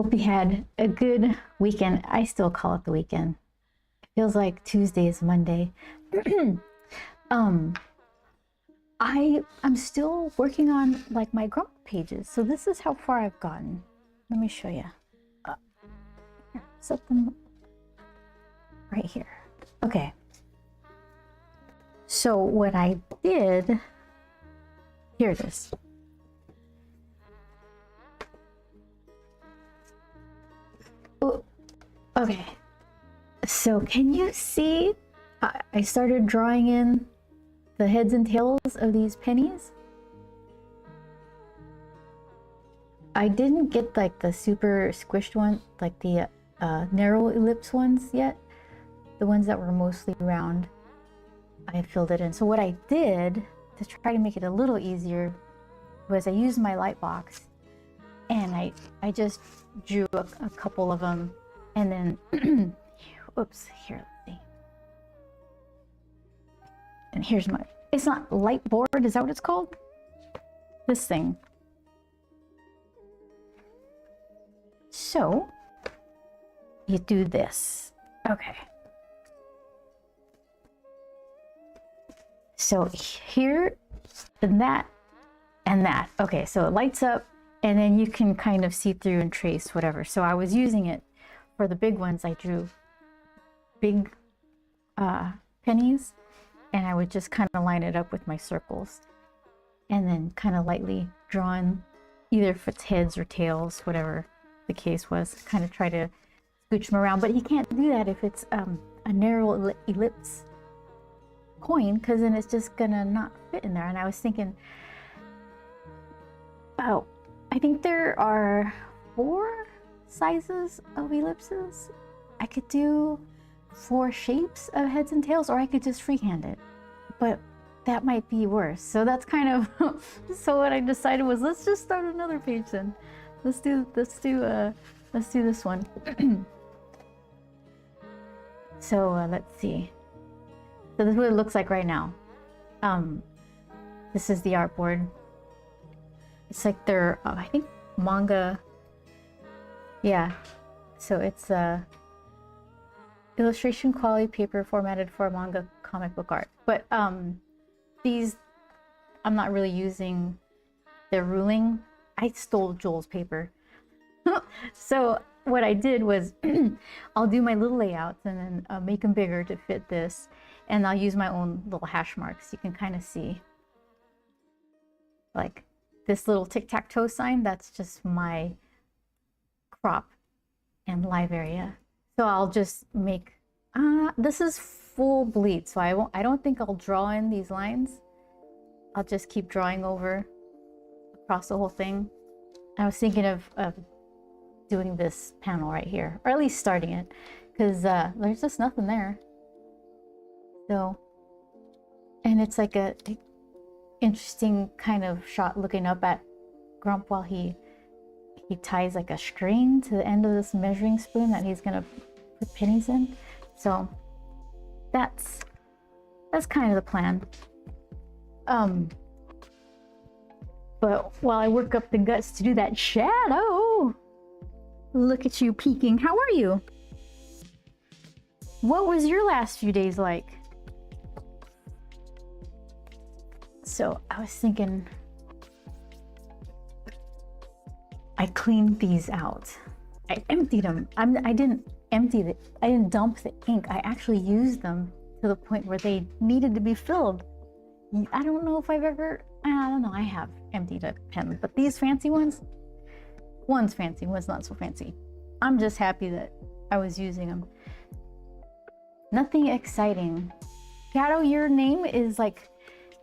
Hope you had a good weekend. I still call it the weekend. It feels like Tuesday is Monday. um, I'm still working on like my grump pages. So this is how far I've gotten. Let me show you. Set them right here. Okay. So what I did, here it is. Ooh, okay. So can you see? I started drawing in the heads and tails of these pennies. I didn't get like the super squished one, like the narrow ellipse ones yet. The ones that were mostly round, I filled it in. So what I did to try to make it a little easier was I used my light box and I just drew a couple of them, and then oops, here, let's see. And here's my, it's not light board, is that what it's called? This thing. So you do this. Okay. So here, and that, and that. Okay, so it lights up, and then you can kind of see through and trace whatever. So I was using it for the big ones. I drew big pennies, and I would just kind of line it up with my circles, and then kind of lightly draw in either if it's heads or tails, whatever the case was, kind of try to scooch them around. But you can't do that if it's a narrow ellipse coin, because then it's just gonna not fit in there. And I was thinking, oh, I think there are 4 sizes of ellipses. I could do 4 shapes of heads and tails, or I could just freehand it, but that might be worse. So that's kind of so what I decided was, let's just start another page then. Let's do this one. So let's see. So this is what it looks like right now. This is the artboard. It's like they're, I think, manga. Yeah. So it's illustration quality paper formatted for manga comic book art. But these, I'm not really using their ruling. I stole Joel's paper. So what I did was I'll do my little layouts and then make them bigger to fit this. And I'll use my own little hash marks. You can kind of see like this little tic-tac-toe sign. That's just my crop and live area. So I'll just make, this is full bleed. So I don't think I'll draw in these lines. I'll just keep drawing over across the whole thing. I was thinking of doing this panel right here, or at least starting it, because there's just nothing there. So, and it's like a interesting kind of shot looking up at Grump while he ties like a string to the end of this measuring spoon that he's gonna put pennies in. So that's kind of the plan. But while I work up the guts to do that shadow, look at you peeking. How are you? What was your last few days like? So I was thinking, I cleaned these out. I emptied them. I didn't dump the ink. I actually used them to the point where they needed to be filled. I don't know if I've ever, I don't know, I have emptied a pen, but these fancy ones, one's fancy, one's not so fancy. I'm just happy that I was using them. Nothing exciting. Shadow, your name is like,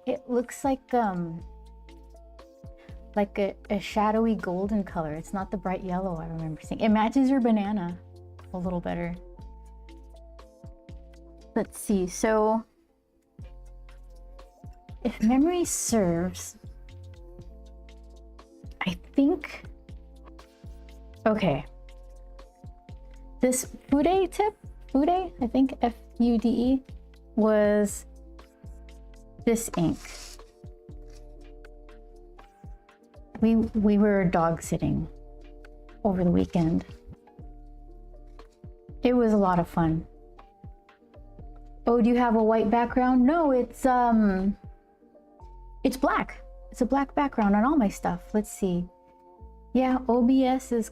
it looks like a shadowy golden color. It's not the bright yellow I remember seeing. It matches your banana a little better. Let's see, so if memory serves, I think, okay, this Fude tip, Fude, I think F-U-D-E, was this ink. We were dog sitting over the weekend. It was a lot of fun. Oh, do you have a white background? No, it's black. It's a black background on all my stuff. Let's see. Yeah, OBS is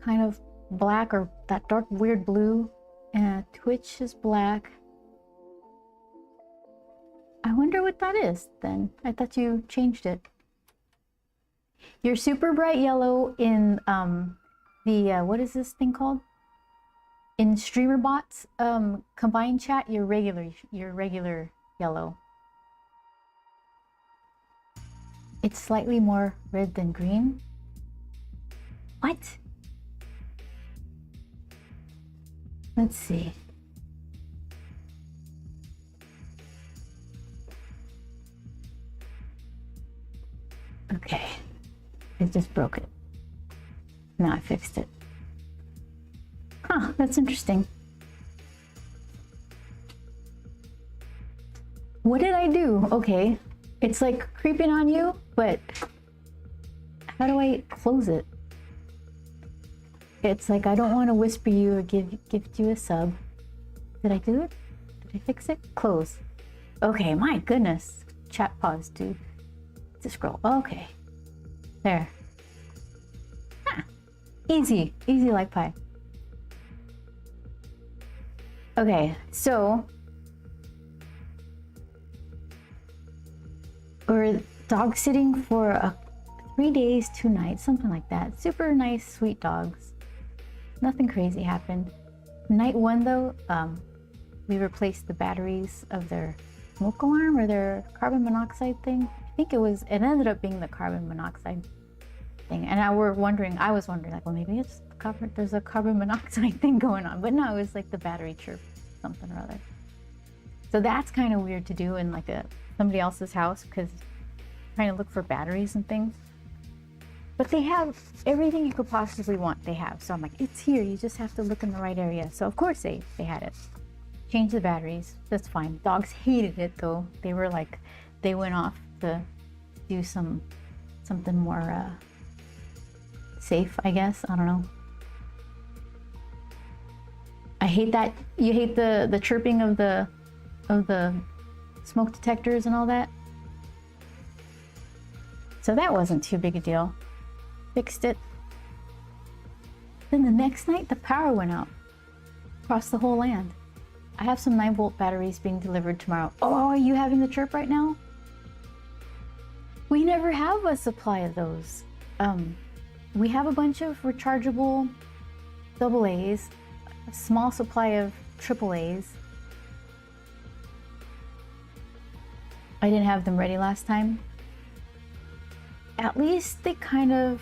kind of black or that dark weird blue, and Twitch is black. I wonder what that is then. I thought you changed it. You're super bright yellow in the what is this thing called? In StreamerBot's combined chat, you're regular yellow. It's slightly more red than green. What? Let's see. Okay, I just broke it. Now I fixed it. Huh, that's interesting. What did I do? Okay, it's like creeping on you, but how do I close it? It's like I don't want to whisper you or give you a sub. Did I do it? Did I fix it? Close. Okay, my goodness. Chat pause, dude. To scroll. Okay. There. Huh. Easy like pie. Okay, so we're dog sitting for 3 days, 2 nights, something like that. Super nice, sweet dogs. Nothing crazy happened. Night 1 though, we replaced the batteries of their smoke alarm or their carbon monoxide thing. I think it ended up being the carbon monoxide thing. And I was wondering like, well, maybe it's there's a carbon monoxide thing going on. But no, it was like the battery chirp, something or other. So that's kind of weird to do in like somebody else's house, because trying to look for batteries and things. But they have everything you could possibly want, they have. So I'm like, it's here, you just have to look in the right area. So of course they had it. Change the batteries, that's fine. Dogs hated it though. They were like, they went off to do something more safe, I guess. I don't know. I hate that. You hate the chirping of the smoke detectors and all that. So that wasn't too big a deal. Fixed it. Then the next night, the power went out across the whole land. I have some 9-volt batteries being delivered tomorrow. Oh, are you having the chirp right now? We never have a supply of those. We have a bunch of rechargeable AA's, a small supply of AAA's. I didn't have them ready last time. At least they kind of...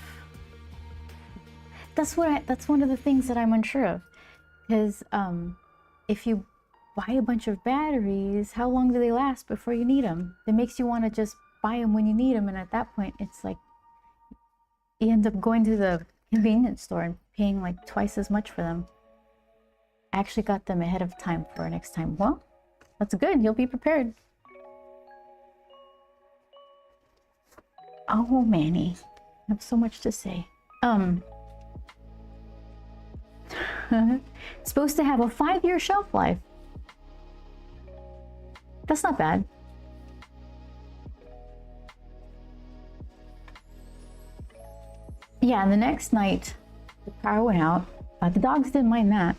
That's one of the things that I'm unsure of. Because if you buy a bunch of batteries, how long do they last before you need them? It makes you want to just buy them when you need them, and at that point it's like you end up going to the convenience store and paying like twice as much for them. I actually got them ahead of time for next time. Well, that's good, you'll be prepared. Oh, Manny, I have so much to say. It's supposed to have a 5-year shelf life. That's not bad. Yeah, and the next night, the power went out. The dogs didn't mind that.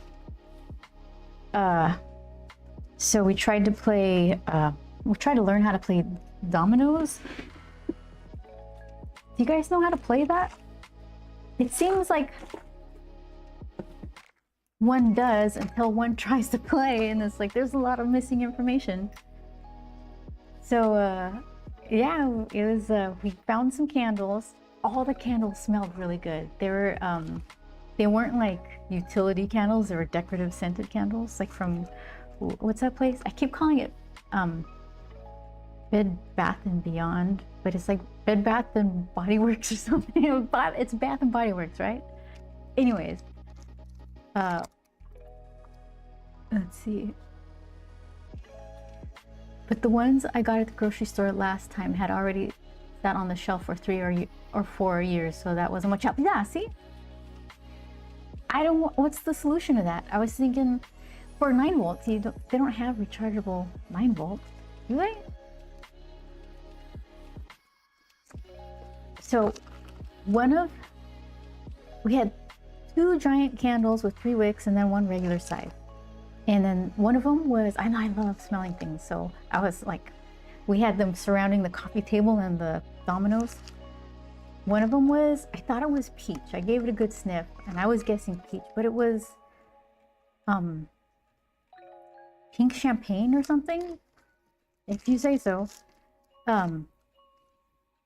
So we tried to play, we tried to learn how to play dominoes. Do you guys know how to play that? It seems like one does until one tries to play, and it's like there's a lot of missing information. So yeah, it was we found some candles. All the candles smelled really good. They weren't like utility candles, they were decorative scented candles, like from what's that place? I keep calling it Bed Bath and Beyond, but it's like Bed Bath and Body Works or something. It's Bath and Body Works, right? Anyways, let's see. But the ones I got at the grocery store last time had already sat on the shelf for 3 or 4 years, so that wasn't much help. Yeah, see? I don't. What's the solution to that? I was thinking, for 9 volts, they don't have rechargeable 9 volts, do they? So, we had 2 giant candles with 3 wicks and then 1 regular size. And then one of them was, I love smelling things, so I was like, we had them surrounding the coffee table and the dominoes. One of them was, I thought it was peach. I gave it a good sniff and I was guessing peach, but it was pink champagne or something, if you say so.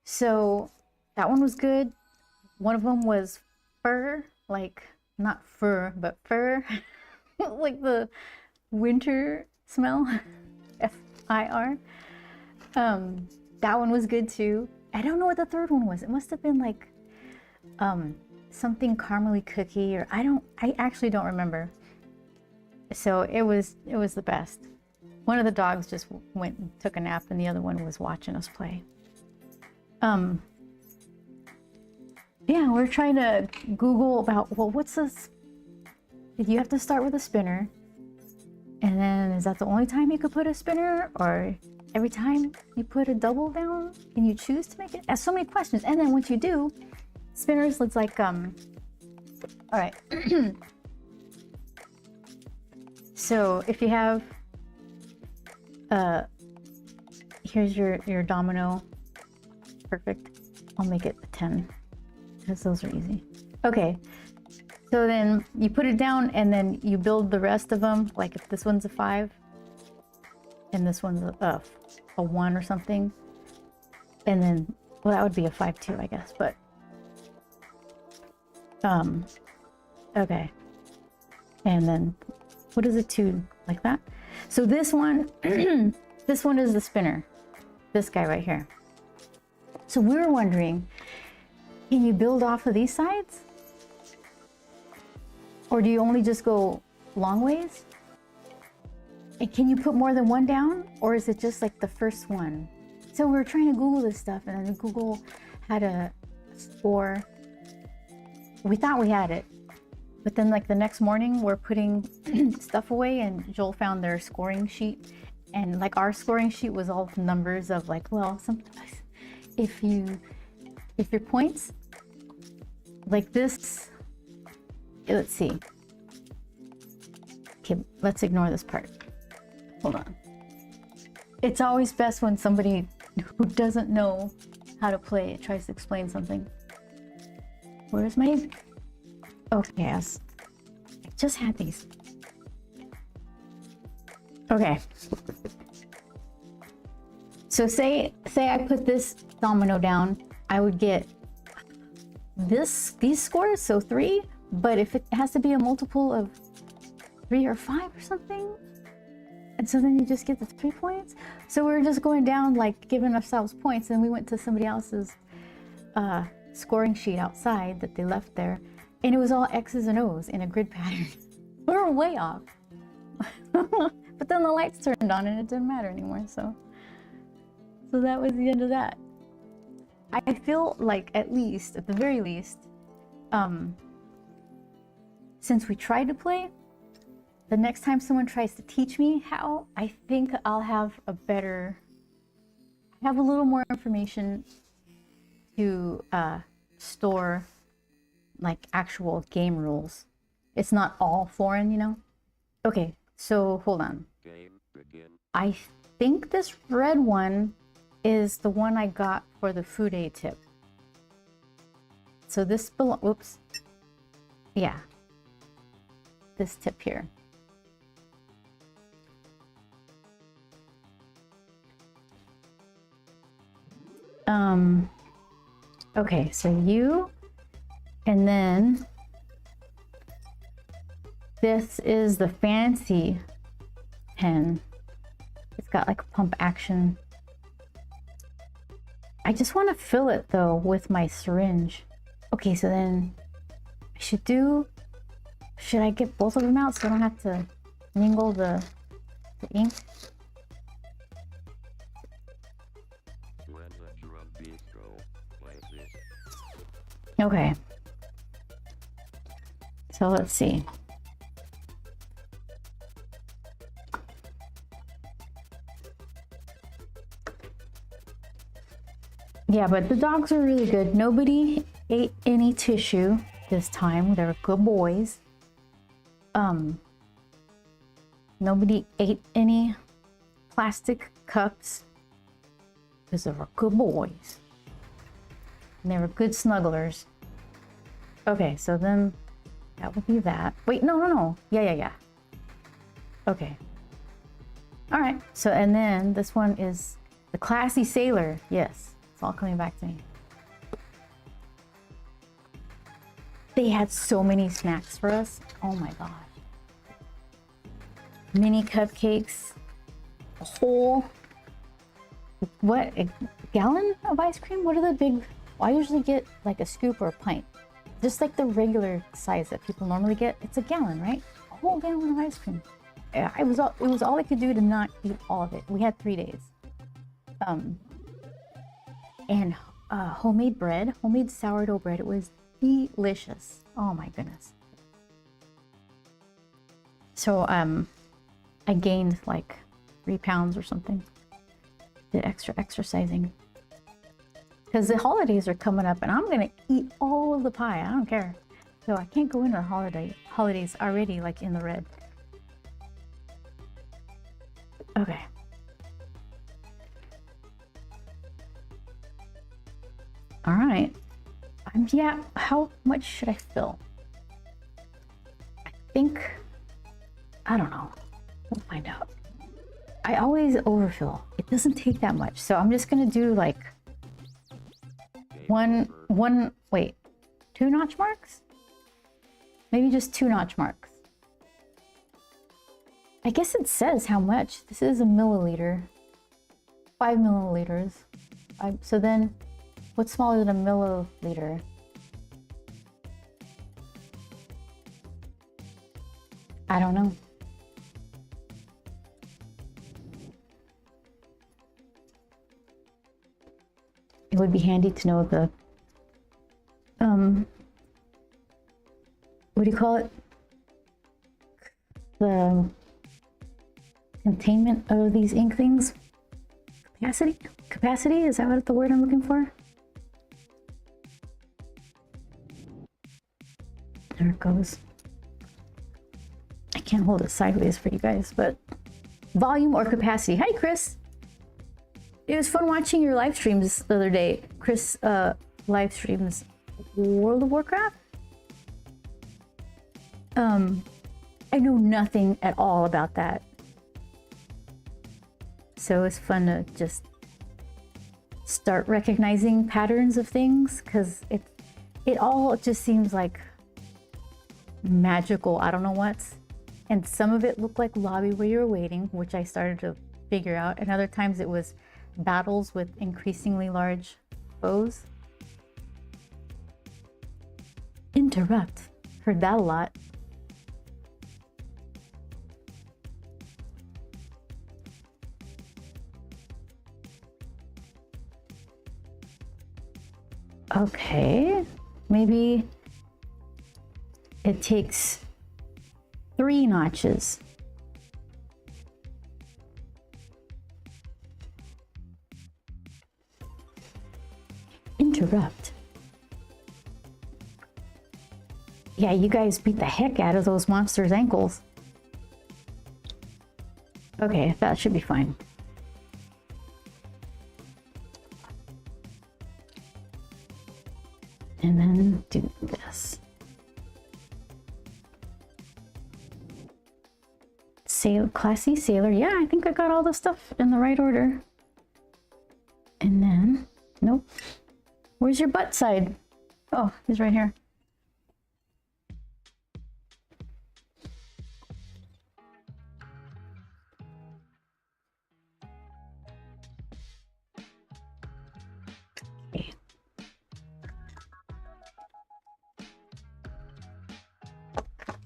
So that one was good. One of them was fir, like not fur, but fir, like the winter smell, F-I-R. That one was good too. I don't know what the third one was. It must have been like something caramely cookie, or I actually don't remember. So it was the best. One of the dogs just went and took a nap and the other one was watching us play. Yeah, we're trying to Google about, well, what's this? You have to start with a spinner. And then is that the only time you could put a spinner, or every time you put a double down and you choose to make it? There's so many questions. And then once you do, spinners looks like, all right. So if you have, here's your domino. Perfect. I'll make it a 10 because those are easy. Okay. So then you put it down and then you build the rest of them. Like if this one's a 5 and this one's a 1 or something. And then, well, that would be a 5 too, I guess, but, okay. And then what is a 2, like that? So this one, this one is the spinner, this guy right here. So we were wondering, can you build off of these sides? Or do you only just go long ways? And can you put more than one down? Or is it just like the first one? So we were trying to Google this stuff, and then Google had a score. We thought we had it, but then like the next morning we're putting stuff away and Joel found their scoring sheet, and like our scoring sheet was all numbers of like, well, sometimes if your points like this, let's see. Okay, let's ignore this part. Hold on. It's always best when somebody who doesn't know how to play tries to explain something. Where's my... Okay, yes. I just had these. Okay. So say I put this domino down, I would get these scores, so 3, but if it has to be a multiple of 3 or 5 or something, and so then you just get the 3 points. So we were just going down, like giving ourselves points, and we went to somebody else's scoring sheet outside that they left there, and it was all X's and O's in a grid pattern. We were way off. But then the lights turned on and it didn't matter anymore, so that was the end of that. I feel like at the very least, since we tried to play, the next time someone tries to teach me how, I think I'll have a little more information to store like actual game rules. It's not all foreign, you know? Okay, so hold on. Game begin. I think this red one is the one I got for the Fude tip. So this oops. Yeah. This tip here. Okay, so you, and then this is the fancy pen. It's got like a pump action. I just want to fill it though with my syringe. Okay, so then should I get both of them out so I don't have to mingle the ink? Okay. So let's see. Yeah, but the dogs are really good. Nobody ate any tissue this time. They were good boys. Nobody ate any plastic cups because they were good boys. And they were good snugglers. Okay, so then that would be that. Wait, no. Yeah. Okay. All right, so and then this one is the Classy Sailor. Yes, it's all coming back to me. They had so many snacks for us. Oh my gosh. Mini cupcakes, a whole, what, a gallon of ice cream? What are the big, I usually get like a scoop or a pint. Just like the regular size that people normally get. It's a gallon, right? A whole gallon of ice cream. It was all I could do to not eat all of it. We had 3 days. And homemade bread, homemade sourdough bread. It was delicious. Oh my goodness. So I gained like 3 pounds or something. Did extra exercising. Because the holidays are coming up and I'm gonna eat all of the pie. I don't care. So I can't go into the holidays already like in the red. Okay. All right. Yeah, how much should I fill? I think, I don't know. We'll find out. I always overfill. It doesn't take that much. So I'm just gonna do like wait, 2 notch marks? Maybe just 2 notch marks. I guess it says how much. This is a milliliter. 5 milliliters. So then, what's smaller than a milliliter? I don't know. It would be handy to know the, what do you call it? The containment of these ink things? Capacity? Is that what the word I'm looking for? There it goes. I can't hold it sideways for you guys, but volume or capacity. Hi, Chris. It was fun watching your live streams the other day. Chris live streams World of Warcraft. I know nothing at all about that. So it's fun to just start recognizing patterns of things because it all just seems like magical. I don't know what. And some of it looked like lobby where you were waiting, which I started to figure out. And other times it was battles with increasingly large foes. Interrupt. Heard that a lot. Okay, maybe it takes 3 notches. Interrupt. Yeah, you guys beat the heck out of those monsters' ankles. Okay, that should be fine. And then do this. Classy Sailor. Yeah, I think I got all the stuff in the right order. And then, nope. Where's your butt side? Oh, he's right here. Okay.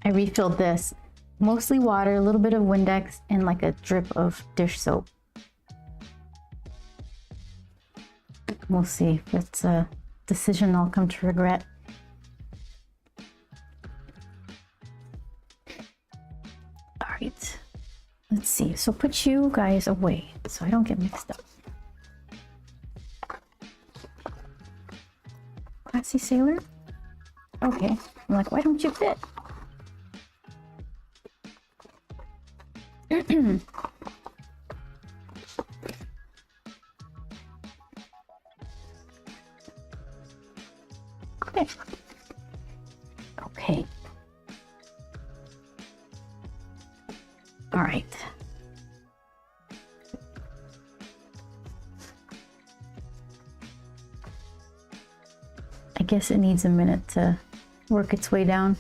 I refilled this. Mostly water, a little bit of Windex, and like a drip of dish soap. We'll see if it's a decision I'll come to regret. All right. Let's see. So put you guys away so I don't get mixed up. Classy sailor? Okay. I'm like, why don't you fit? Okay. Okay. All right. I guess it needs a minute to work its way down.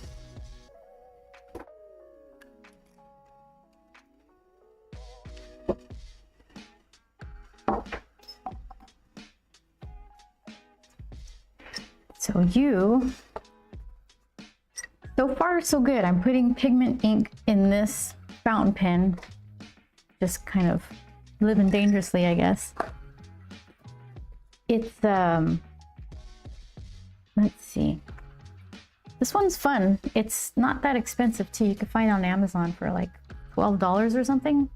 So you, so far so good. I'm putting pigment ink in this fountain pen, just kind of living dangerously, I guess. It's let's see. This one's fun. It's not that expensive too. You can find it on Amazon for like $12 or something.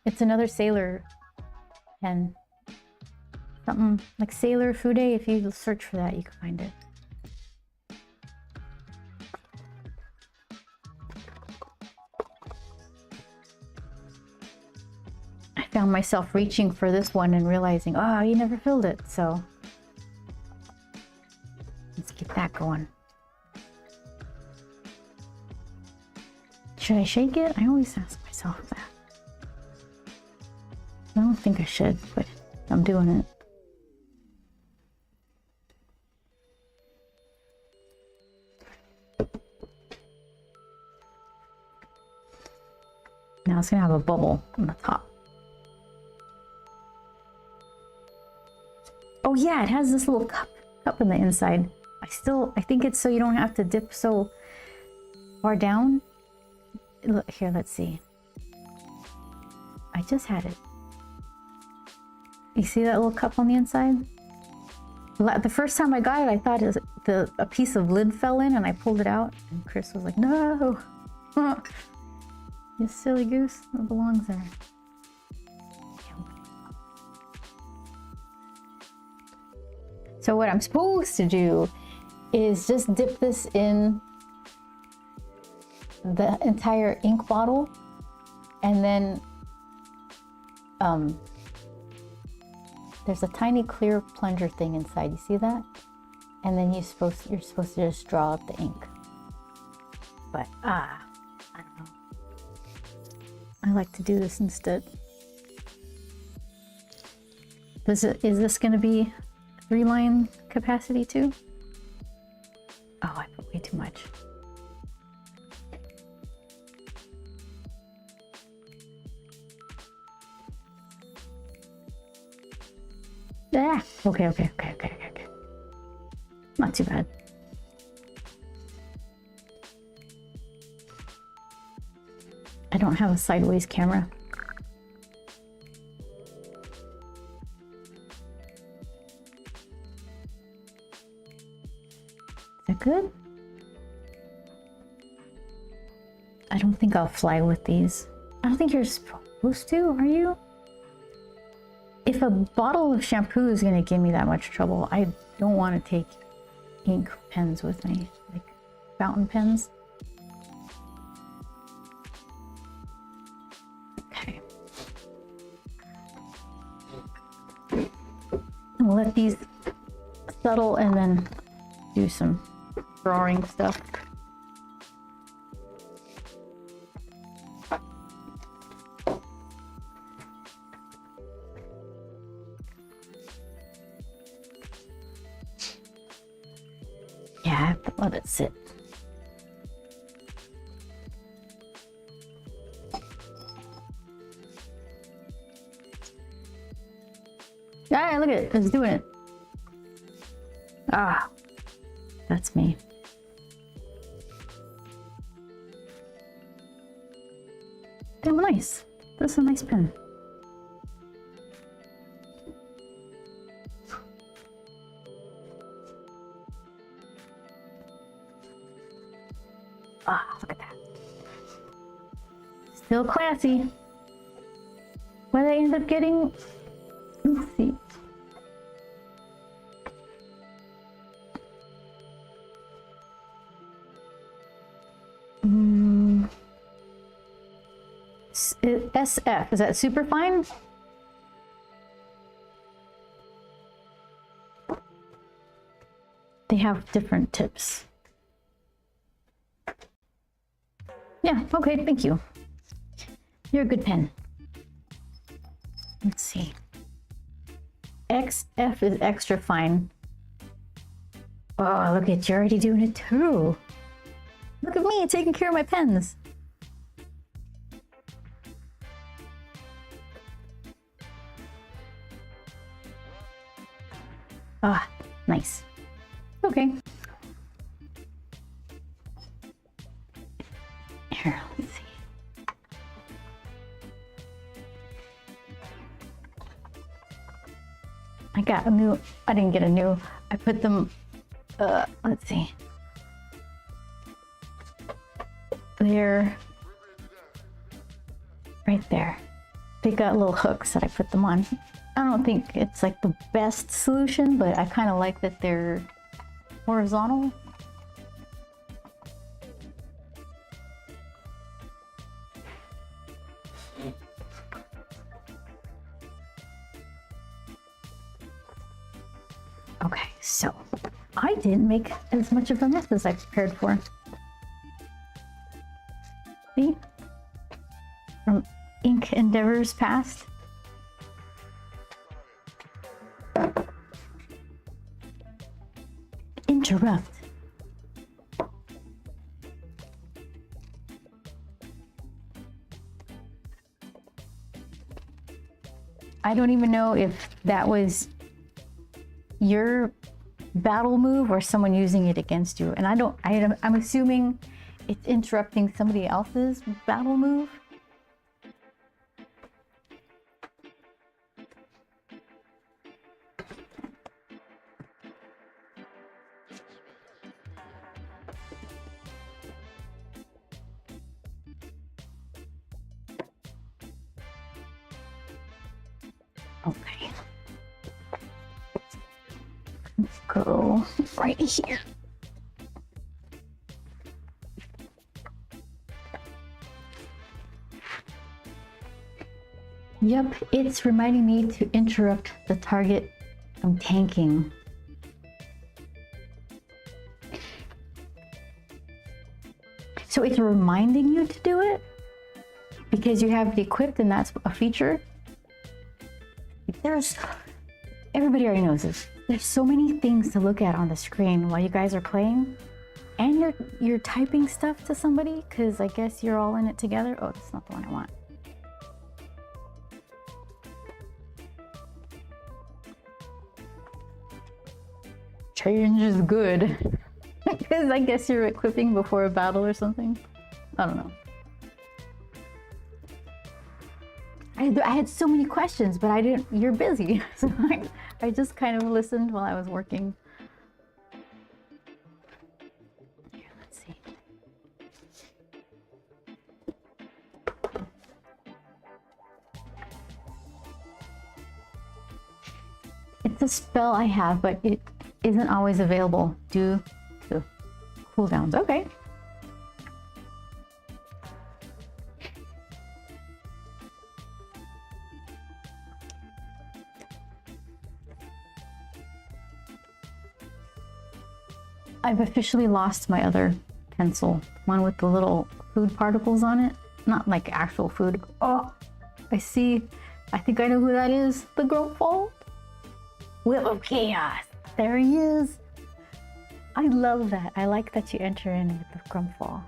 It's another Sailor pen. Something like Sailor Fude. If you search for that, you can find it. I found myself reaching for this one and realizing, oh, you never filled it. So let's get that going. Should I shake it? I always ask myself that. I don't think I should, but I'm doing it. Now it's gonna have a bubble on the top. Oh yeah, it has this little cup in the inside. I think it's so you don't have to dip so far down. Look here, let's see. I just had it. You see that little cup on the inside? The first time I got it, I thought a piece of lid fell in and I pulled it out. And Chris was like, no. You silly goose, it belongs there. So what I'm supposed to do is just dip this in the entire ink bottle, and then there's a tiny clear plunger thing inside. You see that? And then you're supposed to just draw up the ink. But I don't know. I like to do this instead. Is this going to be 3-line capacity too? Oh, I put way too much. Ah, okay. Not too bad. I don't have a sideways camera. Is that good? I don't think I'll fly with these. I don't think you're supposed to, are you? If a bottle of shampoo is going to give me that much trouble, I don't want to take ink pens with me, like fountain pens. Okay. We'll let these settle and then do some drawing stuff. Yeah, I have to let it sit. Ah, look at it, it's doing it. Ah, that's me. Damn nice. This is a nice pen. Ah, look at that. Still classy. What did I end up getting? Let's see. SF, is that super fine? They have different tips. Yeah, okay, thank you. You're a good pen. Let's see. XF is extra fine. Oh, look at you already doing it too. Look at me taking care of my pens. Ah, nice. Okay. Here, let's see. I got a new, I didn't get a new, I put them, let's see. They're right there. They got little hooks that I put them on. I don't think it's like the best solution, but I kind of like that they're horizontal. Okay, so I didn't make as much of a mess as I prepared for. See? From ink endeavors past. Interrupt. I don't even know if that was your battle move or someone using it against you. And I'm assuming it's interrupting somebody else's battle move. Okay. Let's go right here. Yep, it's reminding me to interrupt the target from tanking. So it's reminding you to do it because you have it equipped and that's a feature. Everybody already knows this. There's so many things to look at on the screen while you guys are playing, and you're typing stuff to somebody because I guess you're all in it together. Oh, that's not the one I want. Change is good because I guess you're equipping before a battle or something. I don't know. I had so many questions, but I didn't. You're busy, so I just kind of listened while I was working. Here, let's see. It's a spell I have, but it isn't always available due to cooldowns. Okay. I've officially lost my other pencil, one with the little food particles on it. Not like actual food. Oh, I see. I think I know who that is. The Grumpfall. Whip of Chaos. There he is. I love that. I like that you enter in with the Grumpfall.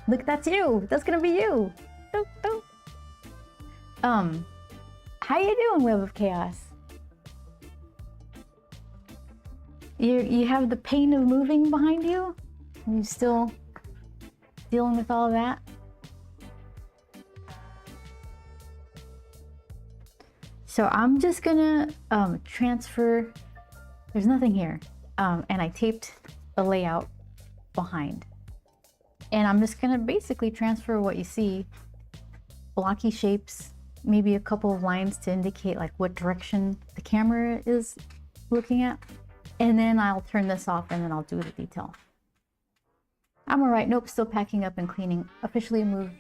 Look, that's you. That's gonna be you. Doop, doop. How you doing, Web of Chaos? You have the pain of moving behind you? Are you still dealing with all of that? So I'm just gonna transfer, there's nothing here. And I taped a layout behind. And I'm just gonna basically transfer what you see blocky shapes, maybe a couple of lines to indicate like what direction the camera is looking at. And then I'll turn this off and then I'll do the detail. I'm all right. Nope, still packing up and cleaning. Officially moved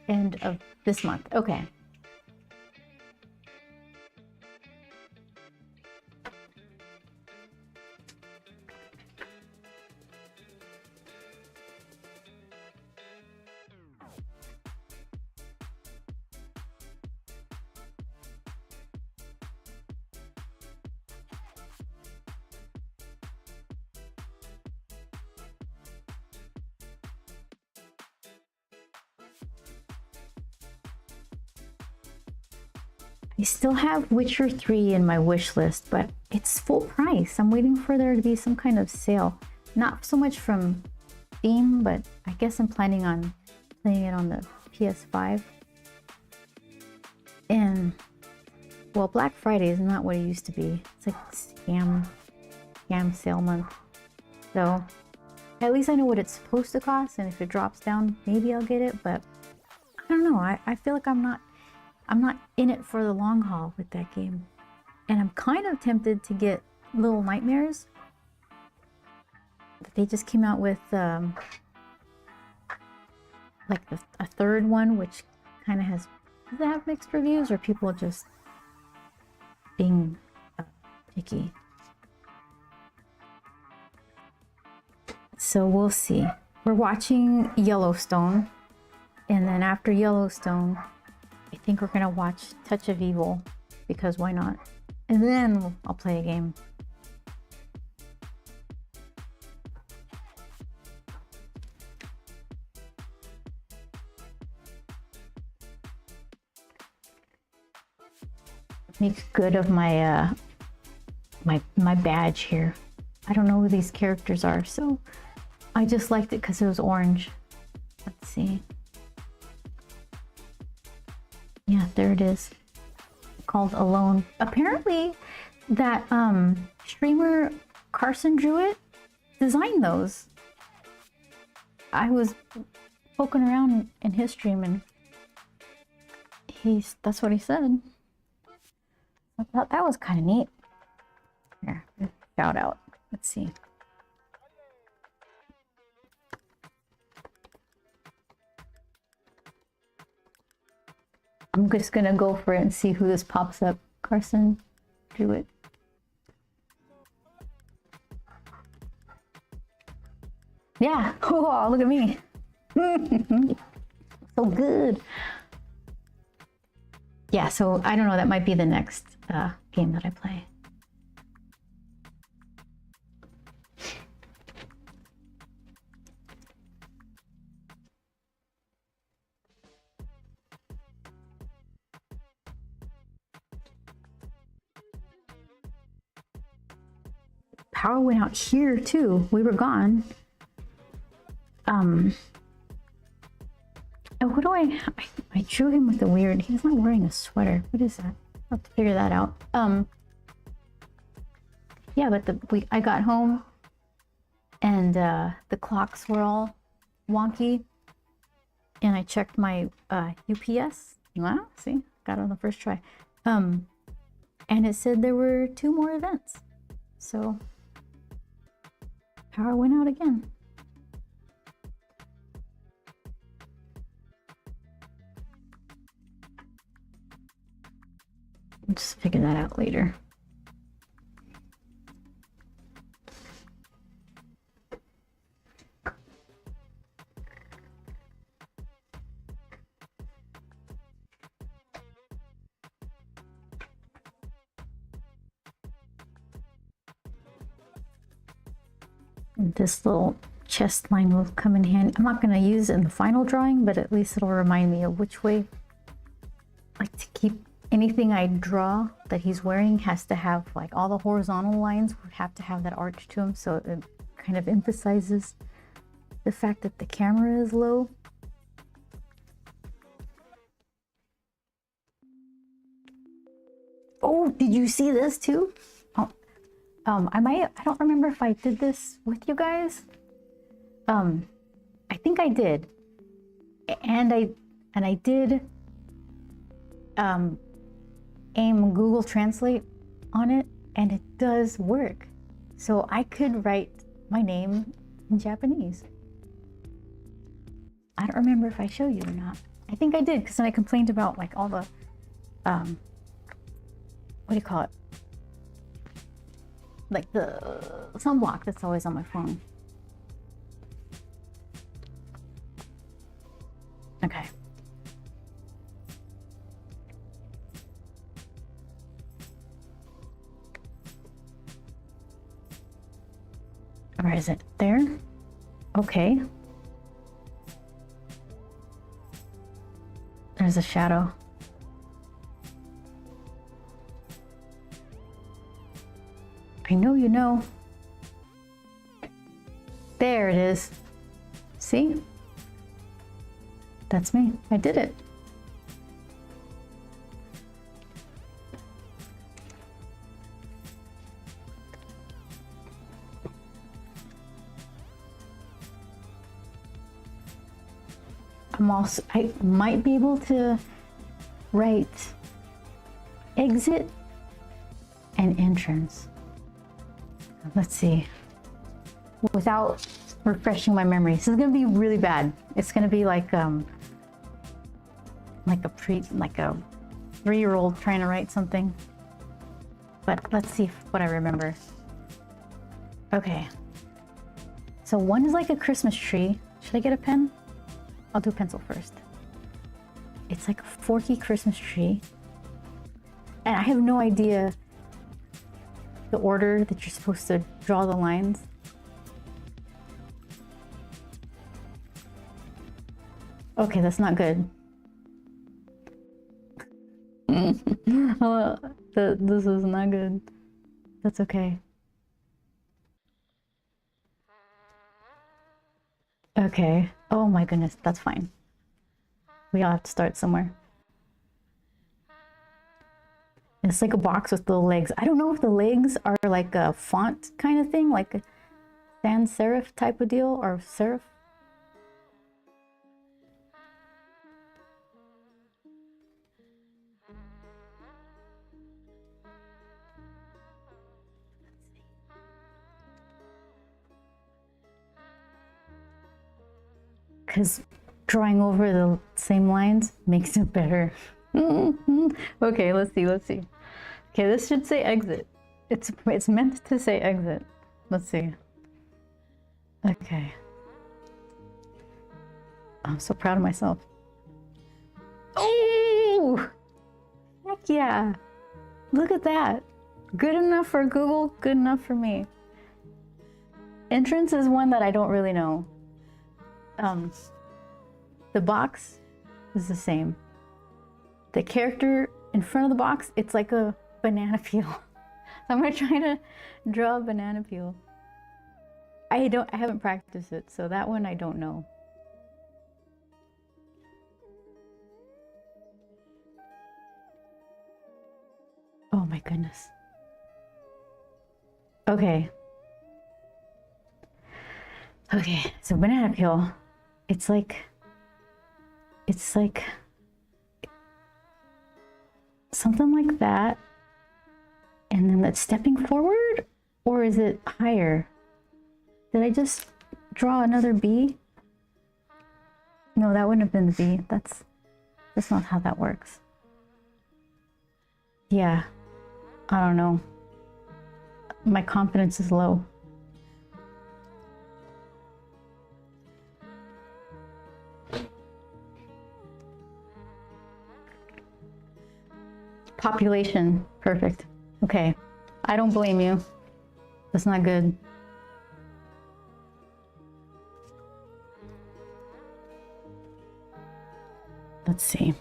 end of this month. Okay. I still have Witcher 3 in my wish list, but it's full price. I'm waiting for there to be some kind of sale. Not so much from Steam, but I guess I'm planning on playing it on the PS5. And, well, Black Friday is not what it used to be. It's like scam sale month. So, at least I know what it's supposed to cost, and if it drops down, maybe I'll get it, but I don't know. I feel like I'm not in it for the long haul with that game. And I'm kind of tempted to get Little Nightmares. They just came out with like a third one, which kind of has, does it have mixed reviews or people just being picky? So we'll see. We're watching Yellowstone, and then after Yellowstone, I think we're gonna watch Touch of Evil, because why not? And then I'll play a game. Make good of my my badge here. I don't know who these characters are, so I just liked it because it was orange. Let's see. Yeah, there it is. Called Alone. Apparently, that streamer Carson Druitt designed those. I was poking around in his stream and that's what he said. I thought that was kind of neat. Here, shout out. Let's see. I'm just gonna go for it and see who this pops up. Carson Druitt. Yeah. Oh, look at me. So good. Yeah, so I don't know, that might be the next game that I play. Power went out here too. We were gone. And what do I drew him with a weird, he's not wearing a sweater. What is that? I'll have to figure that out. Yeah, but I got home and the clocks were all wonky, and I checked my UPS. Wow, see, got it on the first try. And it said there were 2 more events. So power went out again. I'll just figure that out later. This little chest line will come in handy. I'm not going to use it in the final drawing, but at least it'll remind me of which way. Like, to keep anything I draw that he's wearing has to have, like, all the horizontal lines would have to have that arch to them, so it kind of emphasizes the fact that the camera is low. Oh, did you see this too? I don't remember if I did this with you guys. I think I did. And I did aim Google Translate on it, and it does work. So I could write my name in Japanese. I don't remember if I showed you or not. I think I did, because then I complained about like all the, what do you call it? Like the sunblock that's always on my phone. Okay. Where is it? There? Okay. There's a shadow. I know you know. There it is. See? That's me. I did it. I might be able to write exit and entrance. Let's see. Without refreshing my memory. This is gonna be really bad. It's gonna be like a 3-year-old trying to write something. But let's see what I remember. Okay. So one is like a Christmas tree. Should I get a pen? I'll do pencil first. It's like a forky Christmas tree. And I have no idea the order that you're supposed to draw the lines. Okay, that's not good. This is not good. That's okay. Okay. Oh my goodness, that's fine. We all have to start somewhere. It's like a box with little legs. I don't know if the legs are like a font kind of thing, like a sans serif type of deal, or serif. Because drawing over the same lines makes it better. Okay, let's see. Okay, this should say exit. It's meant to say exit. Let's see. Okay. I'm so proud of myself. Oh! Heck yeah! Look at that. Good enough for Google, good enough for me. Entrance is one that I don't really know. The box is the same. The character in front of the box, it's like a banana peel. I'm gonna try to draw a banana peel. I haven't practiced it, so that one I don't know. Oh my goodness. Okay. Okay, so banana peel. It's like something like that. And then that's stepping forward, or is it higher? Did I just draw another B? No, that wouldn't have been the B. That's not how that works. Yeah, I don't know. My confidence is low. Population, perfect. Okay, I don't blame you. That's not good. Let's see.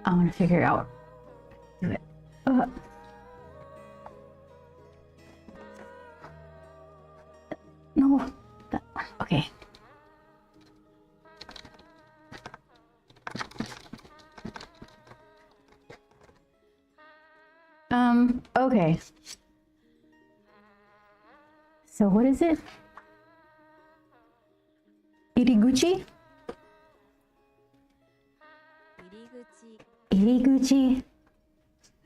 I want to figure out. Do it. No, that one. Okay. Okay. So what is it? Iriguchi? Iriguchi.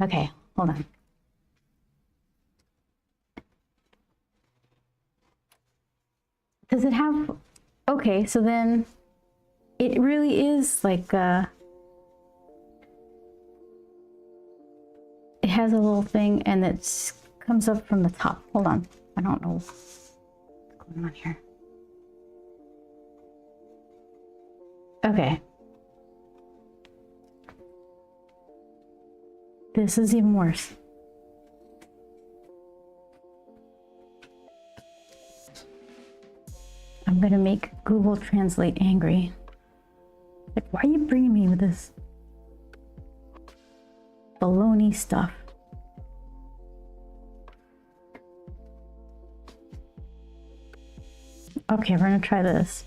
Okay, hold on. Does it have... Okay, so then it really is like it has a little thing and it comes up from the top. Hold on. I don't know what's going on here. Okay. This is even worse. I'm gonna make Google Translate angry. Like, why are you bringing me with this baloney stuff? Okay, we're gonna try this.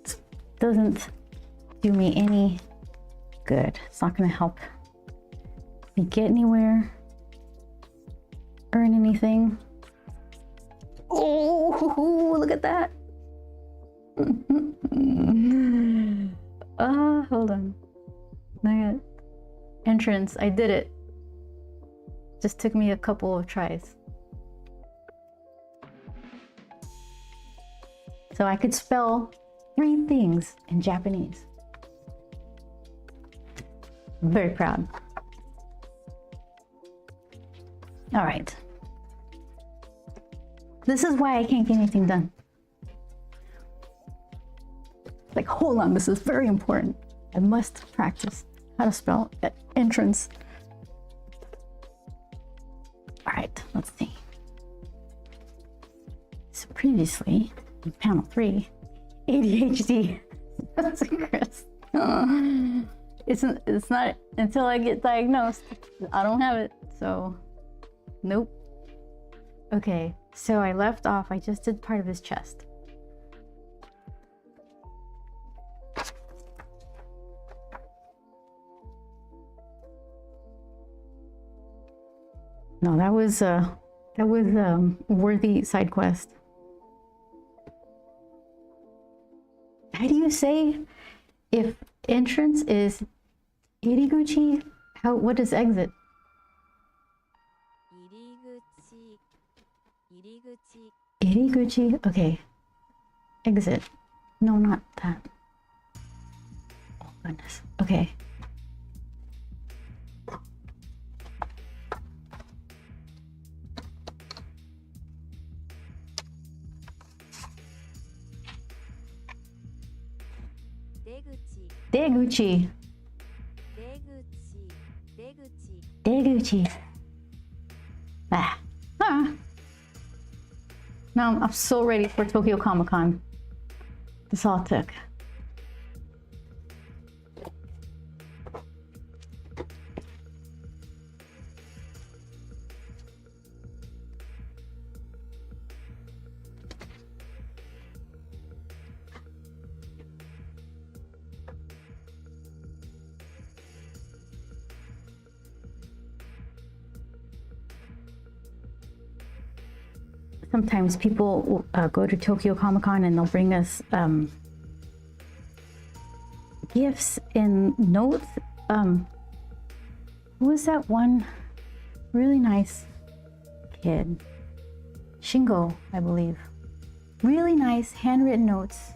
This doesn't do me any good. It's not gonna help me get anywhere, earn anything. Oh, look at that. Hold on. I got entrance. I did it. Just took me a couple of tries. So I could spell 3 things in Japanese. I'm very proud. All right. This is why I can't get anything done. Like, hold on, this is very important. I must practice how to spell entrance. All right, let's see. So previously, in panel 3, ADHD. That's Chris. It's not until I get diagnosed. I don't have it, so nope. Okay, so I left off. I just did part of his chest. No, that was worthy side quest. How do you say if entrance is iriguchi? What is exit? Iriguchi. Okay. Exit. No, not that. Oh goodness. Okay. Deguchi. Deguchi. Ah. Now I'm so ready for Tokyo Comic Con. This all took. Sometimes people go to Tokyo Comic Con and they'll bring us gifts and notes. Who was that one really nice kid? Shingo, I believe. Really nice handwritten notes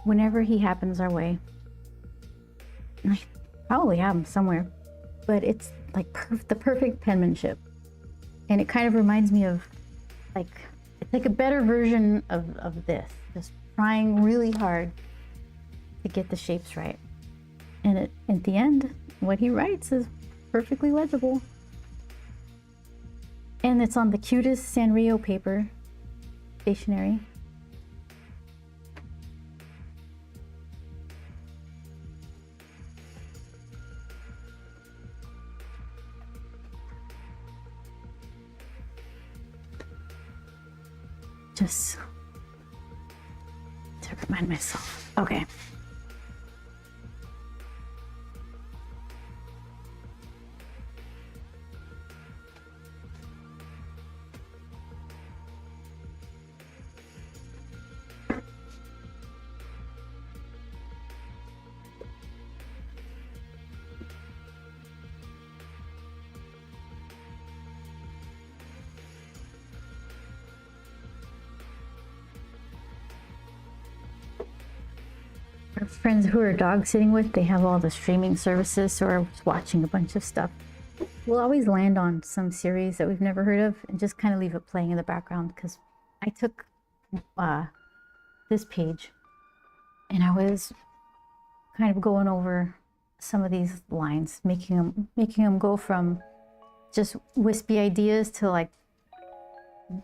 whenever he happens our way. I probably have them somewhere, but it's like the perfect penmanship. And it kind of reminds me of it's like a better version of this, just trying really hard to get the shapes right. And at the end, what he writes is perfectly legible. And it's on the cutest Sanrio paper, stationery. Just to remind myself. Okay. friends who are dog sitting with, they have all the streaming services, so we're watching a bunch of stuff. We'll always land on some series that we've never heard of and just kind of leave it playing in the background, because I took this page and I was kind of going over some of these lines, making them go from just wispy ideas to like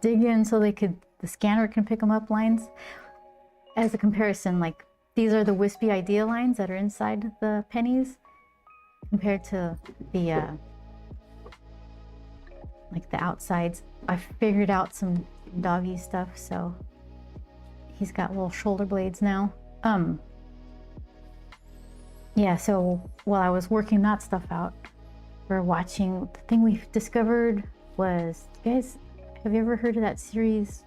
dig in so the scanner can pick them up lines. As a comparison, like these are the wispy idea lines that are inside the pennies compared to the like the outsides. I figured out some doggy stuff, so he's got little shoulder blades now. Yeah, so while I was working that stuff out, we're watching, the thing we discovered was, you guys, have you ever heard of that series?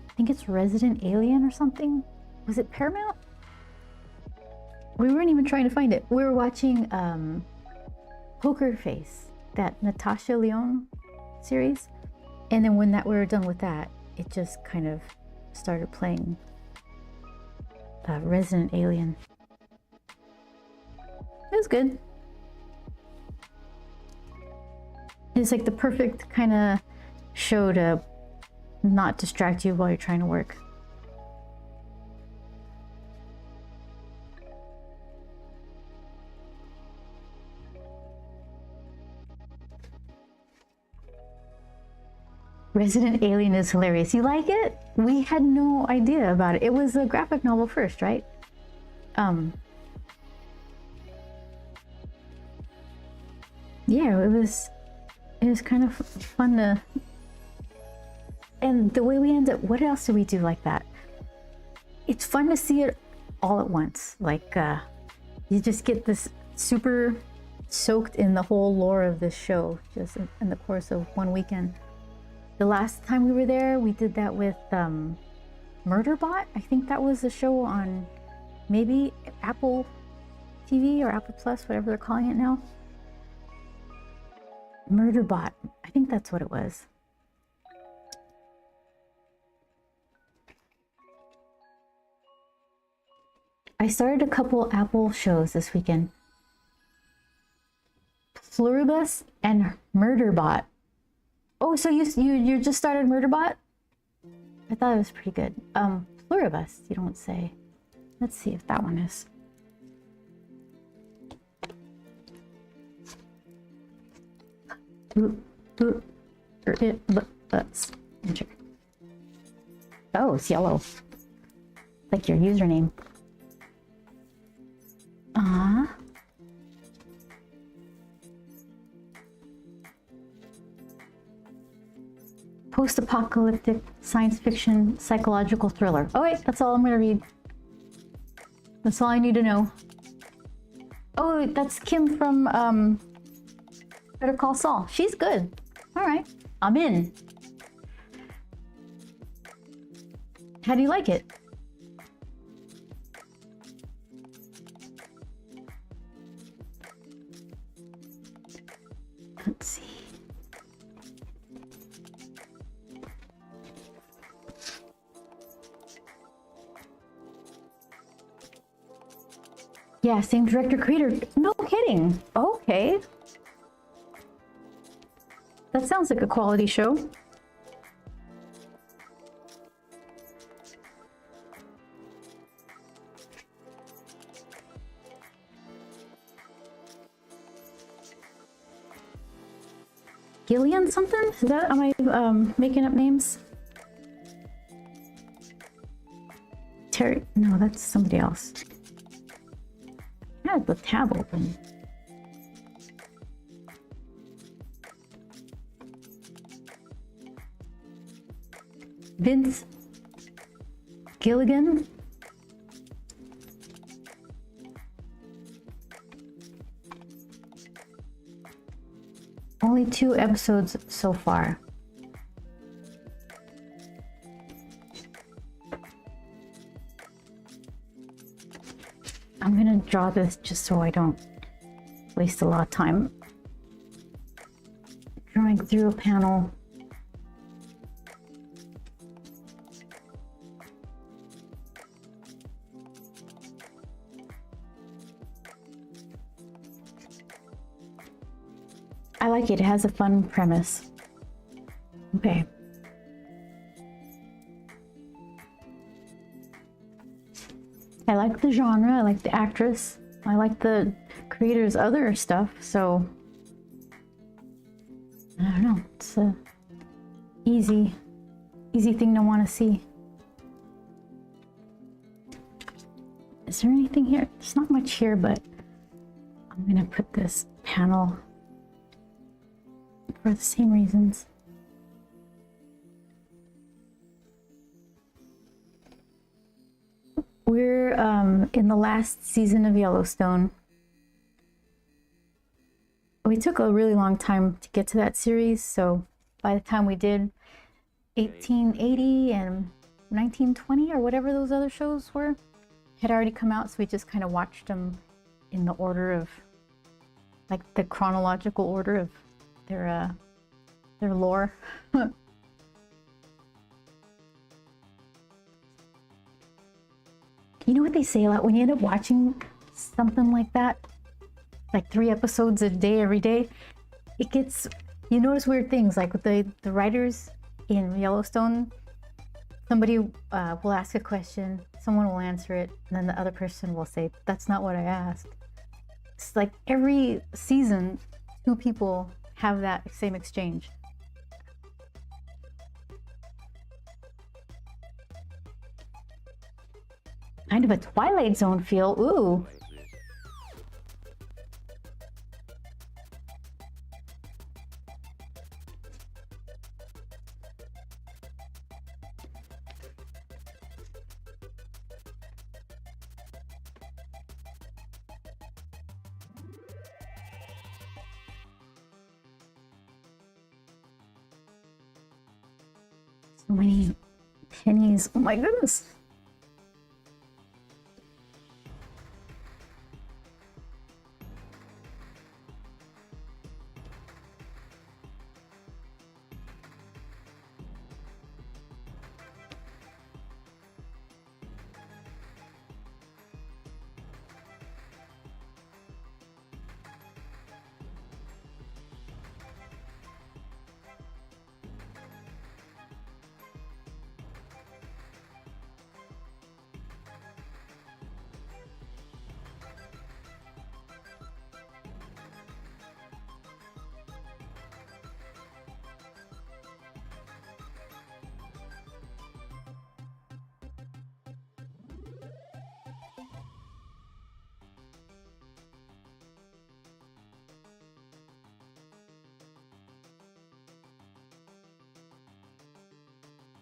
I think it's Resident Alien or something. Was it Paramount? We weren't even trying to find it. We were watching Poker Face, that Natasha Lyonne series. And then when we were done with that, it just kind of started playing Resident Alien. It was good. It's like the perfect kind of show to not distract you while you're trying to work. Resident Alien is hilarious. You like it? We had no idea about it. It was a graphic novel first, right? Yeah, it was kind of fun to, and the way we end up, what else do we do like that? It's fun to see it all at once. Like you just get this super soaked in the whole lore of this show just in the course of one weekend. The last time we were there, we did that with Murderbot. I think that was a show on maybe Apple TV or Apple Plus, whatever they're calling it now. Murderbot. I think that's what it was. I started a couple Apple shows this weekend. Pluribus and Murderbot. Oh, so you just started Murderbot? I thought it was pretty good. Pluribus, you don't say. Let's see if that one is. Enter. Oh, it's yellow. Like your username. Post-apocalyptic science fiction psychological thriller. Oh wait, that's all I'm gonna read. That's all I need to know. Oh, that's Kim from Better Call Saul. She's good. All right, I'm in. How do you like it? Let's see. Yeah, same director, creator. No kidding. Okay. That sounds like a quality show. Gillian something? Is that, am I making up names? Terry, no, that's somebody else. I had the tab open. Vince Gilligan. Only 2 episodes so far. I'm gonna draw this just so I don't waste a lot of time drawing through a panel. I like it. It has a fun premise. Okay. I like the genre, I like the actress, I like the creator's other stuff, so I don't know, it's a easy thing to want to see. Is there anything here? There's not much here, but I'm gonna put this panel for the same reasons. We're in the last season of Yellowstone. We took a really long time to get to that series, so by the time we did 1880 and 1920 or whatever those other shows were, had already come out, so we just kind of watched them in the order of, like, the chronological order of their lore. You know what they say a lot when you end up watching something like that, like 3 episodes a day every day, it gets, you notice weird things, like with the writers in Yellowstone, somebody will ask a question, someone will answer it, and then the other person will say, that's not what I asked. It's like every season, 2 people have that same exchange. Kind of a Twilight Zone feel. Ooh. So many pennies. Oh my goodness.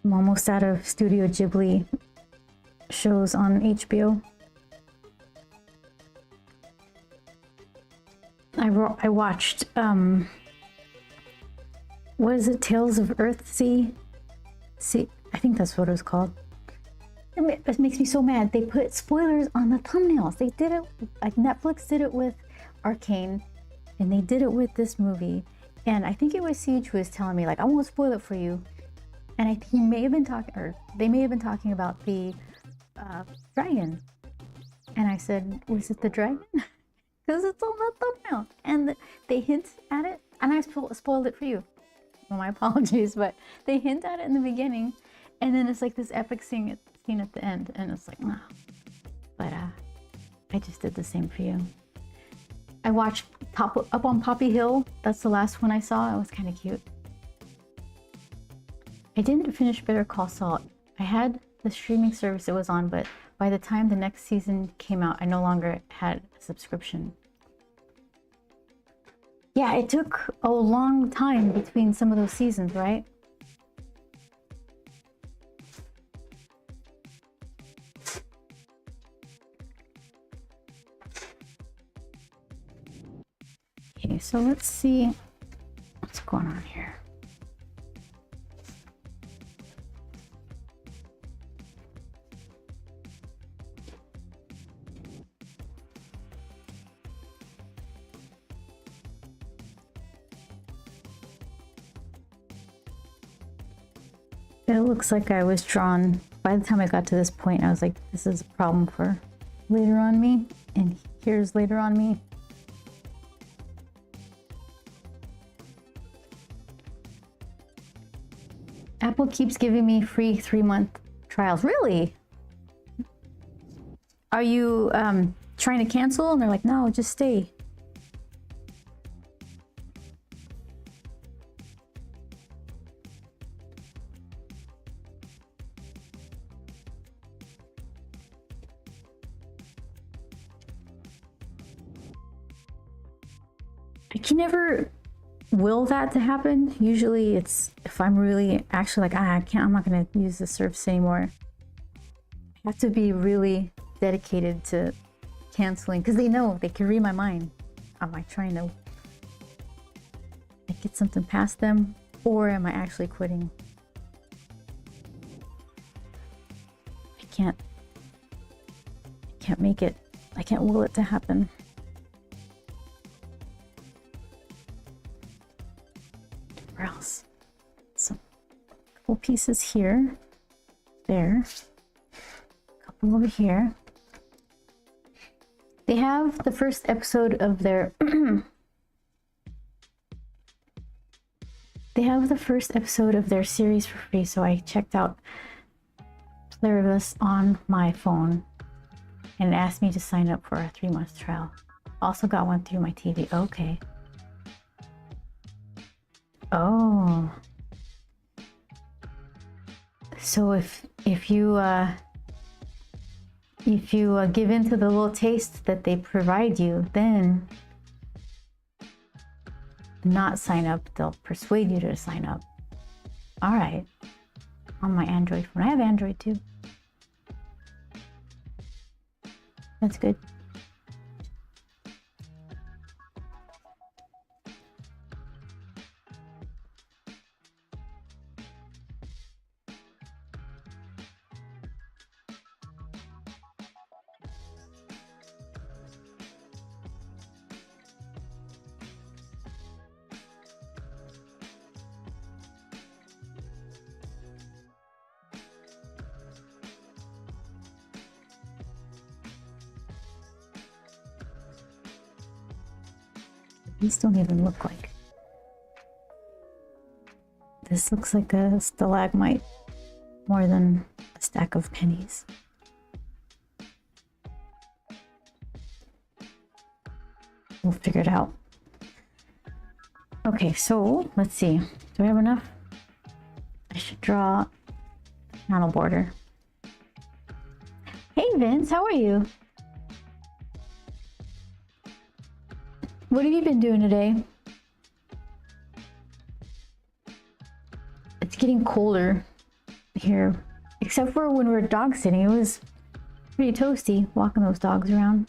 I'm almost out of Studio Ghibli shows on HBO. I watched, what is it, Tales of Earthsea? I think that's what it was called. It makes me so mad. They put spoilers on the thumbnails. They did it, like Netflix did it with Arcane, and they did it with this movie. And I think it was Siege who was telling me, like, I won't spoil it for you. And he may have been talking, or they may have been talking about the dragon. And I said, was it the dragon? Because it's on the thumbnail. And they hint at it, and I spoiled it for you. Well, my apologies, but they hint at it in the beginning, and then it's like this epic scene at the end, and it's like, no. But I just did the same for you. I watched Up on Poppy Hill. That's the last one I saw. It was kind of cute. I didn't finish Better Call Saul. I had the streaming service it was on, but by the time the next season came out, I no longer had a subscription. Yeah, it took a long time between some of those seasons, right? Okay, so let's see what's going on here. It looks like I was drawn, by the time I got to this point, I was like, this is a problem for Later on Me, and here's Later on Me. Apple keeps giving me free 3-month trials. Really? Are you trying to cancel? And they're like, no, just stay. I can never will that to happen. Usually it's if I'm really actually like, I'm not gonna use the service anymore. I have to be really dedicated to canceling because they know they can read my mind. Am I trying to get something past them, or am I actually quitting? I can't make it. I can't will it to happen. Where else? Some couple pieces here, there, a couple over here. They have the first episode of their they have the first episode of their series for free, so I checked out Pluribus on my phone and it asked me to sign up for a 3-month trial. Also got one through my TV. Okay. Oh. So if you give in to the little taste that they provide you, then not sign up, they'll persuade you to sign up. All right. On my Android phone. I have Android too. That's good. These don't even look like. This looks like a stalagmite more than a stack of pennies. We'll figure it out. Okay, so let's see. Do I have enough? I should draw a panel border. Hey Vince, how are you? What have you been doing today? It's getting colder here, except for when we were dog sitting. It was pretty toasty walking those dogs around.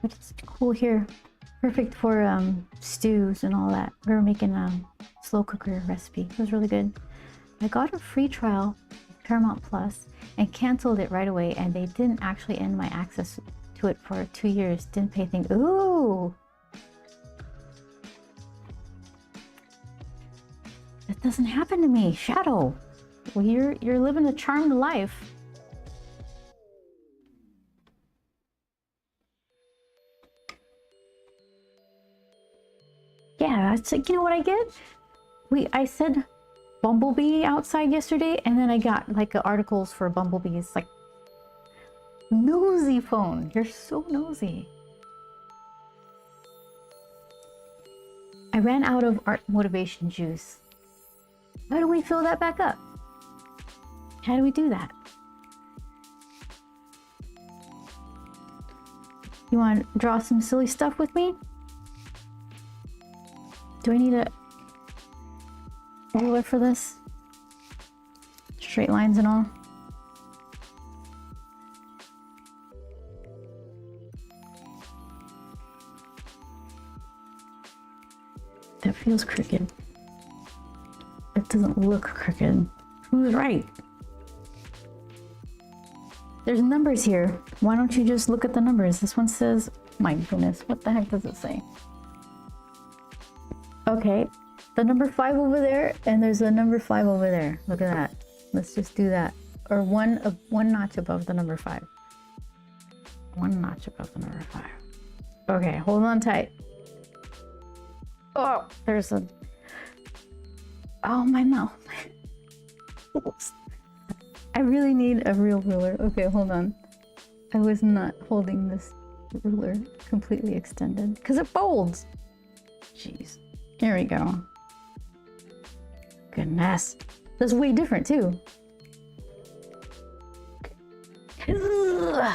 But it's cool here. Perfect for stews and all that. We were making a slow cooker recipe. It was really good. I got a free trial of Paramount Plus and canceled it right away, and they didn't actually end my access to it for 2 years. Didn't pay a thing. Ooh! That doesn't happen to me, Shadow. Well, you're living a charmed life. Yeah, it's like, you know what I get? I said bumblebee outside yesterday, and then I got like articles for bumblebees. Like, nosy phone. You're so nosy. I ran out of art motivation juice. How do we fill that back up? How do we do that? You want to draw some silly stuff with me? Do I need a ruler for this? Straight lines and all? That feels crooked. It doesn't look crooked. Who's right? There's numbers here. Why don't you just look at the numbers? This one says, my goodness, what the heck does it say? Okay, the number 5 over there, and there's a number 5 over there. Look at that. Let's just do that. Or one notch above the number 5. One notch above the number 5. Okay, hold on tight. Oh, there's a... Oh, my mouth. I really need a real ruler. Okay, hold on. I was not holding this ruler completely extended because it folds. Jeez. Here we go. Goodness. That's way different too.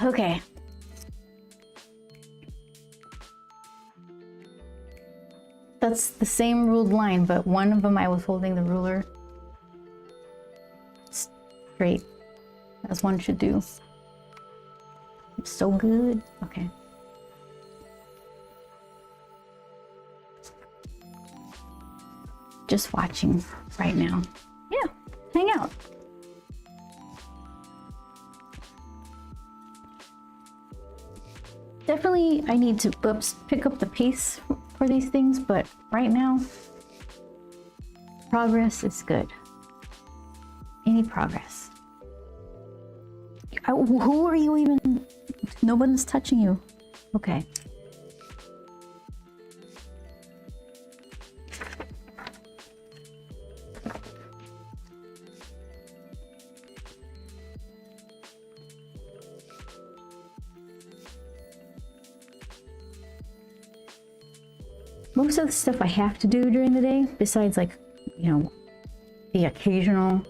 Okay. That's the same ruled line, but one of them I was holding the ruler straight, as one should do. So good. Okay. Just watching right now. Yeah, hang out. Definitely, I need to pick up the pace for these things, but right now, progress is good. Any progress. Who are you even? Nobody's touching you. Okay. Most of the stuff I have to do during the day, besides like, you know, the occasional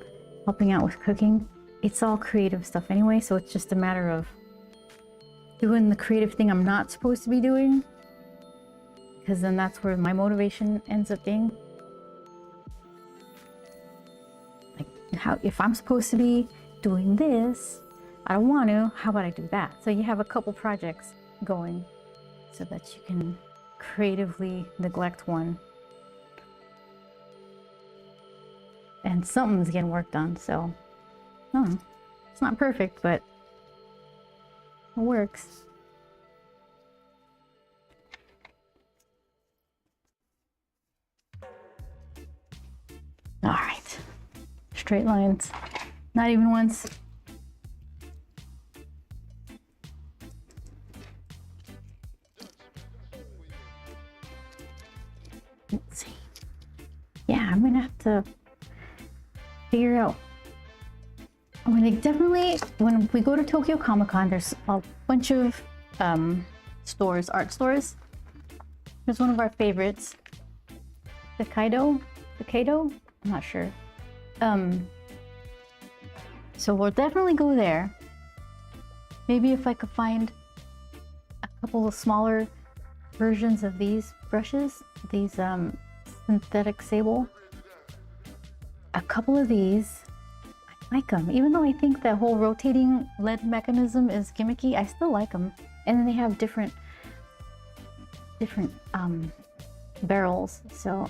helping out with cooking, it's all creative stuff anyway, so it's just a matter of doing the creative thing I'm not supposed to be doing, because then that's where my motivation ends up being. Like, if I'm supposed to be doing this, I don't want to, how about I do that? So you have a couple projects going so that you can creatively neglect one. And something's getting work done, so it's not perfect, but it works. All right, straight lines, not even once. Let's see. Yeah, I'm gonna have to figure out. I mean, definitely, when we go to Tokyo Comic Con, there's a bunch of stores, art stores. There's one of our favorites, the Kaido, I'm not sure. So we'll definitely go there. Maybe if I could find a couple of smaller versions of these brushes, these synthetic sable. A couple of these, I like them. Even though I think that whole rotating lead mechanism is gimmicky, I still like them. And then they have different barrels. So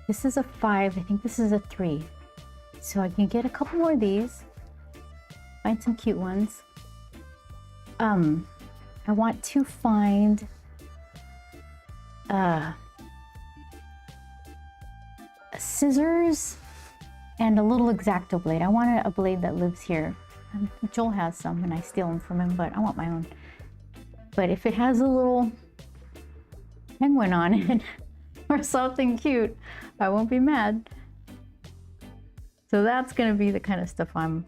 this is a 5, I think this is a 3. So I can get a couple more of these, find some cute ones. I want to find scissors and a little X-Acto blade. I want a blade that lives here. Joel has some and I steal them from him, but I want my own. But if it has a little penguin on it or something cute, I won't be mad. So that's gonna be the kind of stuff I'm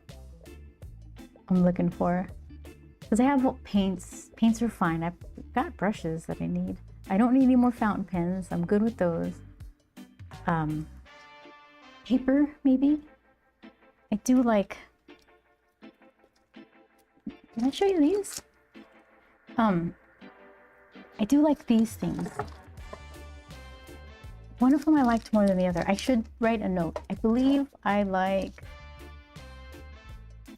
looking for. Because I have paints. Paints are fine. I've got brushes that I need. I don't need any more fountain pens. I'm good with those. Paper, maybe? I do like... Can I show you these? I do like these things. One of them I liked more than the other. I should write a note. I believe I like...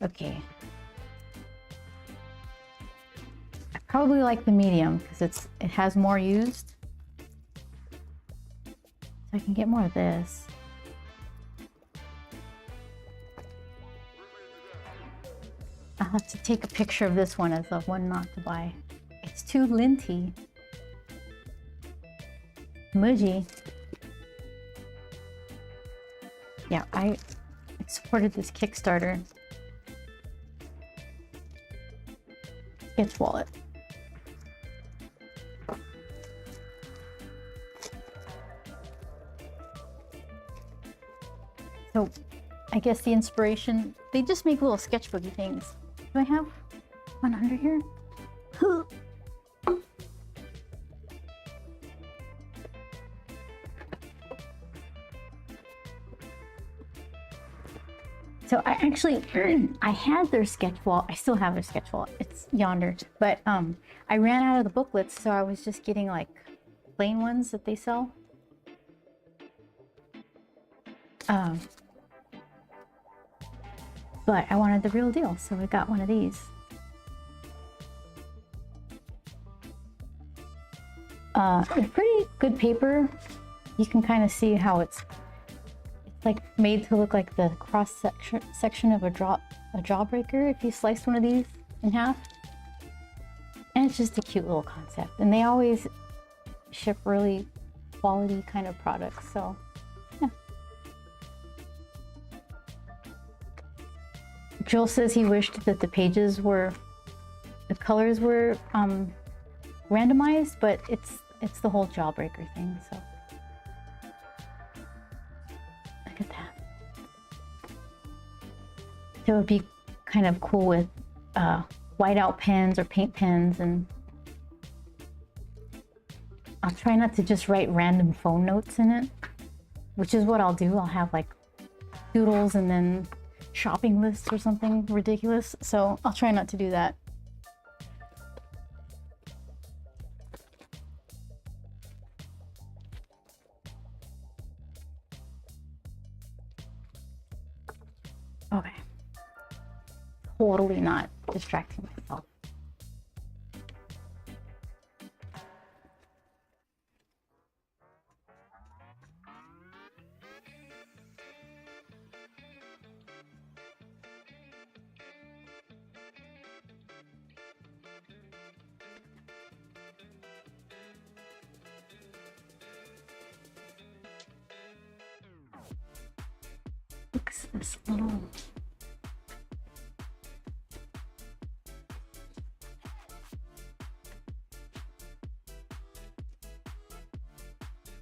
Okay. I probably like the medium because it has more used. So I can get more of this. I'll have to take a picture of this one as the one not to buy. It's too linty. Muji. Yeah, I supported this Kickstarter. It's wallet. So I guess the inspiration, they just make little sketchbooky things. Do I have one under here? So I actually, I had their sketch wall. I still have their sketch wall. It's yonder. But I ran out of the booklets, so I was just getting like plain ones that they sell. But I wanted the real deal, so I got one of these. Pretty good paper. You can kind of see how it's like made to look like the cross section of a jawbreaker if you slice one of these in half. And it's just a cute little concept. And they always ship really quality kind of products, so yeah. Joel says he wished that the colors were randomized, but it's the whole jawbreaker thing, so. Look at that. So it would be kind of cool with whiteout pens or paint pens, and I'll try not to just write random phone notes in it, which is what I'll do. I'll have like doodles and then shopping lists or something ridiculous. So I'll try not to do that. Okay. Totally not distracting myself. Fix this little.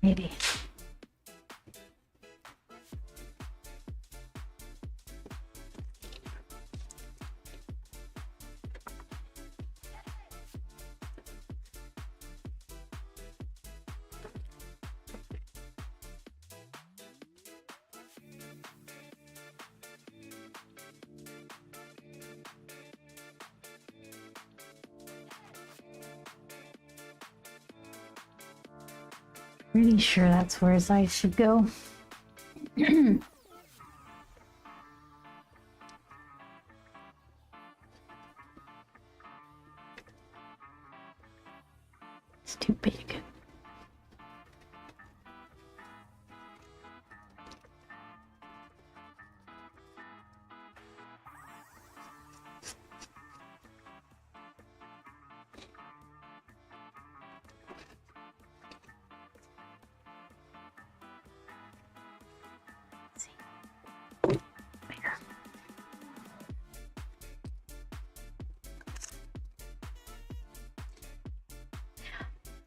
Maybe. Pretty sure that's where his eyes should go. It's too big.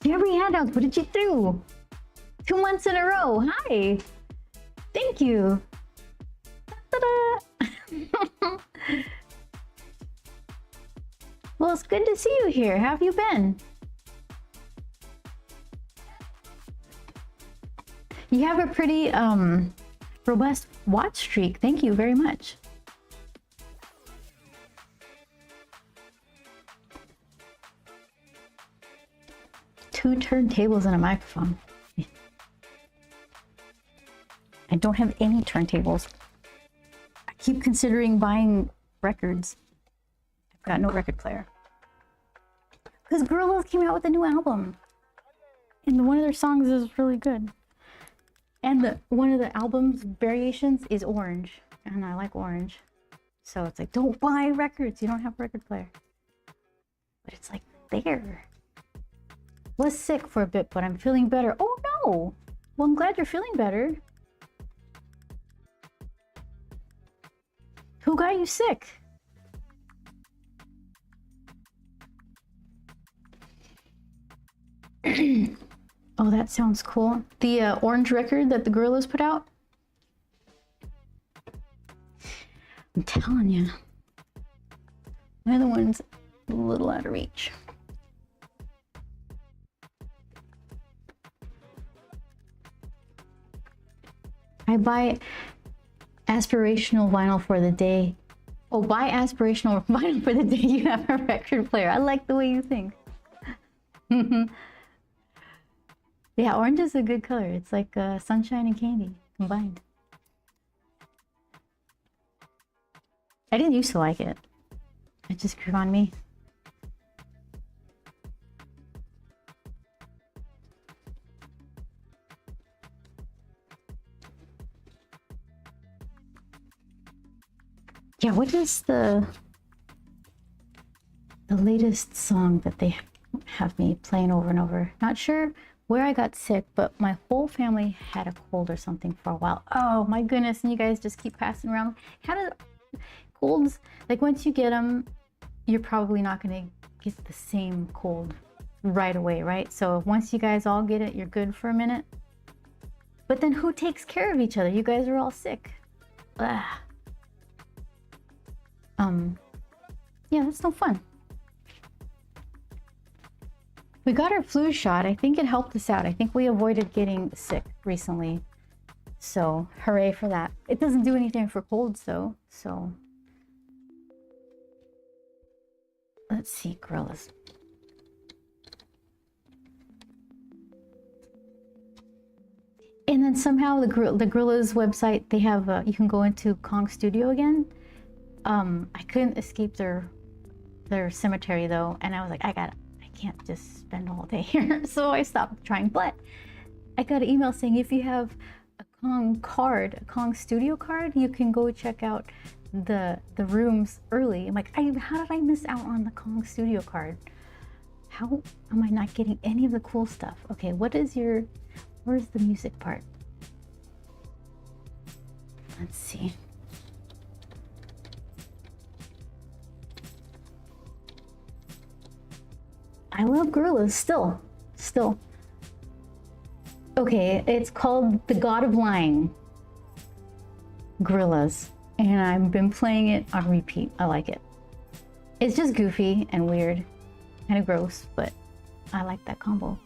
Jeremy handouts, what did you do? 2 months in a row. Hi. Thank you. Ta-da! Well, it's good to see you here. How have you been? You have a pretty robust watch streak. Thank you very much. Two turntables and a microphone. I don't have any turntables. I keep considering buying records. I've got no record player. Because Gorillaz came out with a new album. And one of their songs is really good. And one of the album's variations is orange. And I like orange. So it's like, don't buy records. You don't have a record player. But it's like, there. Was sick for a bit, but I'm feeling better. Oh no! Well, I'm glad you're feeling better. Who got you sick? Oh, that sounds cool. The orange record that the Gorillaz put out? I'm telling you. My other one's a little out of reach. I buy aspirational vinyl for the day. Oh, buy aspirational vinyl for the day you have a record player. I like the way you think. Yeah, orange is a good color. It's like sunshine and candy combined. I didn't used to like it. It just grew on me. Yeah, what is the latest song that they have me playing over and over? Not sure where I got sick, but my whole family had a cold or something for a while. Oh my goodness, and you guys just keep passing around. How do colds, like once you get them, you're probably not going to get the same cold right away, right? So once you guys all get it, you're good for a minute. But then who takes care of each other? You guys are all sick. Ugh. Yeah, that's no fun. We got our flu shot. I think it helped us out. I think we avoided getting sick recently. So hooray for that. It doesn't do anything for colds though. So let's see, Gorillaz. And then somehow the Gorillaz website, they have you can go into Kong Studio again. I couldn't escape their cemetery though, and I was like, I can't just spend all day here. So I stopped trying. But I got an email saying if you have a Kong card, a Kong Studio card, you can go check out the rooms early. I'm like, how did I miss out on the Kong Studio card? How am I not getting any of the cool stuff? Okay, where's the music part? Let's see. I love Gorillaz still. Okay, it's called The God of Lying. Gorillaz. And I've been playing it on repeat. I like it. It's just goofy and weird, kind of gross, but I like that combo.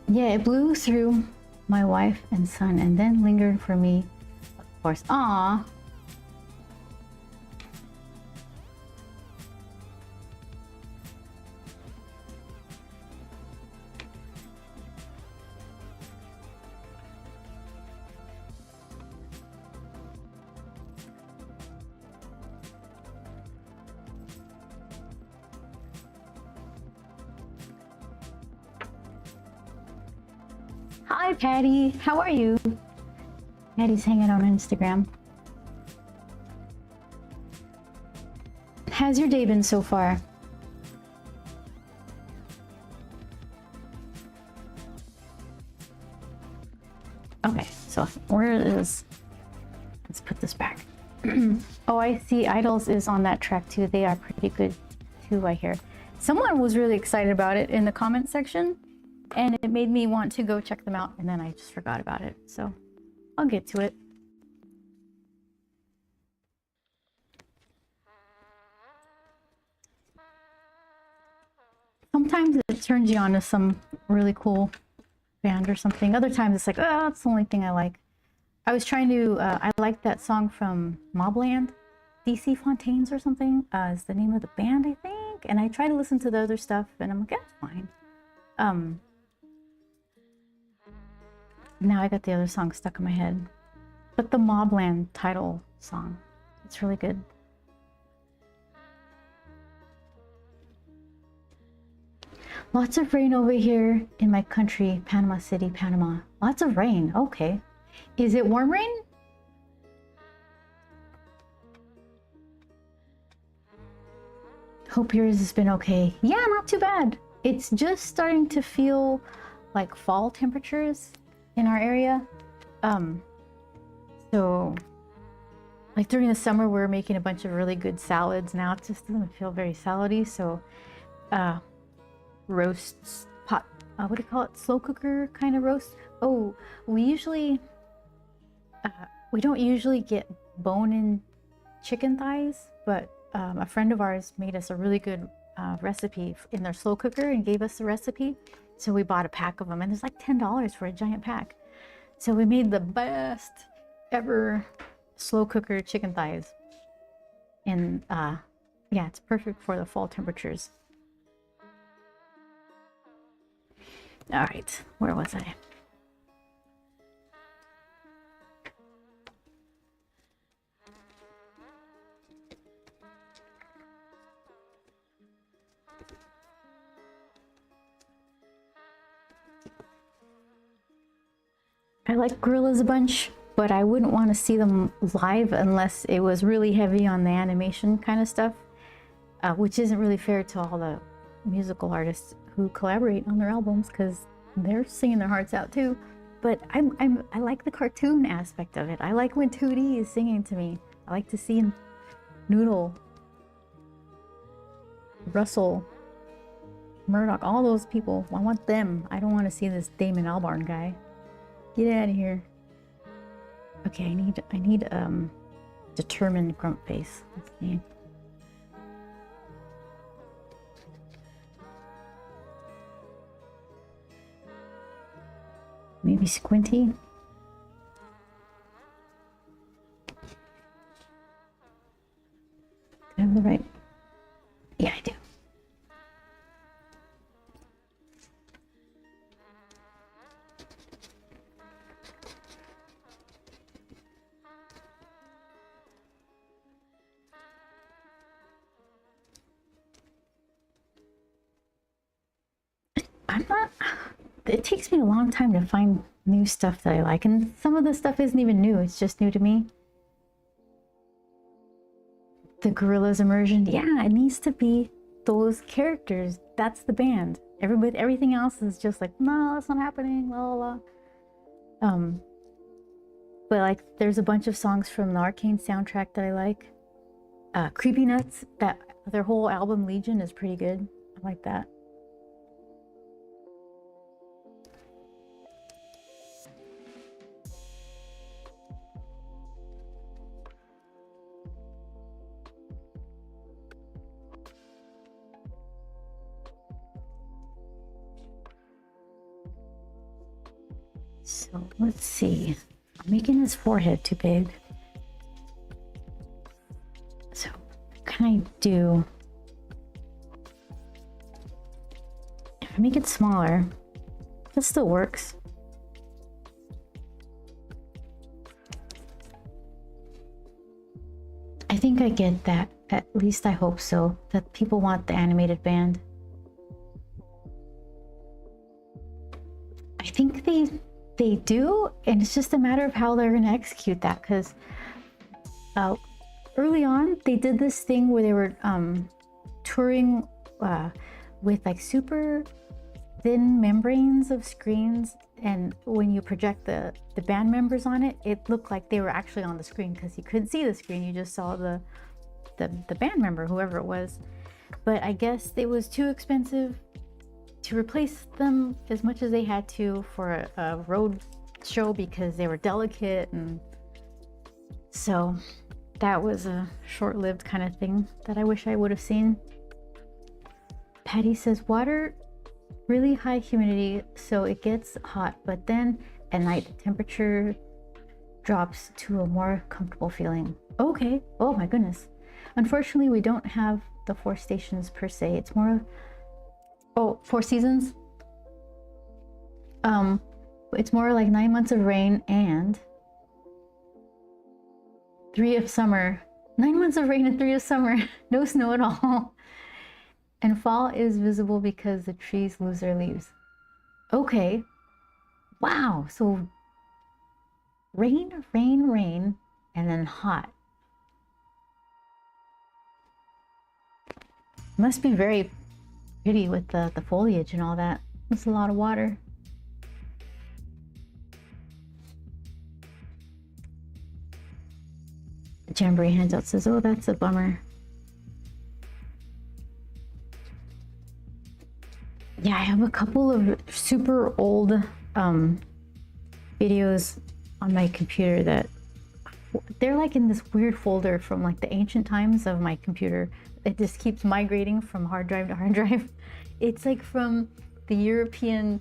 Yeah, it blew through my wife and son and then lingered for me, of course. Aww. Hi, Patty. How are you? Patty's hanging out on Instagram. How's your day been so far? Okay, so let's put this back. Oh, I see Idols is on that track too. They are pretty good too, I hear. Someone was really excited about it in the comment section, and it made me want to go check them out, and then I just forgot about it. So I'll get to it. Sometimes it turns you on to some really cool band or something. Other times it's like, oh, that's the only thing I like. I was trying to, I like that song from Mobland, DC Fontaines or something, is the name of the band, I think. And I try to listen to the other stuff, and I'm like, that's fine. Now I got the other song stuck in my head. But the Mobland title song, it's really good. Lots of rain over here in my country, Panama City, Panama. Lots of rain, okay. Is it warm rain? Hope yours has been okay. Yeah, not too bad. It's just starting to feel like fall temperatures in our area. So like during the summer, we're making a bunch of really good salads. Now it just doesn't feel very salady. So roasts, pot what do you call it? Slow cooker kind of roast. Oh, we usually, we don't usually get bone-in chicken thighs, but a friend of ours made us a really good recipe in their slow cooker and gave us the recipe. So we bought a pack of them, and there's like $10 for a giant pack. So we made the best ever slow cooker chicken thighs. And yeah, it's perfect for the fall temperatures. All right, where was I? I like Gorillaz a bunch, but I wouldn't want to see them live unless it was really heavy on the animation kind of stuff, which isn't really fair to all the musical artists who collaborate on their albums, because they're singing their hearts out too. But I like the cartoon aspect of it. I like when 2D is singing to me. I like to see Noodle, Russell, Murdoch, all those people. I want them. I don't want to see this Damon Albarn guy. Get out of here. Okay, I need determined grump face. Let's see. Maybe squinty. Do I have the right? Yeah, I do. It takes me a long time to find new stuff that I like, and some of the stuff isn't even new, it's just new to me. The Gorillaz immersion, yeah, it needs to be those characters. That's the band. Everything else is just like, no, that's not happening, la la la. But like, there's a bunch of songs from the Arcane soundtrack that I like. Creepy Nuts, that their whole album Legion is pretty good. I like that. So let's see. I'm making his forehead too big. So what can I do? If I make it smaller, that still works. I think I get that. At least I hope so. That people want the animated band. I think they do, and it's just a matter of how they're going to execute that, because early on they did this thing where they were touring with like super thin membranes of screens, and when you project the band members on it, it looked like they were actually on the screen, because you couldn't see the screen, you just saw the band member, whoever it was. But I guess it was too expensive to replace them as much as they had to for a road show, because they were delicate, and so that was a short-lived kind of thing that I wish I would have seen. Patty says water, really high humidity, so it gets hot, but then at night the temperature drops to a more comfortable feeling. Okay, oh my goodness. Unfortunately, we don't have the 4 stations per se. It's more of, oh, 4 seasons. It's more like 9 months of rain and 3 of summer. 9 months of rain and 3 of summer. No snow at all. And fall is visible because the trees lose their leaves. Okay. Wow. So rain, rain, rain, and then hot. Must be very pretty with the foliage and all that. That's a lot of water. The Jamboree Handout says, oh, that's a bummer. Yeah, I have a couple of super old videos on my computer that they're like in this weird folder from like the ancient times of my computer. It just keeps migrating from hard drive to hard drive. It's like from the European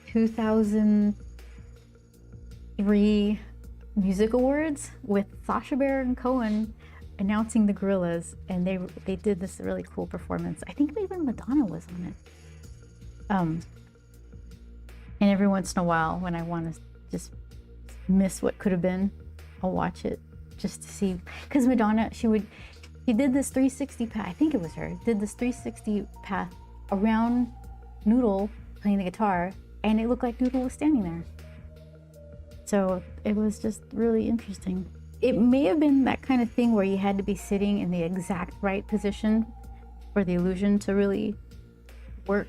2003 music awards with Sacha Baron Cohen announcing the Gorillaz, and they did this really cool performance. I think even Madonna was on it. And every once in a while, when I want to just miss what could have been, I'll watch it just to see. Because Madonna, she did this 360 path. I think it was her. Did this 360 path around Noodle playing the guitar, and it looked like Noodle was standing there. So it was just really interesting. It may have been that kind of thing where you had to be sitting in the exact right position for the illusion to really work,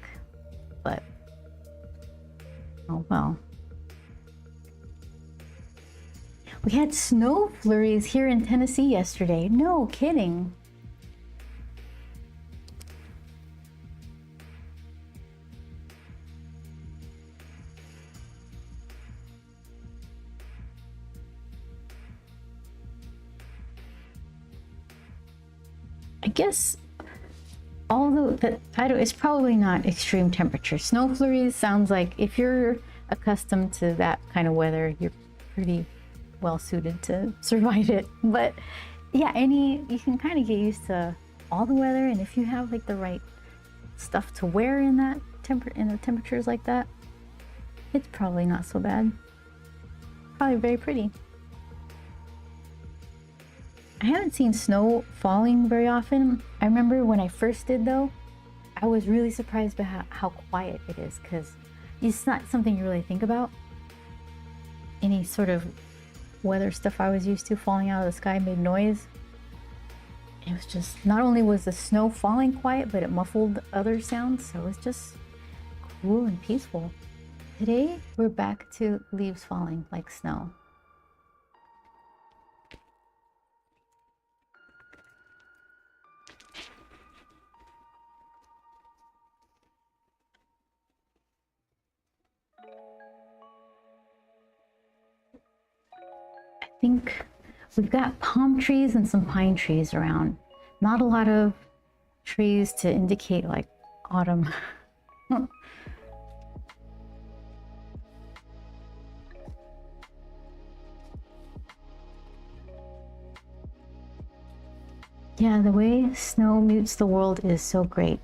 but oh well. We had snow flurries here in Tennessee yesterday. No kidding. I guess, although that it's probably not extreme temperature. Snow flurries sounds like if you're accustomed to that kind of weather, you're pretty well suited to survive it. But yeah, you can kind of get used to all the weather, and if you have like the right stuff to wear in the temperatures like that, it's probably not so bad. Probably very pretty. I haven't seen snow falling very often. I remember when I first did though, I was really surprised by how quiet it is, because it's not something you really think about. Any sort of weather stuff I was used to falling out of the sky made noise. It was just, not only was the snow falling quiet, but it muffled other sounds, so it was just cool and peaceful. Today, we're back to leaves falling like snow. I think we've got palm trees and some pine trees around. Not a lot of trees to indicate like autumn. Yeah, the way snow mutes the world is so great.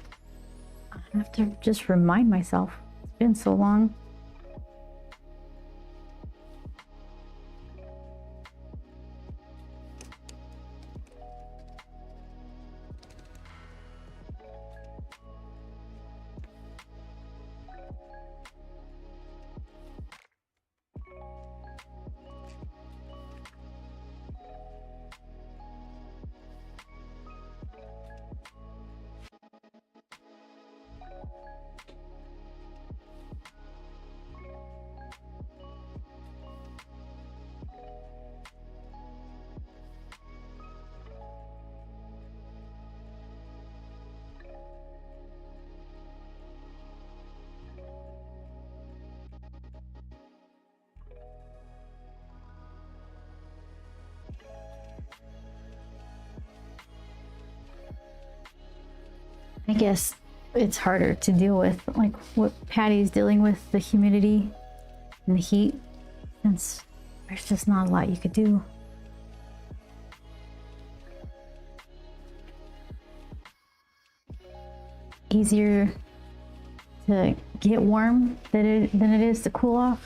I have to just remind myself. It's been so long. I guess it's harder to deal with, like what Patty's dealing with, the humidity and the heat, since there's just not a lot you could do. Easier to get warm than it is to cool off.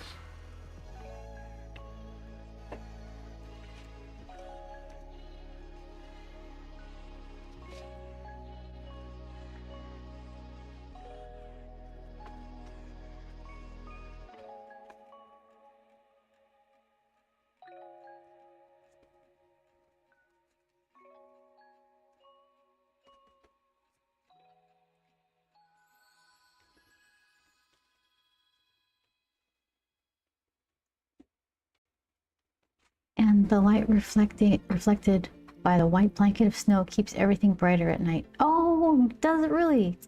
And the light reflected by the white blanket of snow keeps everything brighter at night. Oh, does it really?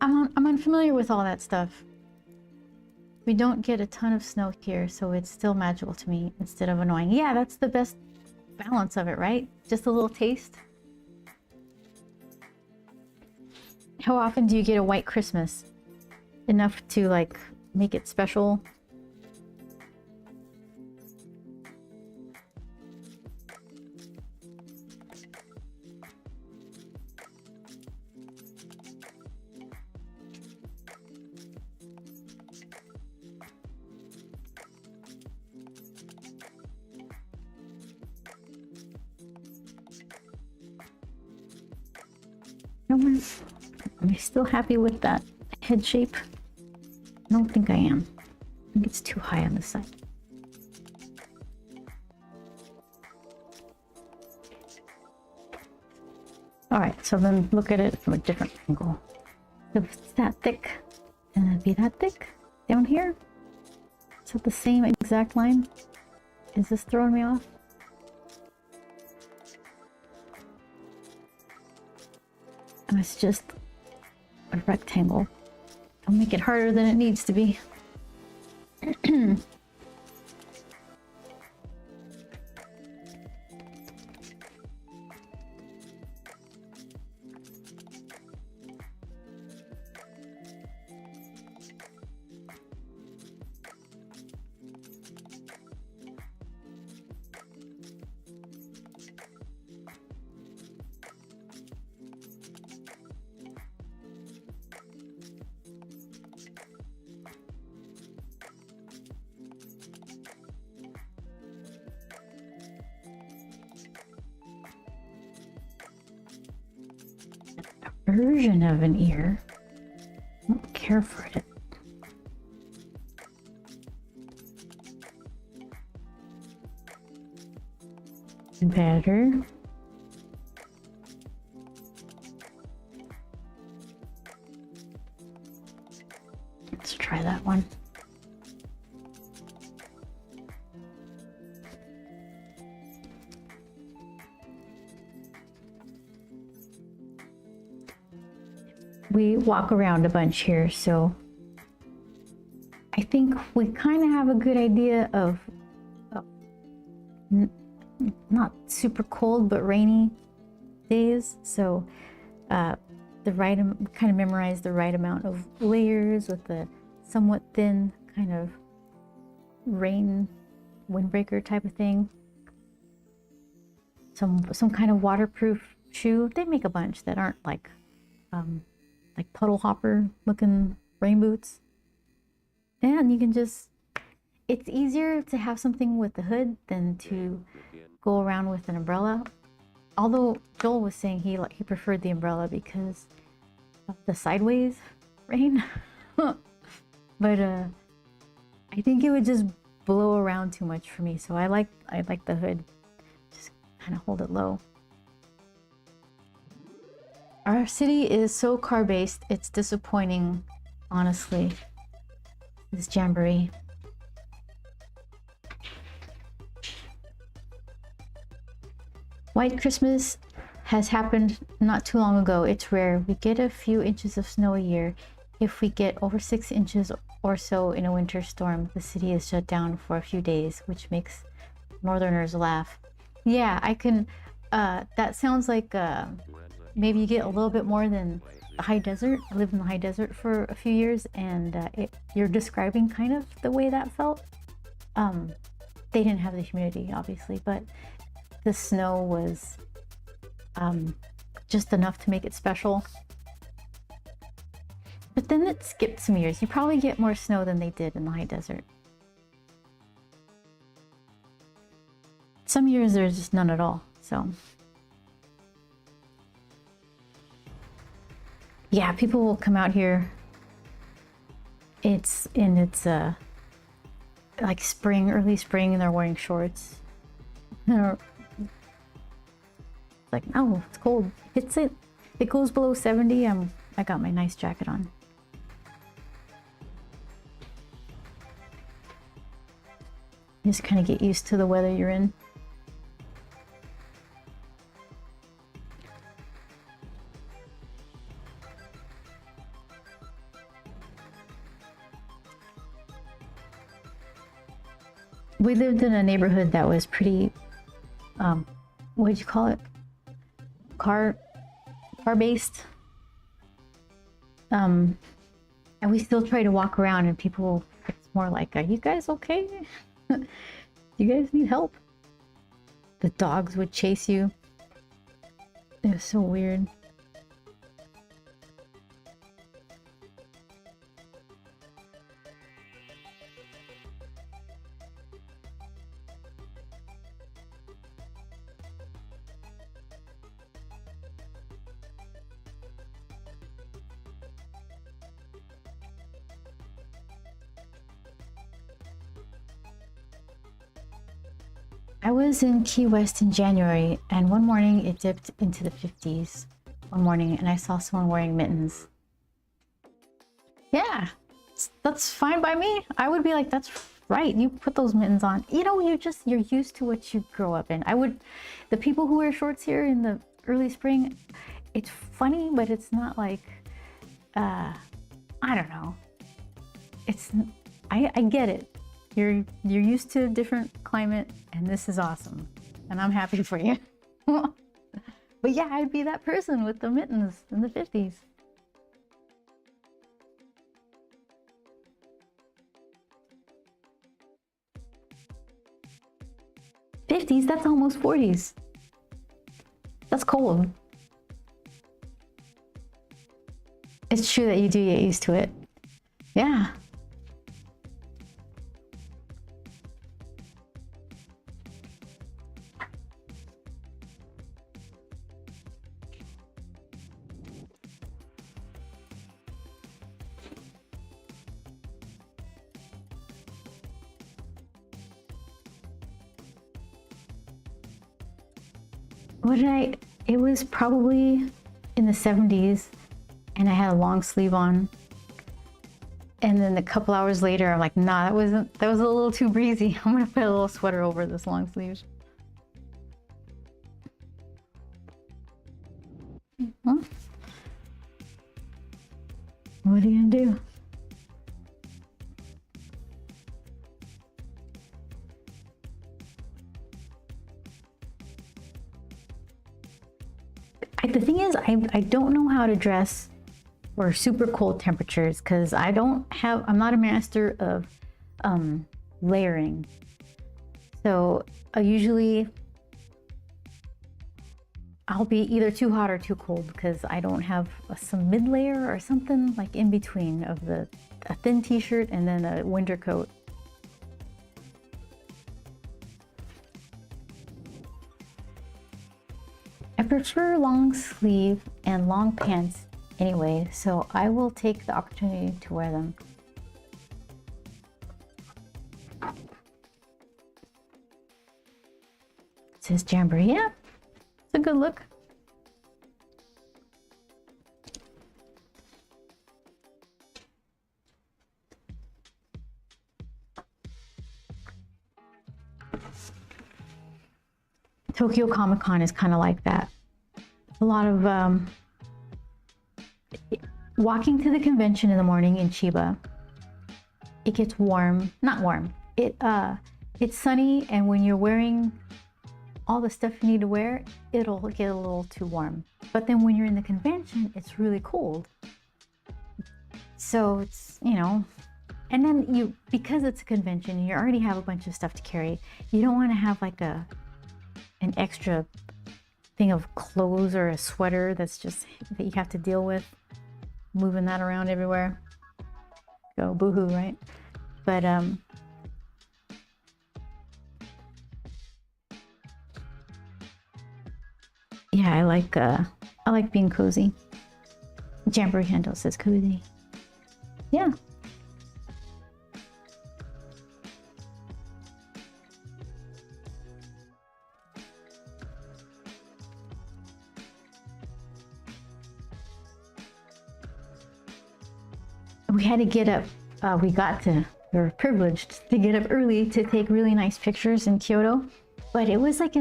I'm unfamiliar with all that stuff. We don't get a ton of snow here, so it's still magical to me instead of annoying. Yeah, that's the best balance of it, right? Just a little taste. How often do you get a white Christmas? Enough to like make it special? Am I still happy with that head shape? I don't think I am. I think it's too high on the side. Alright, so then look at it from a different angle. If it's that thick, then it'd be that thick down here. Is it the same exact line? Is this throwing me off? And it's just a rectangle. Don't make it harder than it needs to be. Version of an ear. I don't care for it. Better. Let's try that one. We walk around a bunch here, so I think we kind of have a good idea of not super cold but rainy days. So the right kind of memorize the right amount of layers with the somewhat thin kind of rain windbreaker type of thing. Some kind of waterproof shoe. They make a bunch that aren't like puddle hopper looking rain boots. And you can just, it's easier to have something with the hood than to go around with an umbrella. Although Joel was saying he preferred the umbrella because of the sideways rain. But I think it would just blow around too much for me. So I like the hood. Just kind of hold it low. Our city is so car-based, it's disappointing, honestly, this jamboree. White Christmas has happened not too long ago. It's rare. We get a few inches of snow a year. If we get over 6 inches or so in a winter storm, the city is shut down for a few days, which makes northerners laugh. Yeah, I can, that sounds like, maybe you get a little bit more than the high desert. I lived in the high desert for a few years, and you're describing kind of the way that felt. They didn't have the humidity, obviously, but the snow was just enough to make it special. But then it skipped some years. You probably get more snow than they did in the high desert. Some years there's just none at all, so. Yeah, people will come out here. It's like spring, early spring, and they're wearing shorts. They're like, oh, it's cold. It goes below 70. I got my nice jacket on. Just kind of get used to the weather you're in. we lived in a neighborhood that was pretty, what'd you call it? Car based. And we still try to walk around and people, it's more like, are you guys okay? Do you guys need help? The dogs would chase you. It was so weird. I was in Key West in January, and one morning it dipped into the 50s. One morning, and I saw someone wearing mittens. Yeah, that's fine by me. I would be like, that's right. You put those mittens on. You know, you're used to what you grow up in. The people who wear shorts here in the early spring, it's funny, but it's not like, I don't know. I get it. You're used to a different climate, and this is awesome, and I'm happy for you. But yeah, I'd be that person with the mittens in the 50s. 50s, that's almost 40s. That's cold. It's true that you do get used to it. Yeah. It was probably in the 70s, and I had a long sleeve on. And then a couple hours later, I'm like, nah, that was a little too breezy. I'm gonna put a little sweater over this long sleeve. Huh? What are you gonna do? The thing is, I don't know how to dress for super cold temperatures because I'm not a master of layering. So I'll be either too hot or too cold because I don't have some mid layer or something like in between of a thin t-shirt and then a winter coat. I prefer long sleeve and long pants anyway, so I will take the opportunity to wear them. It says Jamboree. Yeah, it's a good look. Tokyo Comic Con is kind of like that. A lot of walking to the convention in the morning in Chiba. It gets warm, not warm. It's sunny, and when you're wearing all the stuff you need to wear, it'll get a little too warm. But then when you're in the convention, it's really cold. So it's, and then because it's a convention, you already have a bunch of stuff to carry. You don't want to have like an extra thing of clothes or a sweater that you have to deal with, moving that around everywhere. Go boohoo, right? But yeah, I like being cozy. Jamboree handle says cozy. Yeah. We had to get up. We were privileged to get up early to take really nice pictures in Kyoto, but it was like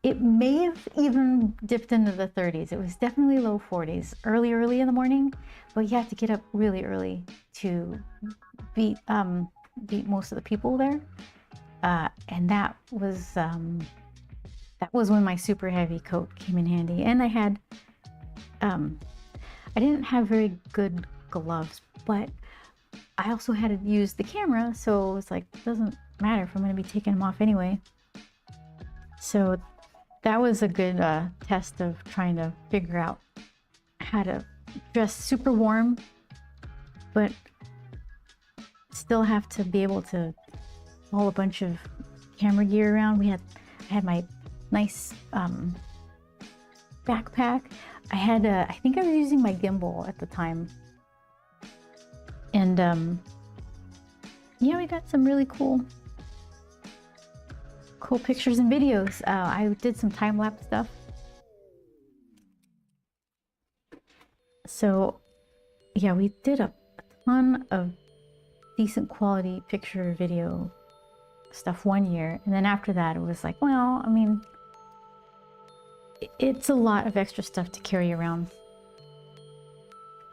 it may have even dipped into the 30s. It was definitely low 40s, early in the morning, but you have to get up really early to most of the people there. And that was when my super heavy coat came in handy. And I had, I didn't have very good gloves, but I also had to use the camera, so it's like, it doesn't matter if I'm going to be taking them off anyway. So that was a good test of trying to figure out how to dress super warm, but still have to be able to haul a bunch of camera gear around. I had my nice backpack. I think I was using my gimbal at the time. And yeah, we got some really cool pictures and videos. I did some time-lapse stuff. So yeah, we did a ton of decent quality picture video stuff one year, and then after that it was like, well, I mean, it's a lot of extra stuff to carry around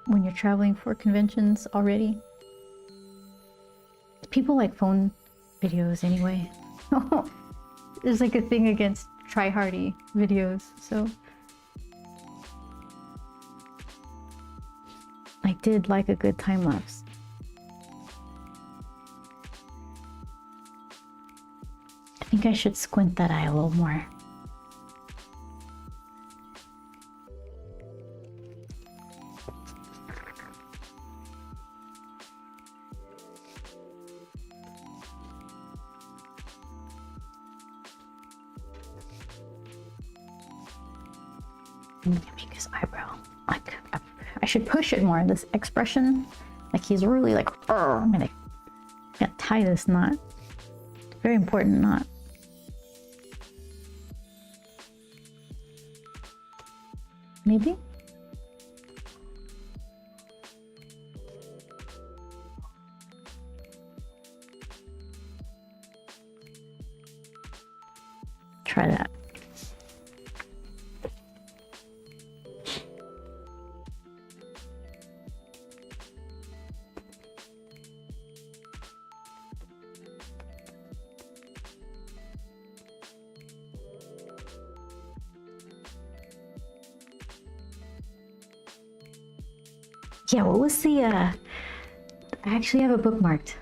when you're traveling for conventions already. People like phone videos anyway. There's like a thing against try-hardy videos, so I did like a good time lapse. I think I should squint that eye a little more. Make his eyebrow, like, I should push it more, this expression, like he's really like, I'm gonna tie this knot. Very important knot. Maybe? Try that. Yeah, what was the, I actually have it bookmarked.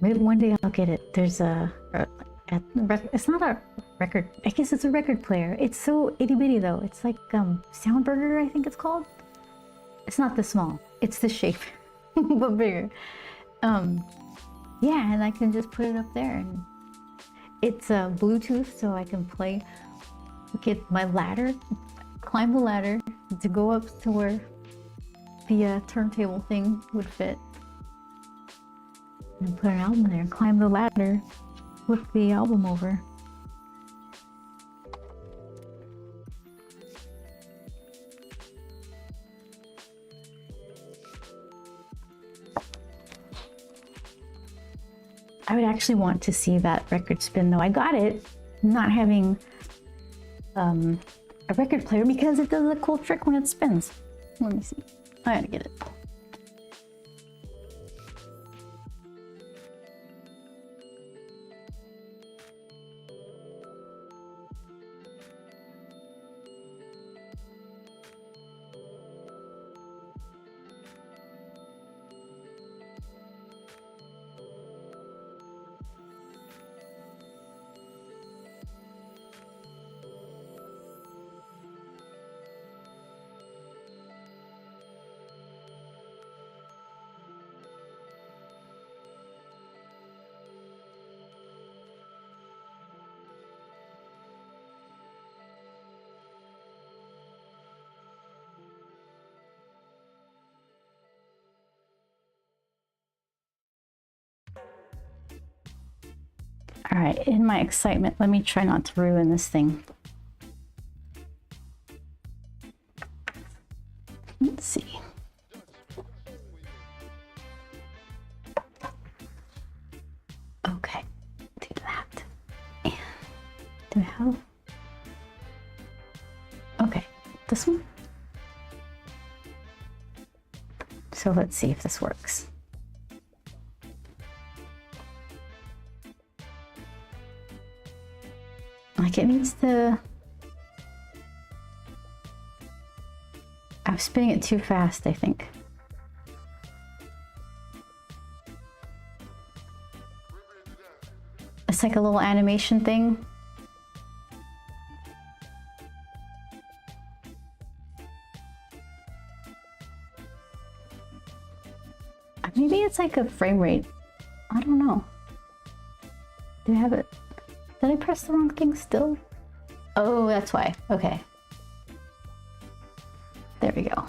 Maybe one day I'll get it. There's it's not a record, I guess it's a record player. It's so itty bitty though. It's like, Soundburger, I think it's called. It's not this small, it's this shape, but bigger. Yeah, and I can just put it up there, and it's Bluetooth, so I can play, get my ladder, climb the ladder to go up to where the turntable thing would fit, and put an album there, climb the ladder, flip the album over. I would actually want to see that record spin though. I got it not having a record player because it does a cool trick when it spins. Let me see. I gotta get it. All right, in my excitement, let me try not to ruin this thing. Let's see. Okay, do that. And do I have? Okay, this one. So let's see if this works. Like it needs to... I'm spinning it too fast, I think. It's like a little animation thing. Maybe it's like a frame rate. I don't know. Do I have it? Did I press the wrong thing still? Oh, that's why. Okay. There we go.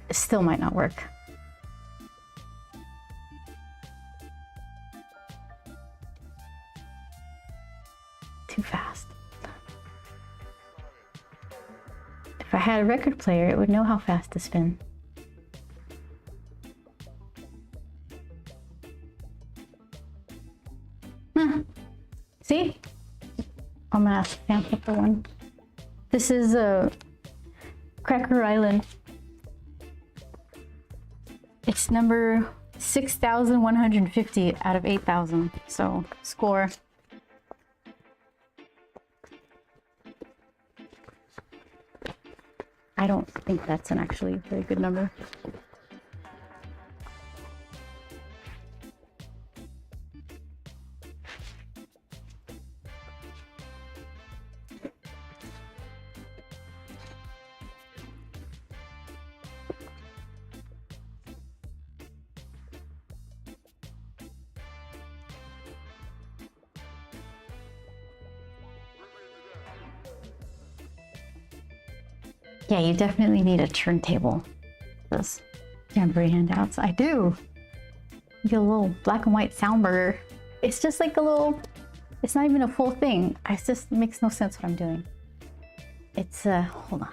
It still might not work. Too fast. If I had a record player, it would know how fast to spin. See? I'm gonna ask Sam for one. This is Cracker Island. It's number 6,150 out of 8,000. So score. I don't think that's an actually very good number. Yeah, you definitely need a turntable. Those Jamboree handouts. I do. You get a little black and white soundburger. It's just like a little, it's not even a full thing. It just makes no sense what I'm doing. It's, hold on.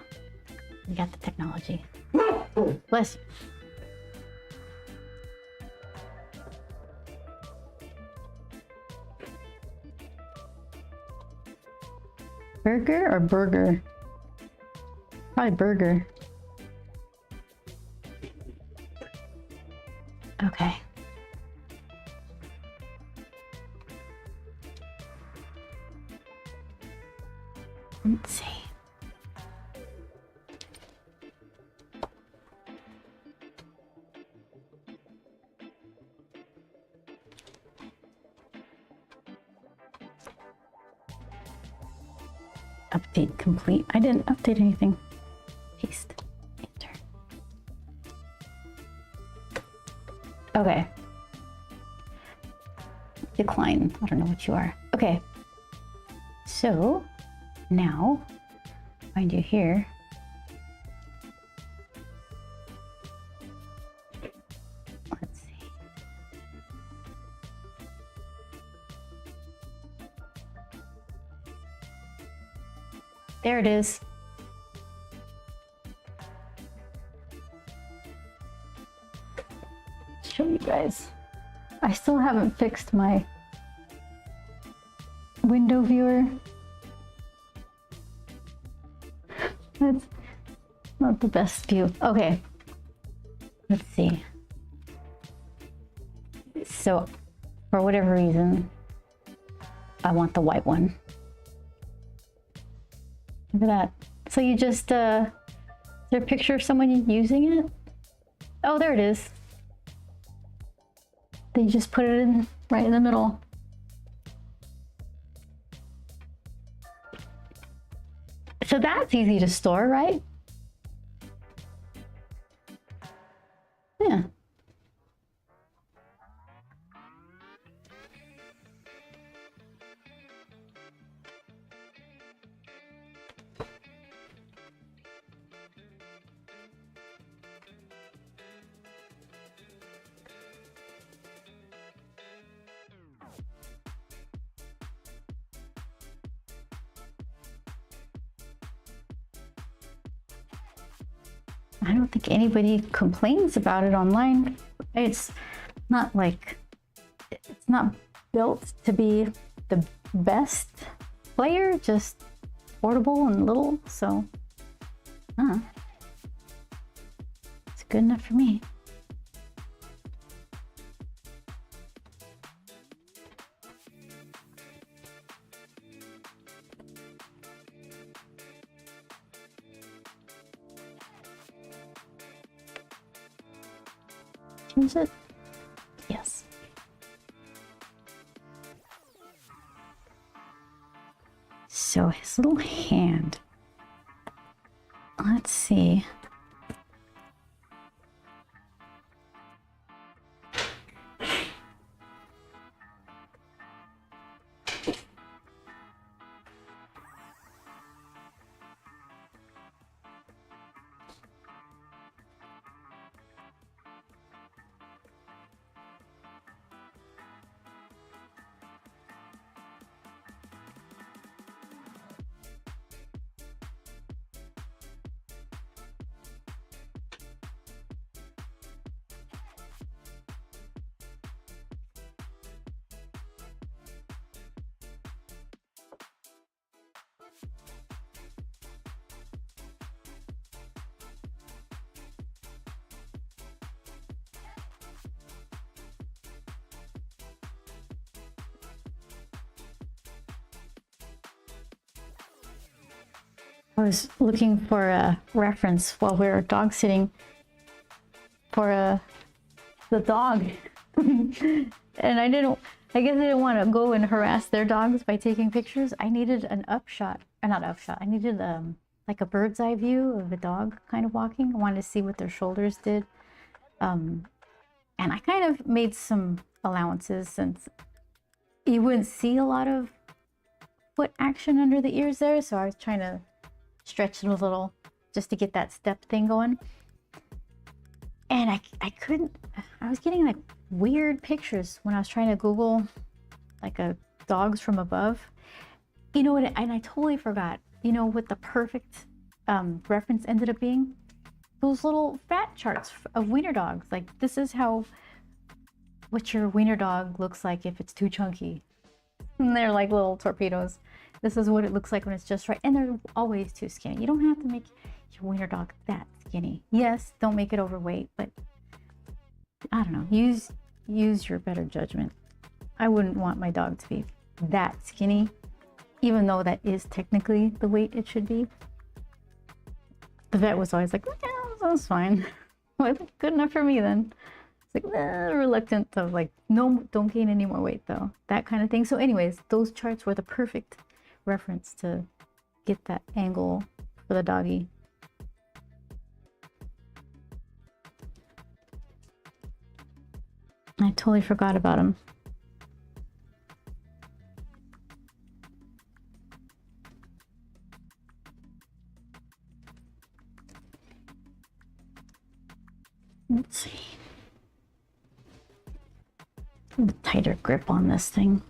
We got the technology. Bless you. Burger or burger? Probably burger. Okay. Let's see. Update complete. I didn't update anything. Paste. Enter. Okay. Decline. I don't know what you are. Okay. So now find you here. Let's see. There it is. Show you guys. I still haven't fixed my window viewer. That's not the best view. Okay. Let's see. So, for whatever reason, I want the white one. Look at that. So you just, is there a picture of someone using it? Oh, there it is. They just put it in right in the middle. So that's easy to store, right? Yeah. I don't think anybody complains about it online. It's not like, it's not built to be the best player, just portable and little, so it's good enough for me. change it? Yes. So his little hand. Let's see. I was looking for a reference while we were dog sitting for the dog. And I guess I didn't want to go and harass their dogs by taking pictures. I needed an upshot, or not upshot. I needed like a bird's eye view of a dog kind of walking. I wanted to see what their shoulders did. And I kind of made some allowances since you wouldn't see a lot of foot action under the ears there. So I was trying to stretch it a little just to get that step thing going. And I couldn't, I was getting like weird pictures when I was trying to Google like a dogs from above. You know what, and I totally forgot, you know what the perfect reference ended up being? Those little fat charts of wiener dogs. Like, this is what your wiener dog looks like if it's too chunky. And they're like little torpedoes. This is what it looks like when it's just right. And they're always too skinny. You don't have to make your wiener dog that skinny. Yes, don't make it overweight, but I don't know. Use your better judgment. I wouldn't want my dog to be that skinny, even though that is technically the weight it should be. The vet was always like, yeah, that's fine. Well, good enough for me then. It's like, reluctant to like, no, don't gain any more weight though. That kind of thing. So anyways, those charts were the perfect reference to get that angle for the doggy. I totally forgot about him. Let's see. A tighter grip on this thing.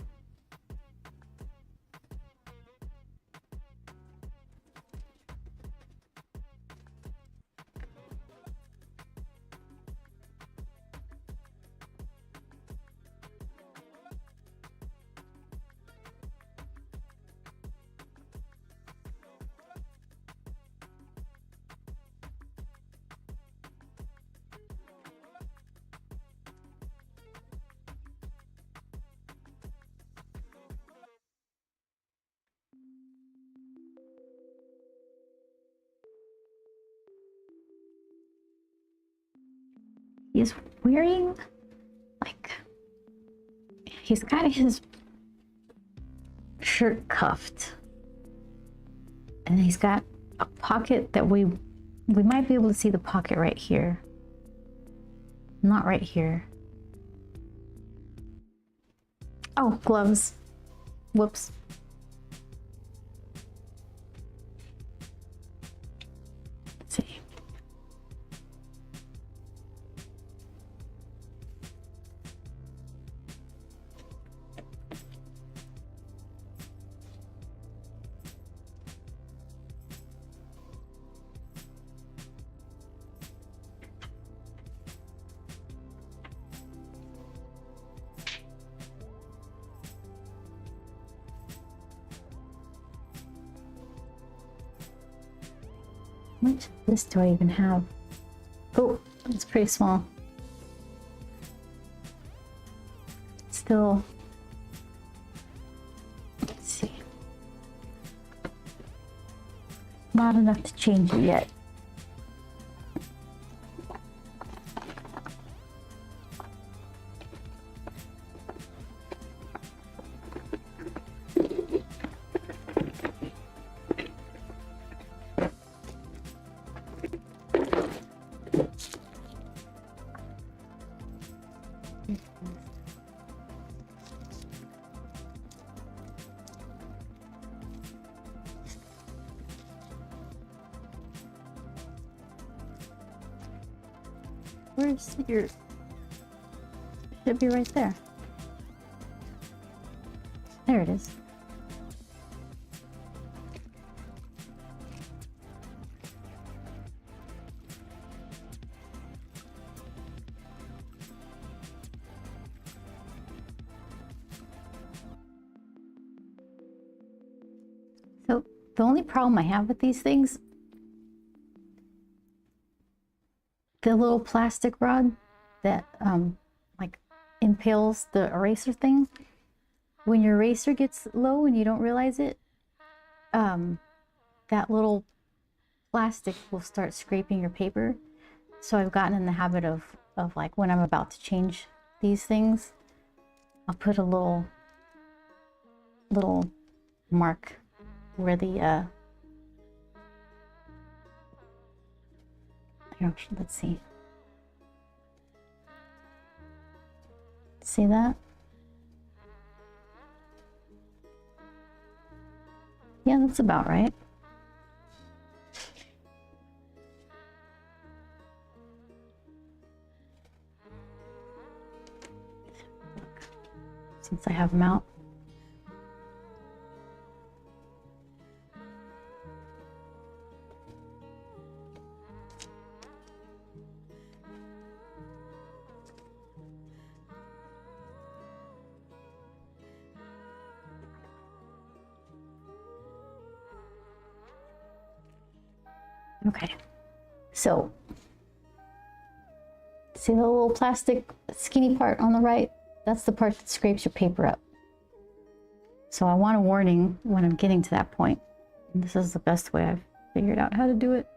He's wearing, like, he's got his shirt cuffed, and he's got a pocket that we might be able to see the pocket right here. Not right here. Oh, gloves. Whoops. Let's see. How much of this do I even have? Oh, it's pretty small. Still, let's see. Not enough to change it yet. Where's your... Should be right there. There it is. So the only problem I have with these things, the little plastic rod that like impales the eraser thing, when your eraser gets low and you don't realize it, that little plastic will start scraping your paper. So I've gotten in the habit of like when I'm about to change these things, I'll put a little mark where the here, let's see. See that? Yeah, that's about right. Since I have them out. Okay, so see the little plastic skinny part on the right? That's the part that scrapes your paper up. So I want a warning when I'm getting to that point. And this is the best way I've figured out how to do it.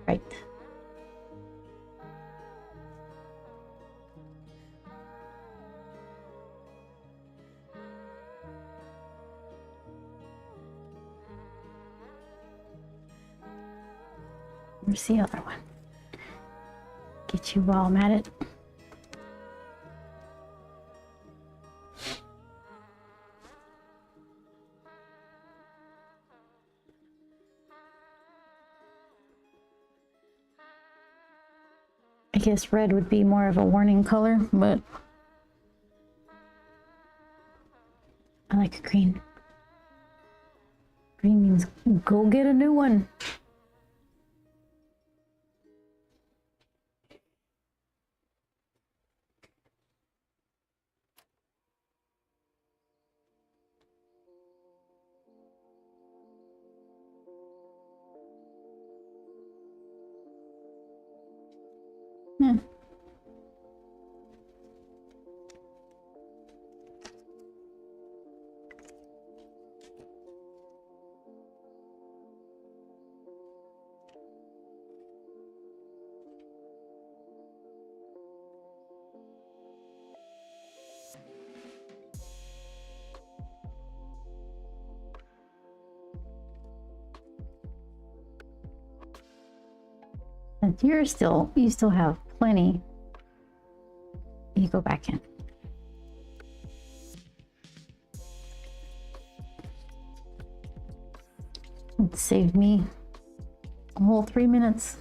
Right. Where's the other one? Get you while I'm at it. I guess red would be more of a warning color, but I like green. Green means go get a new one. Yeah. And you still have plenty. You go back in. It saved me a whole 3 minutes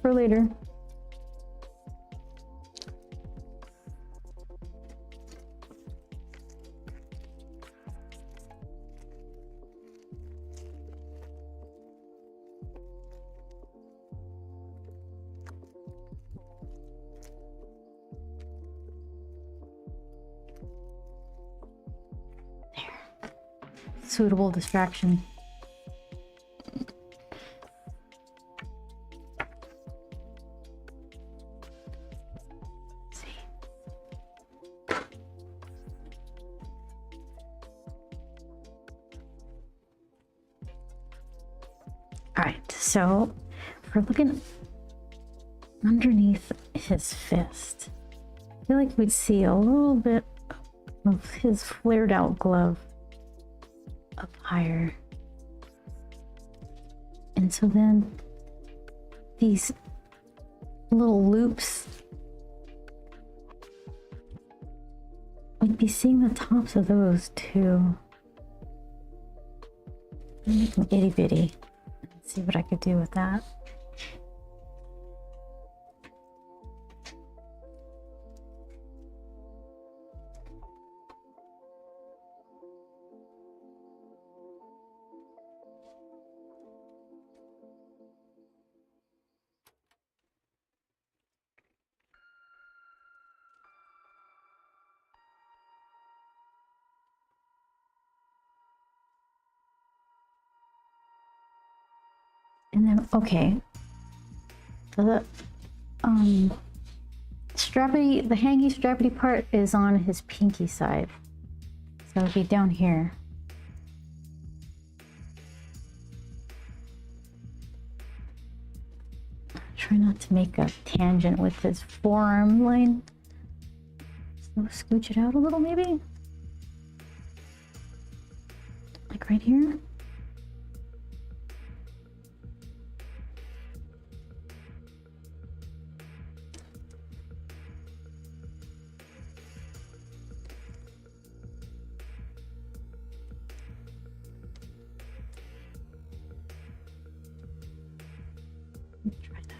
for later. Suitable distraction. All right, so if we're looking underneath his fist, I feel like we'd see a little bit of his flared out glove up higher. And so then these little loops, we'd be seeing the tops of those too. Make them itty bitty. Let's see what I could do with that. And then, okay, the strappy, the hangy strappy part is on his pinky side, so it'll be down here. Try not to make a tangent with his forearm line. So scooch it out a little, maybe, like right here. Try that.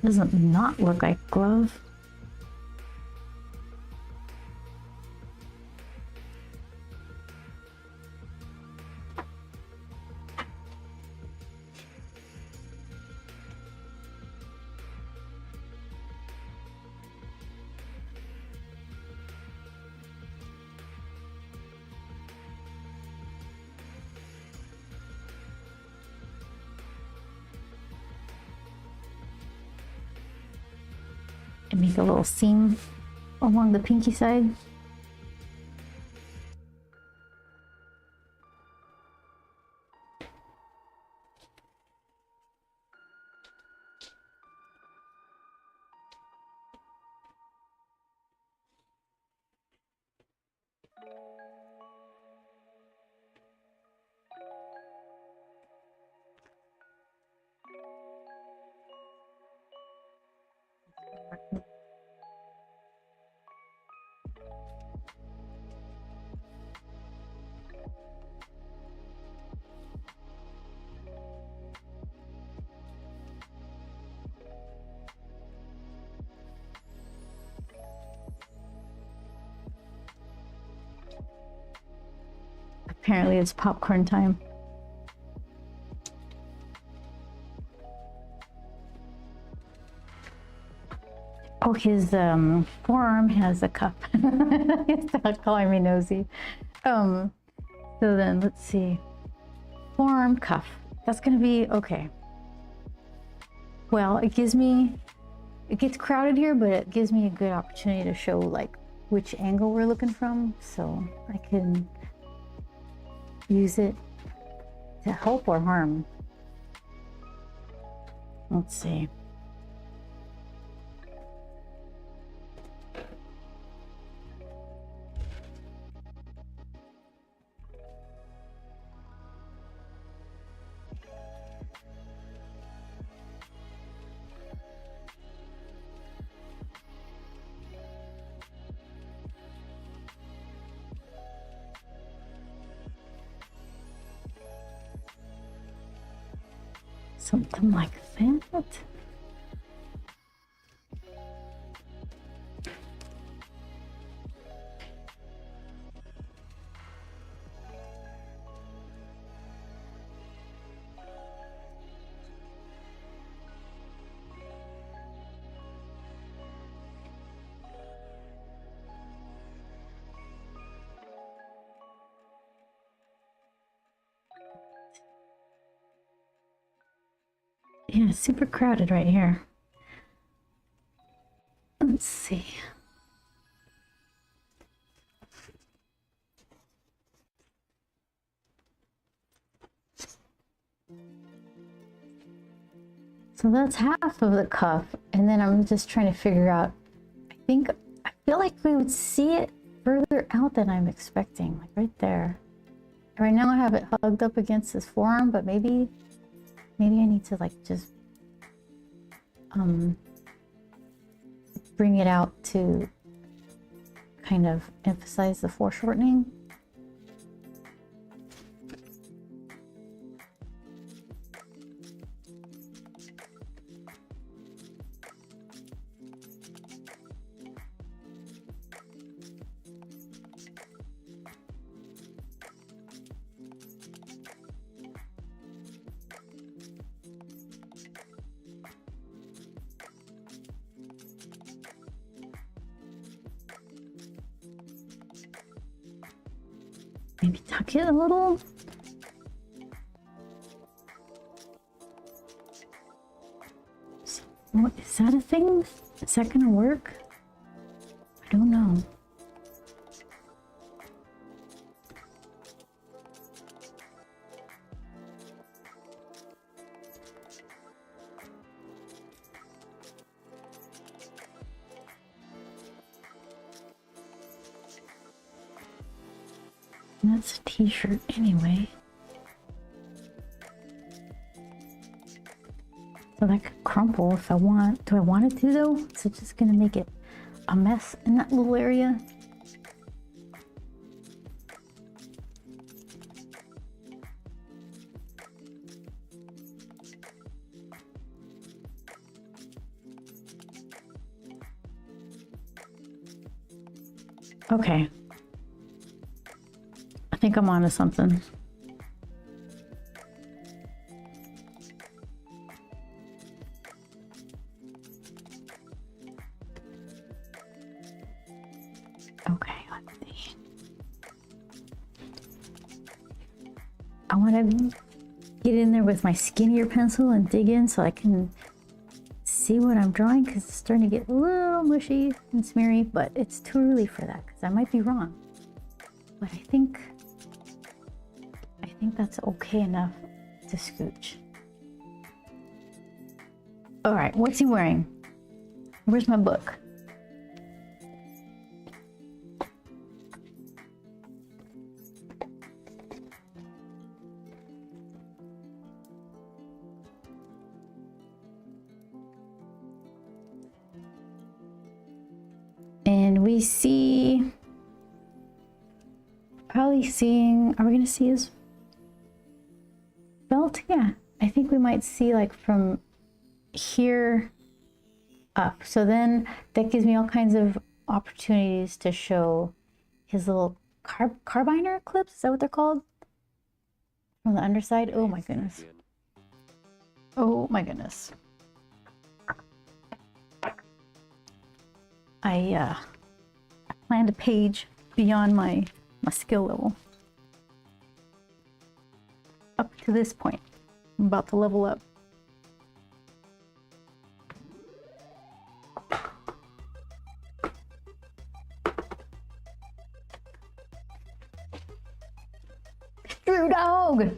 Doesn't not look like glove. And make a little seam along the pinky side. Apparently it's popcorn time. Oh, his forearm has a cup. Stop calling me nosy. So then let's see. Forearm cuff. That's gonna be okay. Well, it gets crowded here, but it gives me a good opportunity to show like which angle we're looking from, so I can use it to help or harm. Let's see. Something like that. Yeah, it's super crowded right here. Let's see. So that's half of the cuff, and then I'm just trying to figure out, I feel like we would see it further out than I'm expecting, like right there. Right now I have it hugged up against this forearm, but maybe I need to like just bring it out to kind of emphasize the foreshortening. Maybe tuck it a little. What, is that a thing? Is that gonna work? I don't know. That's a t-shirt anyway. So that could crumple if I want. Do I want it to though? Is it just gonna make it a mess in that little area? Okay. I think I'm onto something. Okay, let's see. I want to get in there with my skinnier pencil and dig in so I can see what I'm drawing, because it's starting to get a little mushy and smeary, but it's too early for that because I might be wrong. But I think that's okay enough to scooch. All right, what's he wearing? Where's my book? And we see, probably seeing, are we gonna see his belt? Yeah, I think we might see like from here up. So then that gives me all kinds of opportunities to show his little carbiner clips. Is that what they're called? From the underside. Oh my goodness. Oh my goodness. I planned a page beyond my skill level. Up to this point, I'm about to level up. Drew Dog!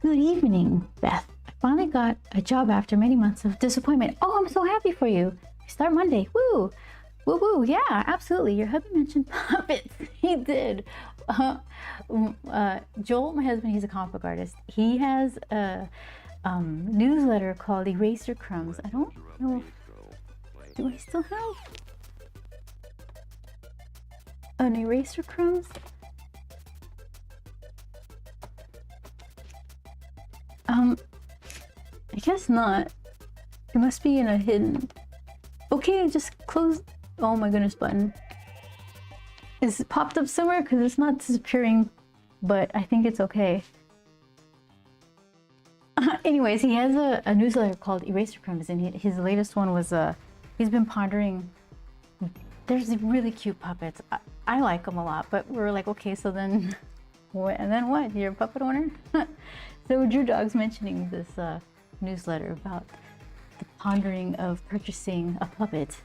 Good evening, Beth. finally got a job after many months of disappointment. Oh, I'm so happy for you. I start Monday. Woo! Woo woo. Yeah, absolutely. Your hubby mentioned puppets. He did. Joel, my husband, he's a comic book artist. He has a newsletter called Eraser Crumbs. I don't know. Do I still have an Eraser Crumbs? I guess not. It must be in a hidden. Okay, just close. Oh my goodness, button. Is it popped up somewhere? Because it's not disappearing, but I think it's okay. Anyways, he has a newsletter called Eraser Crumbs, and his latest one was he's been pondering. There's really cute puppets. I like them a lot, but we're like, okay, so then, and then what? You're a puppet owner? So Drew Dog's mentioning this newsletter about the pondering of purchasing a puppet.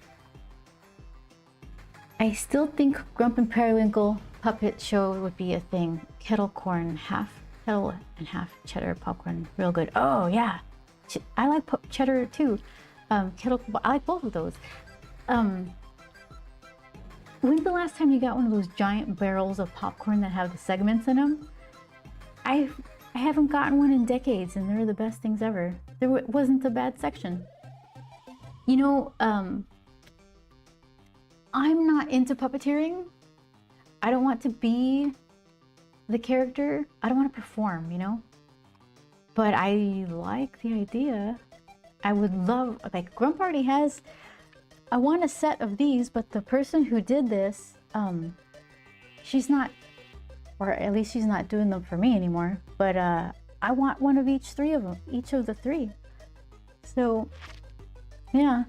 I still think Grump and Periwinkle puppet show would be a thing. Kettle corn, half kettle and half cheddar popcorn, real good. Oh yeah, I like cheddar too. Kettle, I like both of those. When's the last time you got one of those giant barrels of popcorn that have the segments in them? I haven't gotten one in decades, and they're the best things ever. There wasn't a bad section. You know, I'm not into puppeteering. I don't want to be the character. I don't want to perform, you know? But I like the idea. I would love, like, Grump already has, I want a set of these, but the person who did this, she's not, or at least she's not doing them for me anymore. But I want one of each of the three. So, yeah.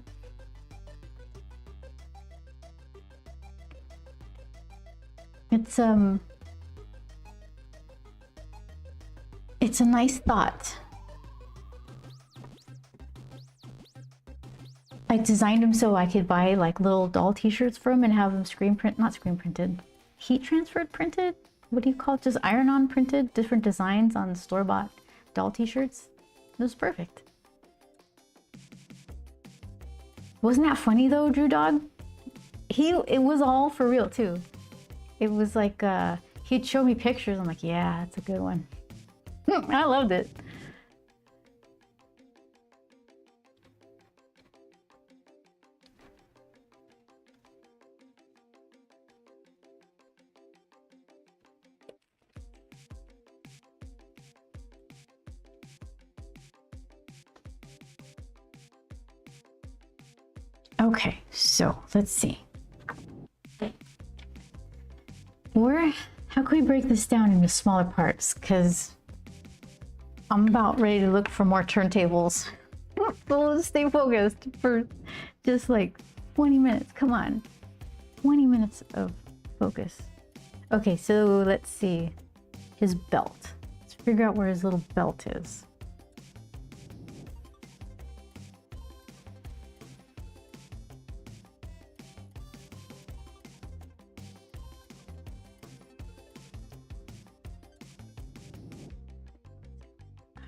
It's a nice thought. I designed them so I could buy like little doll t-shirts for them and have them not screen printed, heat transferred printed? What do you call it? Just iron-on printed, different designs on store-bought doll t-shirts. It was perfect. Wasn't that funny though, Drew Dog? It was all for real too. It was like, he'd show me pictures. I'm like, yeah, that's a good one. I loved it. Okay, so let's see. How can we break this down into smaller parts? Because I'm about ready to look for more turntables. So let's stay focused for just like 20 minutes. Come on. 20 minutes of focus. Okay, so let's see. His belt. Let's figure out where his little belt is.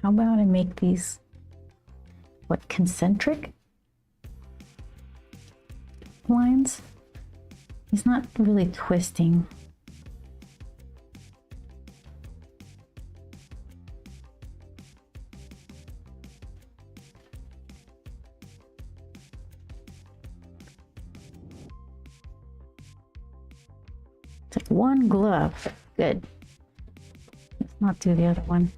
How about I make these, what, concentric lines? He's not really twisting. It's like one glove. Good. Let's not do the other one.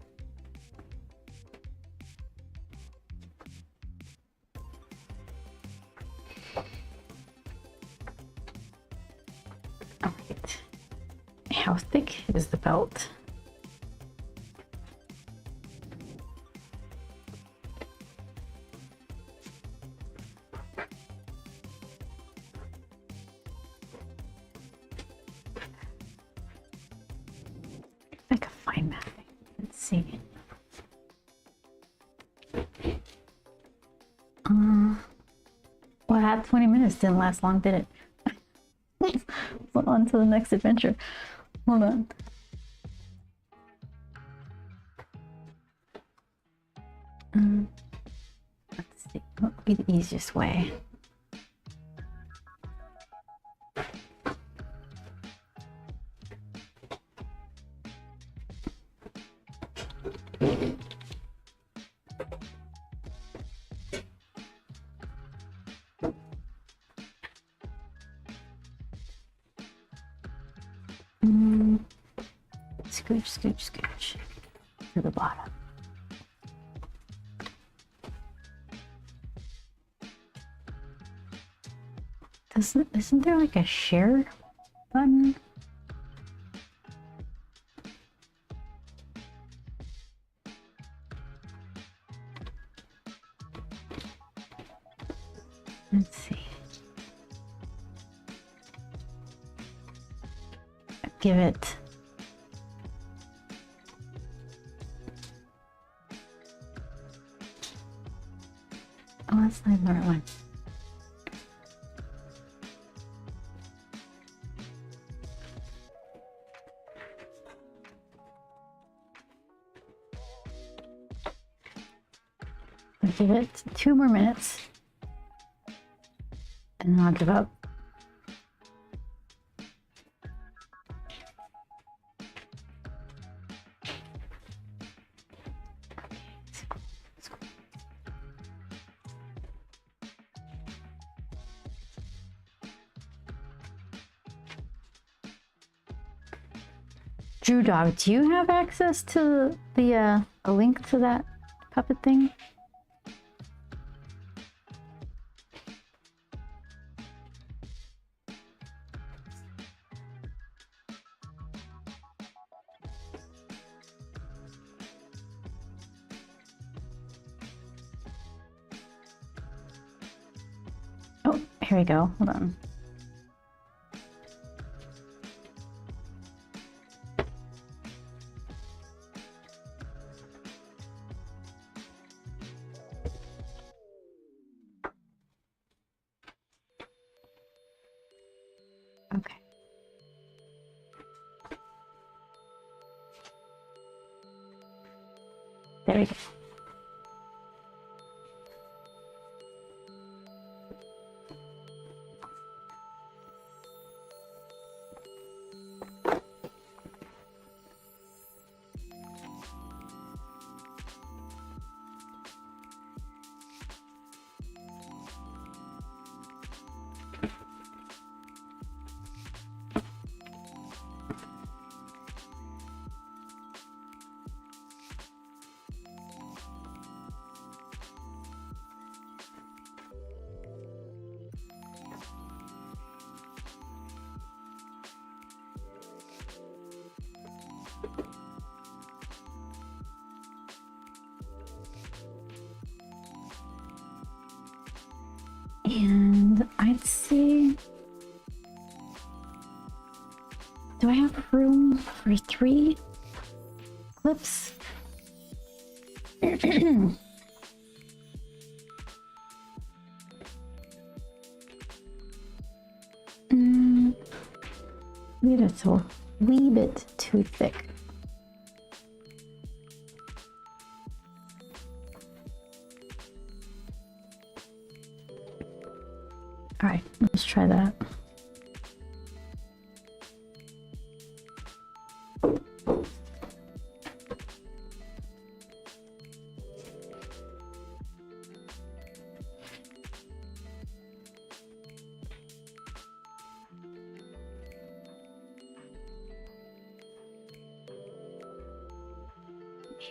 How thick is the belt? I can find that thing. Let's see. Well, that 20 minutes didn't last long, did it? On to the next adventure. Hold on. be the easiest way. Scooch, scooch, scooch to the bottom. Isn't there like a share button? Let's see. Give it. Oh, that's not the right one. I'll give it 2 more minutes and then I'll give up. Drew Dog, do you have access to the a link to that puppet thing? Oh, here we go. Hold on. Okay. There we go. And I'd say, do I have room for 3 clips? Maybe that's a wee bit too thick. All right, let's try that.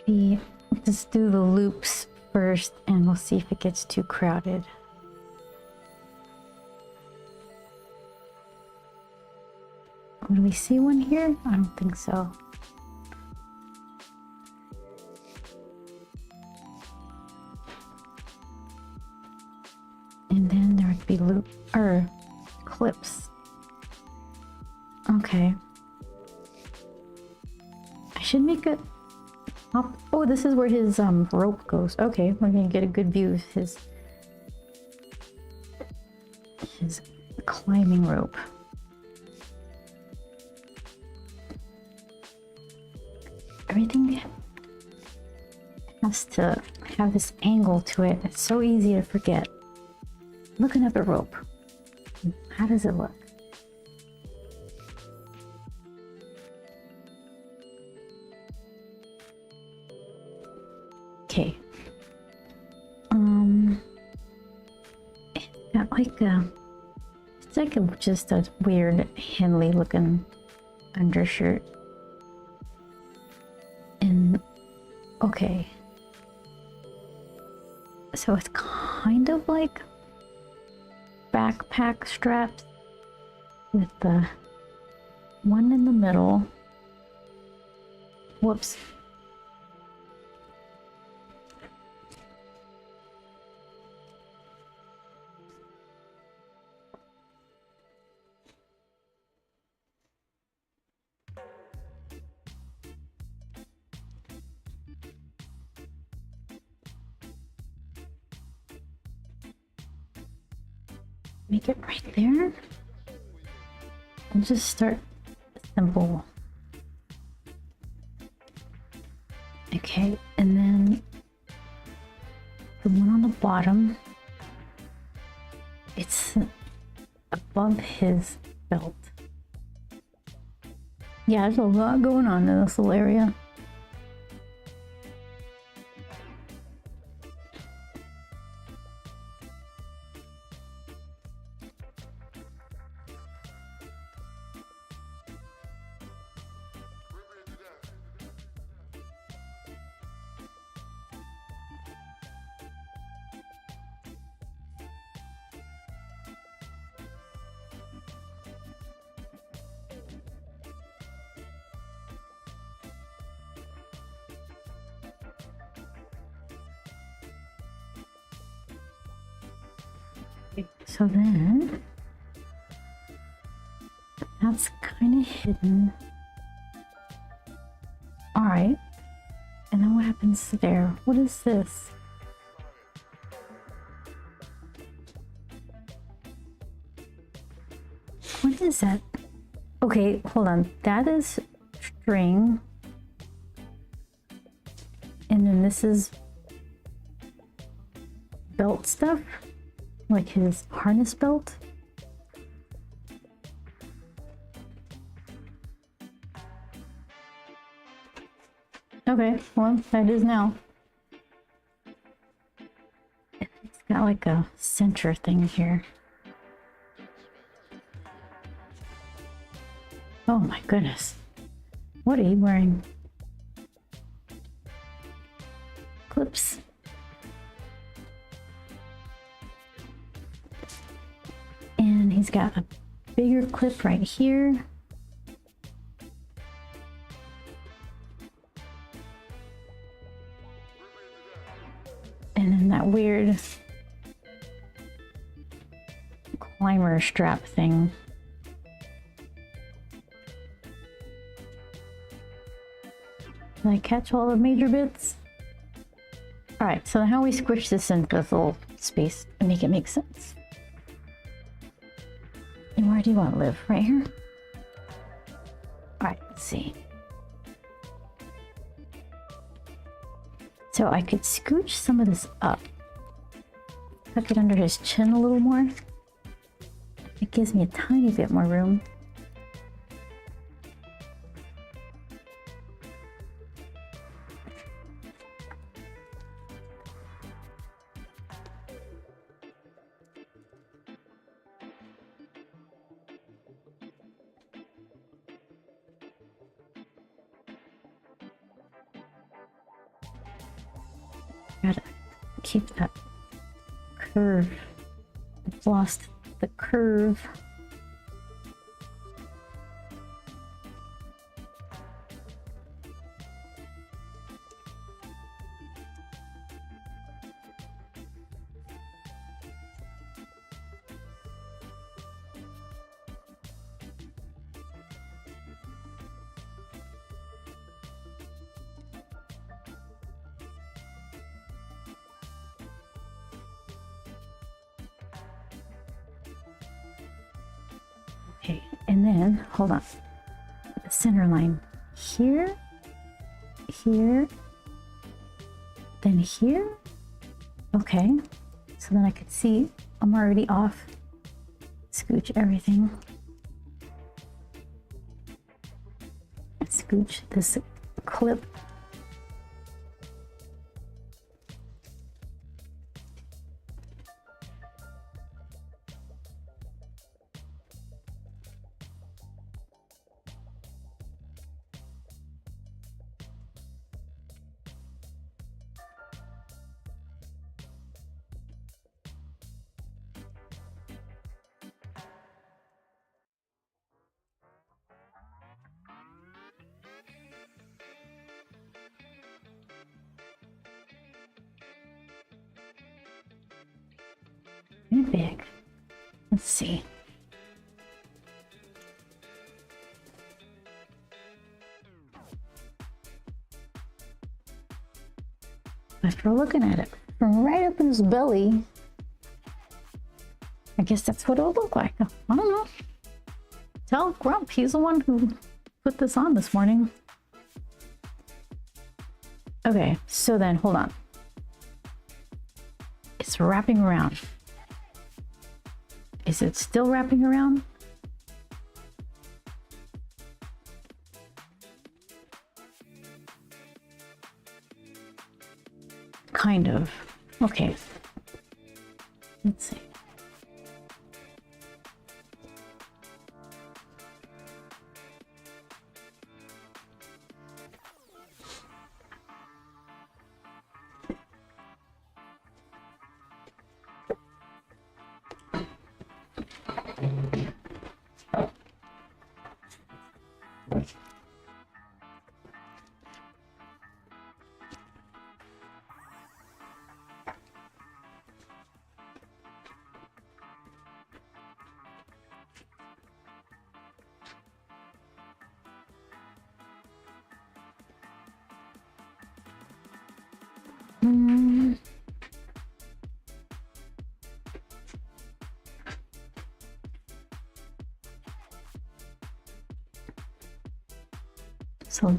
Maybe let's do the loops first and we'll see if it gets too crowded. Do we see one here? I don't think so. And then there would be loop or clips. Okay. I should make it up. Oh, this is where his rope goes. Okay, we're gonna get a good view of his climbing rope. Everything has to have this angle to it. It's so easy to forget. looking at the rope. How does it look? Okay. It's got like it's like just a weird Henley looking undershirt. And okay. So it's kind of like backpack straps with the one in the middle. Whoops. Make it right there. I'll just start simple. Okay, and then the one on the bottom, it's above his belt. Yeah, there's a lot going on in this little area. So then that's kind of hidden. All right. And then what happens there? What is this? What is that? Okay, hold on. That is string. And then this is belt stuff. Like his harness belt. Okay, well, that is now. It's got like a center thing here. Oh my goodness. What are you wearing? Clips. And he's got a bigger clip right here. And then that weird climber strap thing. Did I catch all the major bits? All right, so how we squish this into this little space and make it make sense. And where do you want to live? Right here? All right, let's see. So I could scooch some of this up. Tuck it under his chin a little more. It gives me a tiny bit more room. Gotta keep that curve. I've lost the curve. Okay, and then hold on. The center line here, here, then here. Okay, so then I could see I'm already off. Scooch everything. Scooch this clip. Big. Let's see. After looking at it from right up in his belly, I guess that's what it would look like. I don't know. Tell Grump, he's the one who put this on this morning. Okay, so then hold on. It's wrapping around. Is it still wrapping around? Kind of. Okay. Let's see. So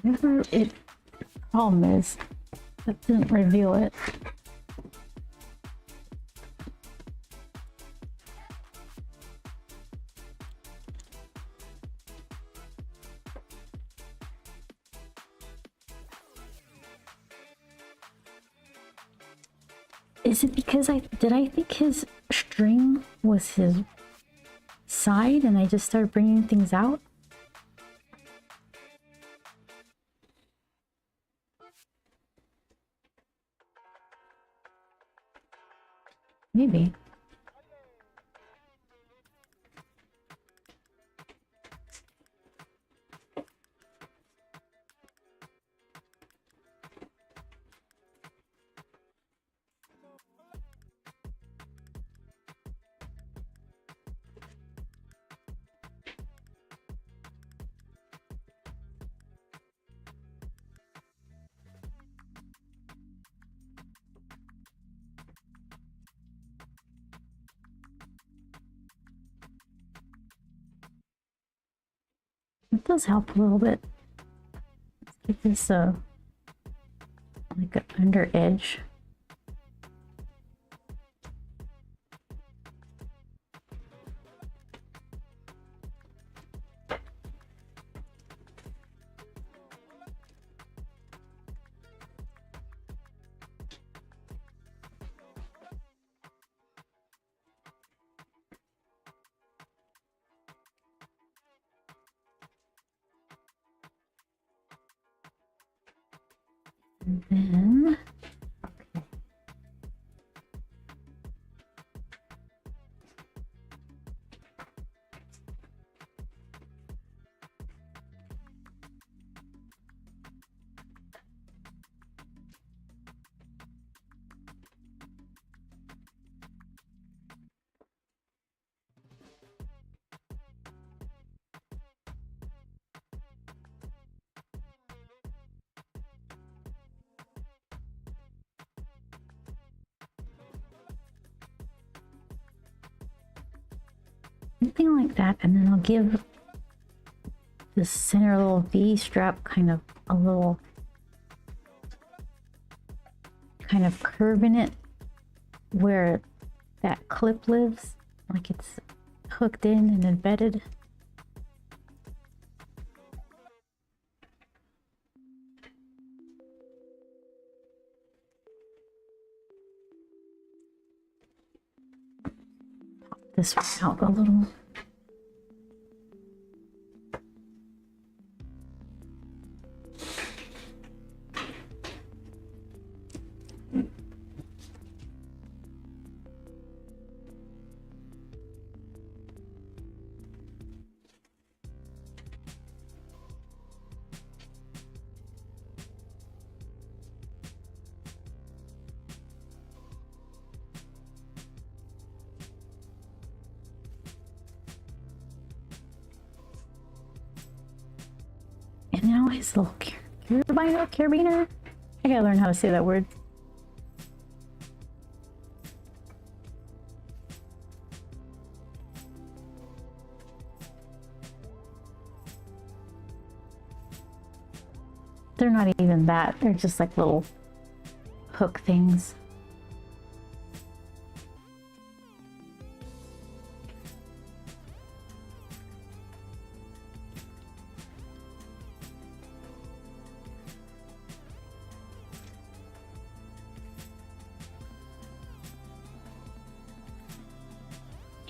whatever it problem is, that didn't reveal it. Is it because I think his string was his side and I just started bringing things out? Maybe. It does help a little bit. Let's give this like an under edge. And then, okay. Something like that, and then I'll give the center little V strap kind of a little kind of curving it where that clip lives, like it's hooked in and embedded. Pop this one out a little. And now his little carabiner. I gotta learn how to say that word. They're not even that. They're just like little hook things.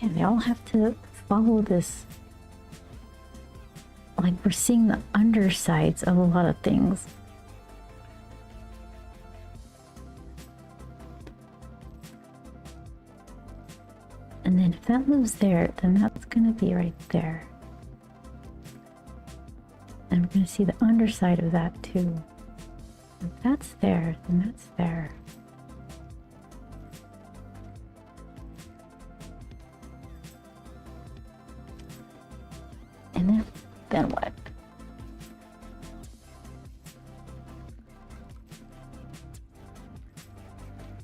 Yeah, they all have to follow this. Like we're seeing the undersides of a lot of things. And then if that moves there, then that's gonna be right there. And we're gonna see the underside of that too. If that's there, then that's there. And then what?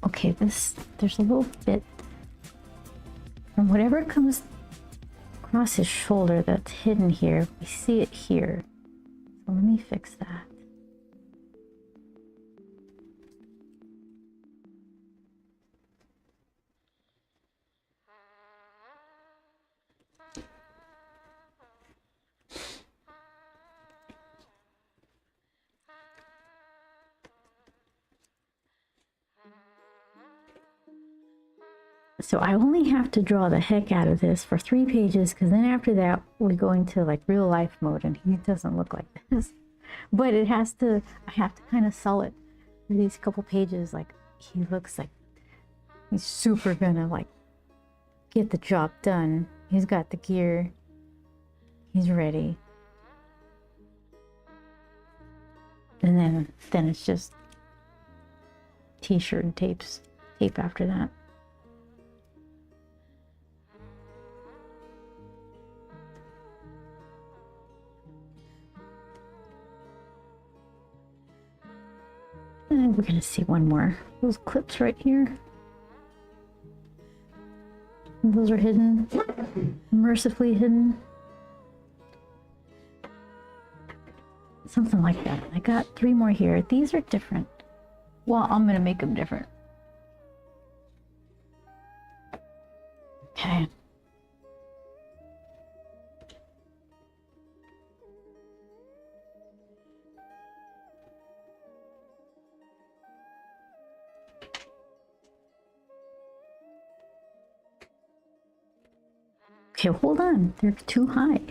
Okay, there's a little bit from whatever comes across his shoulder that's hidden here. We see it here. So let me fix that. So I only have to draw the heck out of this for 3 pages, because then after that we go into like real life mode and he doesn't look like this. But it has to, I have to kind of sell it for these couple pages. Like he looks like he's super gonna like get the job done. He's got the gear. He's ready. And then it's just t-shirt and tape after that. And we're gonna see one more. Those clips right here. Those are hidden, mercifully hidden. Something like that. I got 3 more here. These are different. Well, I'm gonna make them different. Okay. Okay, hold on. They're too high.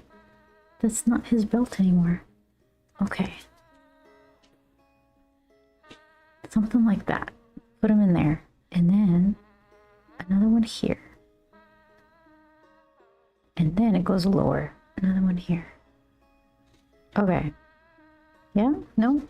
That's not his belt anymore. Okay. Something like that. Put them in there. And then another one here. And then it goes lower. Another one here. Okay. Yeah? No?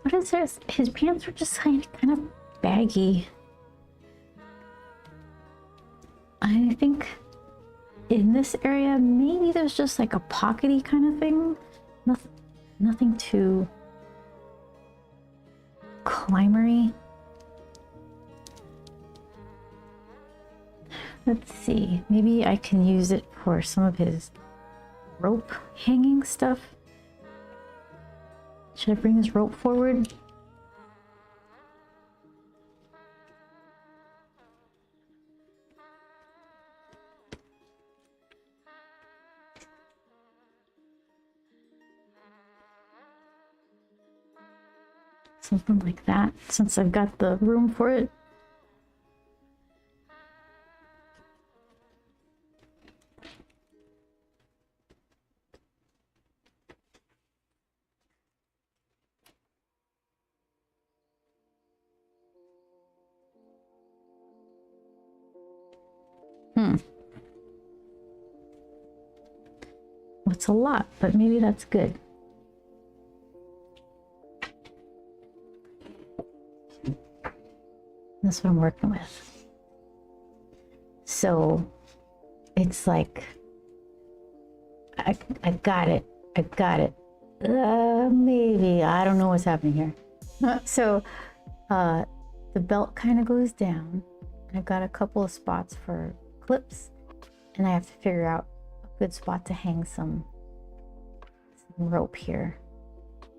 What is this? His pants are just kind of baggy. I think in this area, maybe there's just like a pockety kind of thing. Nothing too climbery. Let's see, maybe I can use it for some of his rope hanging stuff. Should I bring his rope forward? Something like that, since I've got the room for it. It's a lot, but maybe that's good. That's what I'm working with. So it's like, I got it. I got it. Maybe, I don't know what's happening here. So the belt kind of goes down. I've got a couple of spots for clips, and I have to figure out a good spot to hang some rope here.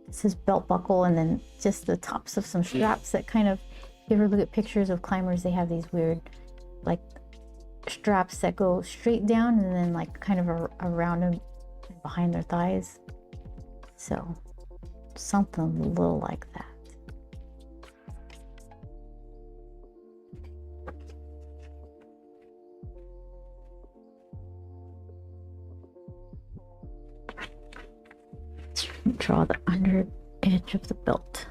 This is belt buckle, and then just the tops of some straps that kind of, if you ever look at pictures of climbers, they have these weird like straps that go straight down and then like kind of around them behind their thighs. So something a little like that. Draw the under edge of the belt.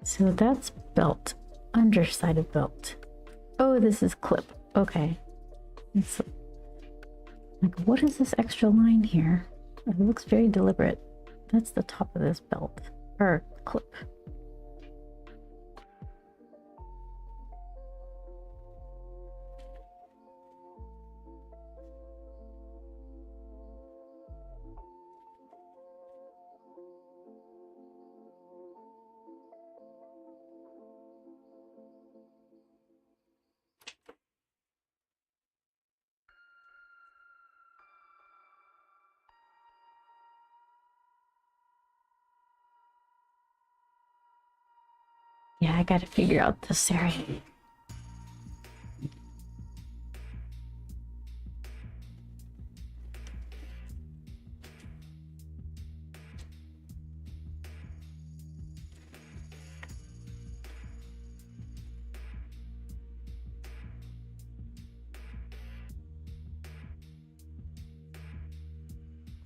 So that's belt, underside of belt. Oh, this is clip. Okay. It's like, what is this extra line here? It looks very deliberate. That's the top of this belt, or clip. Yeah, I gotta figure out this area.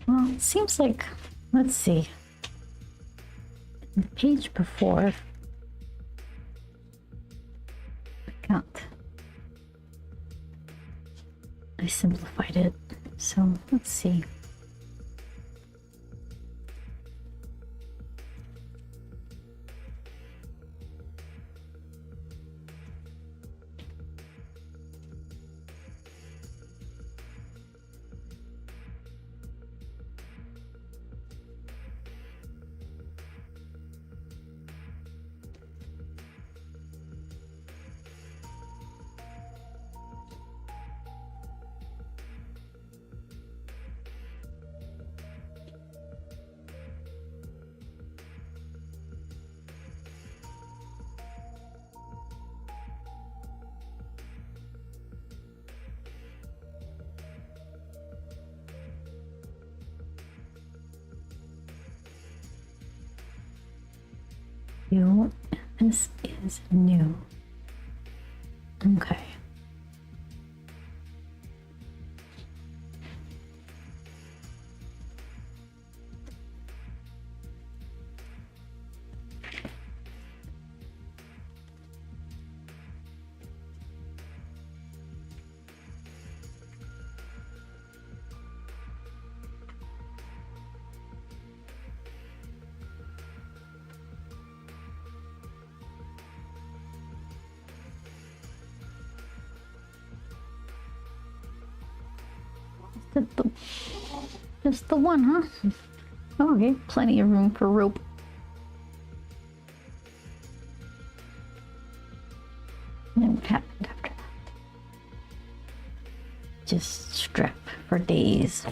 Well, it seems like, let's see. The page before, I simplified it, so let's see. This is new. Okay. Just the one, huh? Okay, plenty of room for rope. And then what happened after that? Just strap for days.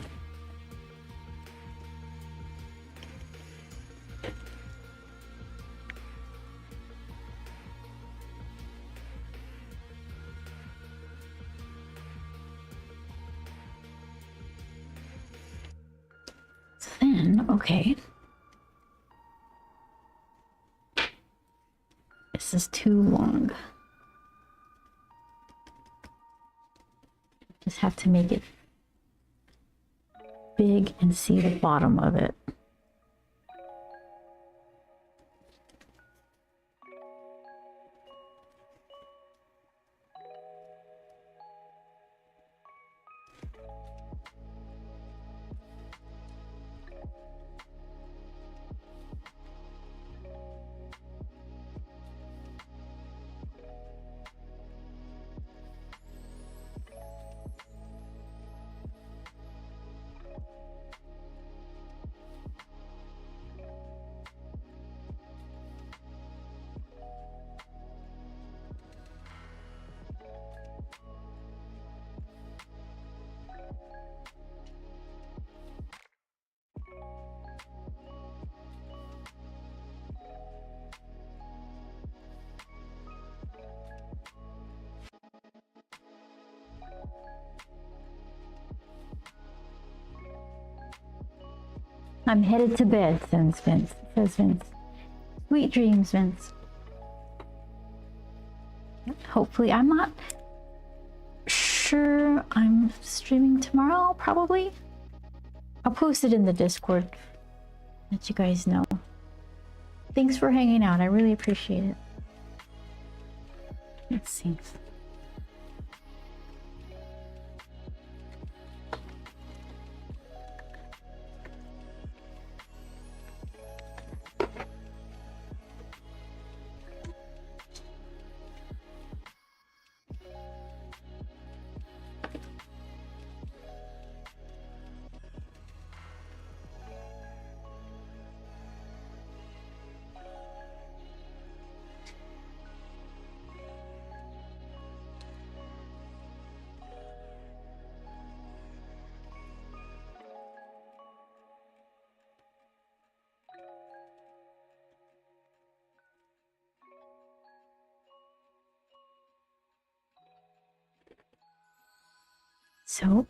Then, okay. This is too long. Just have to make it big and see the bottom of it. I'm headed to bed, says Vince. Sweet dreams, Vince. Hopefully, I'm not sure I'm streaming tomorrow, probably. I'll post it in the Discord, let you guys know. Thanks for hanging out, I really appreciate it. Let's see. So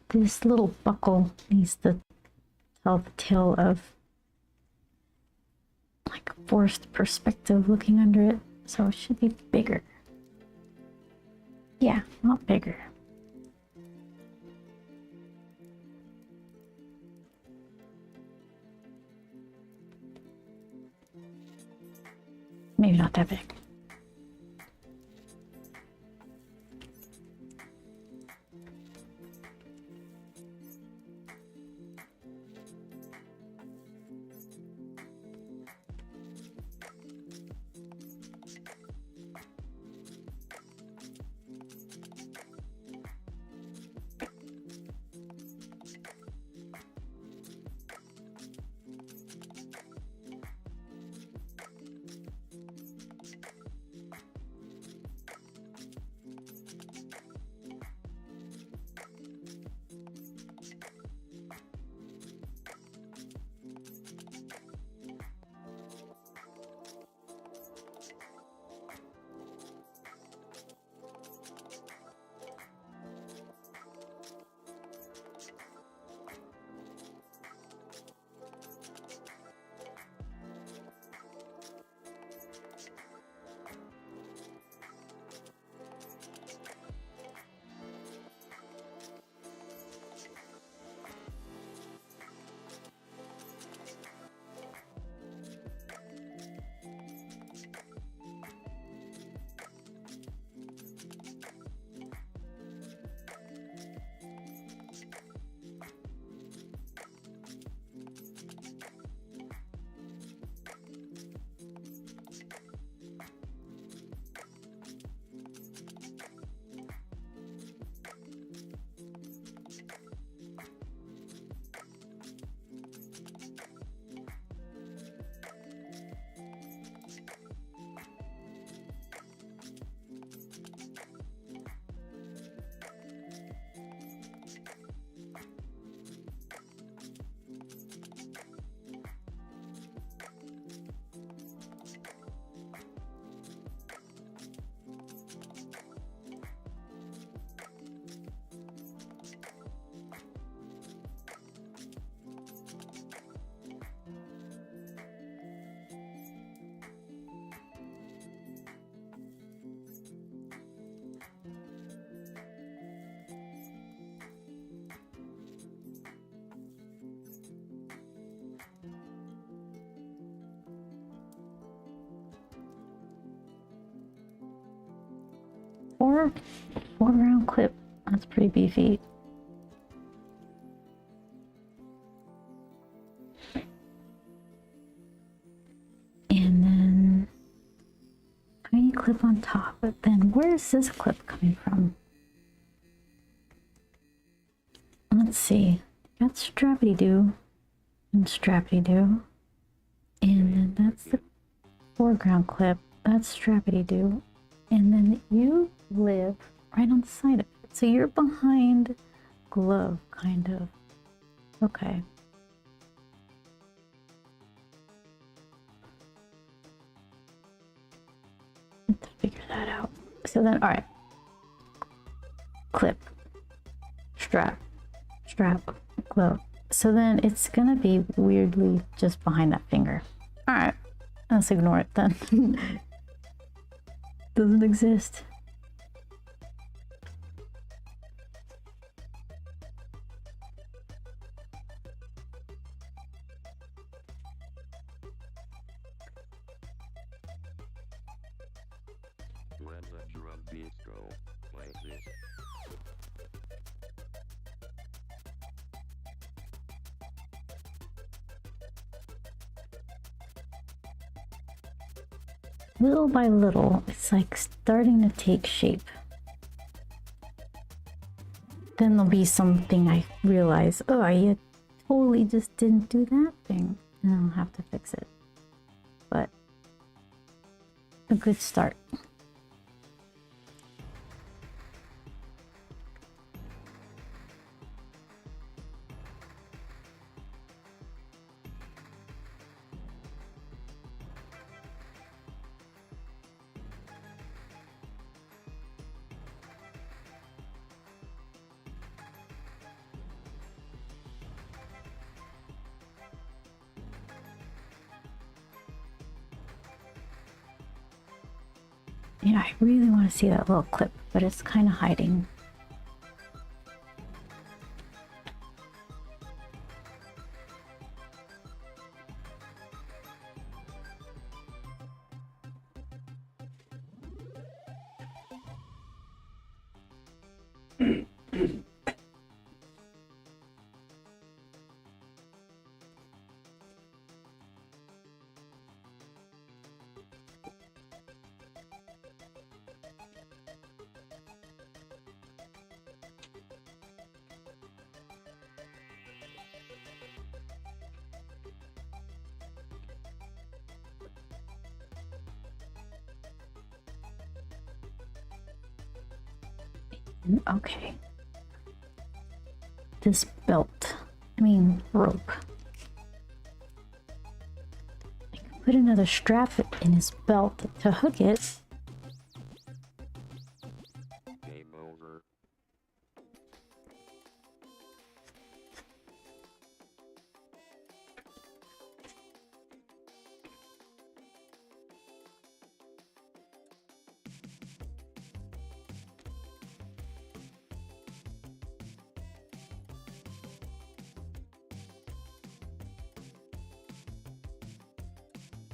this little buckle needs to tell the tale of like forced perspective looking under it. So it should be bigger. Yeah, not bigger. Maybe not that big. Four round clip. That's pretty beefy. And then tiny clip on top. But then where is this clip coming from? Let's see. That's strappity-doo and strappity-doo. And then that's the foreground clip. That's strappity-doo. And then you live right on the side of it. So you're behind glove, kind of. Okay. Let's figure that out. So then, all right. Clip. Strap. Glove. So then it's gonna be weirdly just behind that finger. All right. Let's ignore it then. Doesn't exist. When the drum beats go, play this. Little by little, it's like starting to take shape. Then there'll be something I realize, oh, I totally just didn't do that thing. And I'll have to fix it. But a good start. Yeah, I really want to see that little clip, but it's kind of hiding. Okay. This rope. I can put another strap in his belt to hook it. Game over.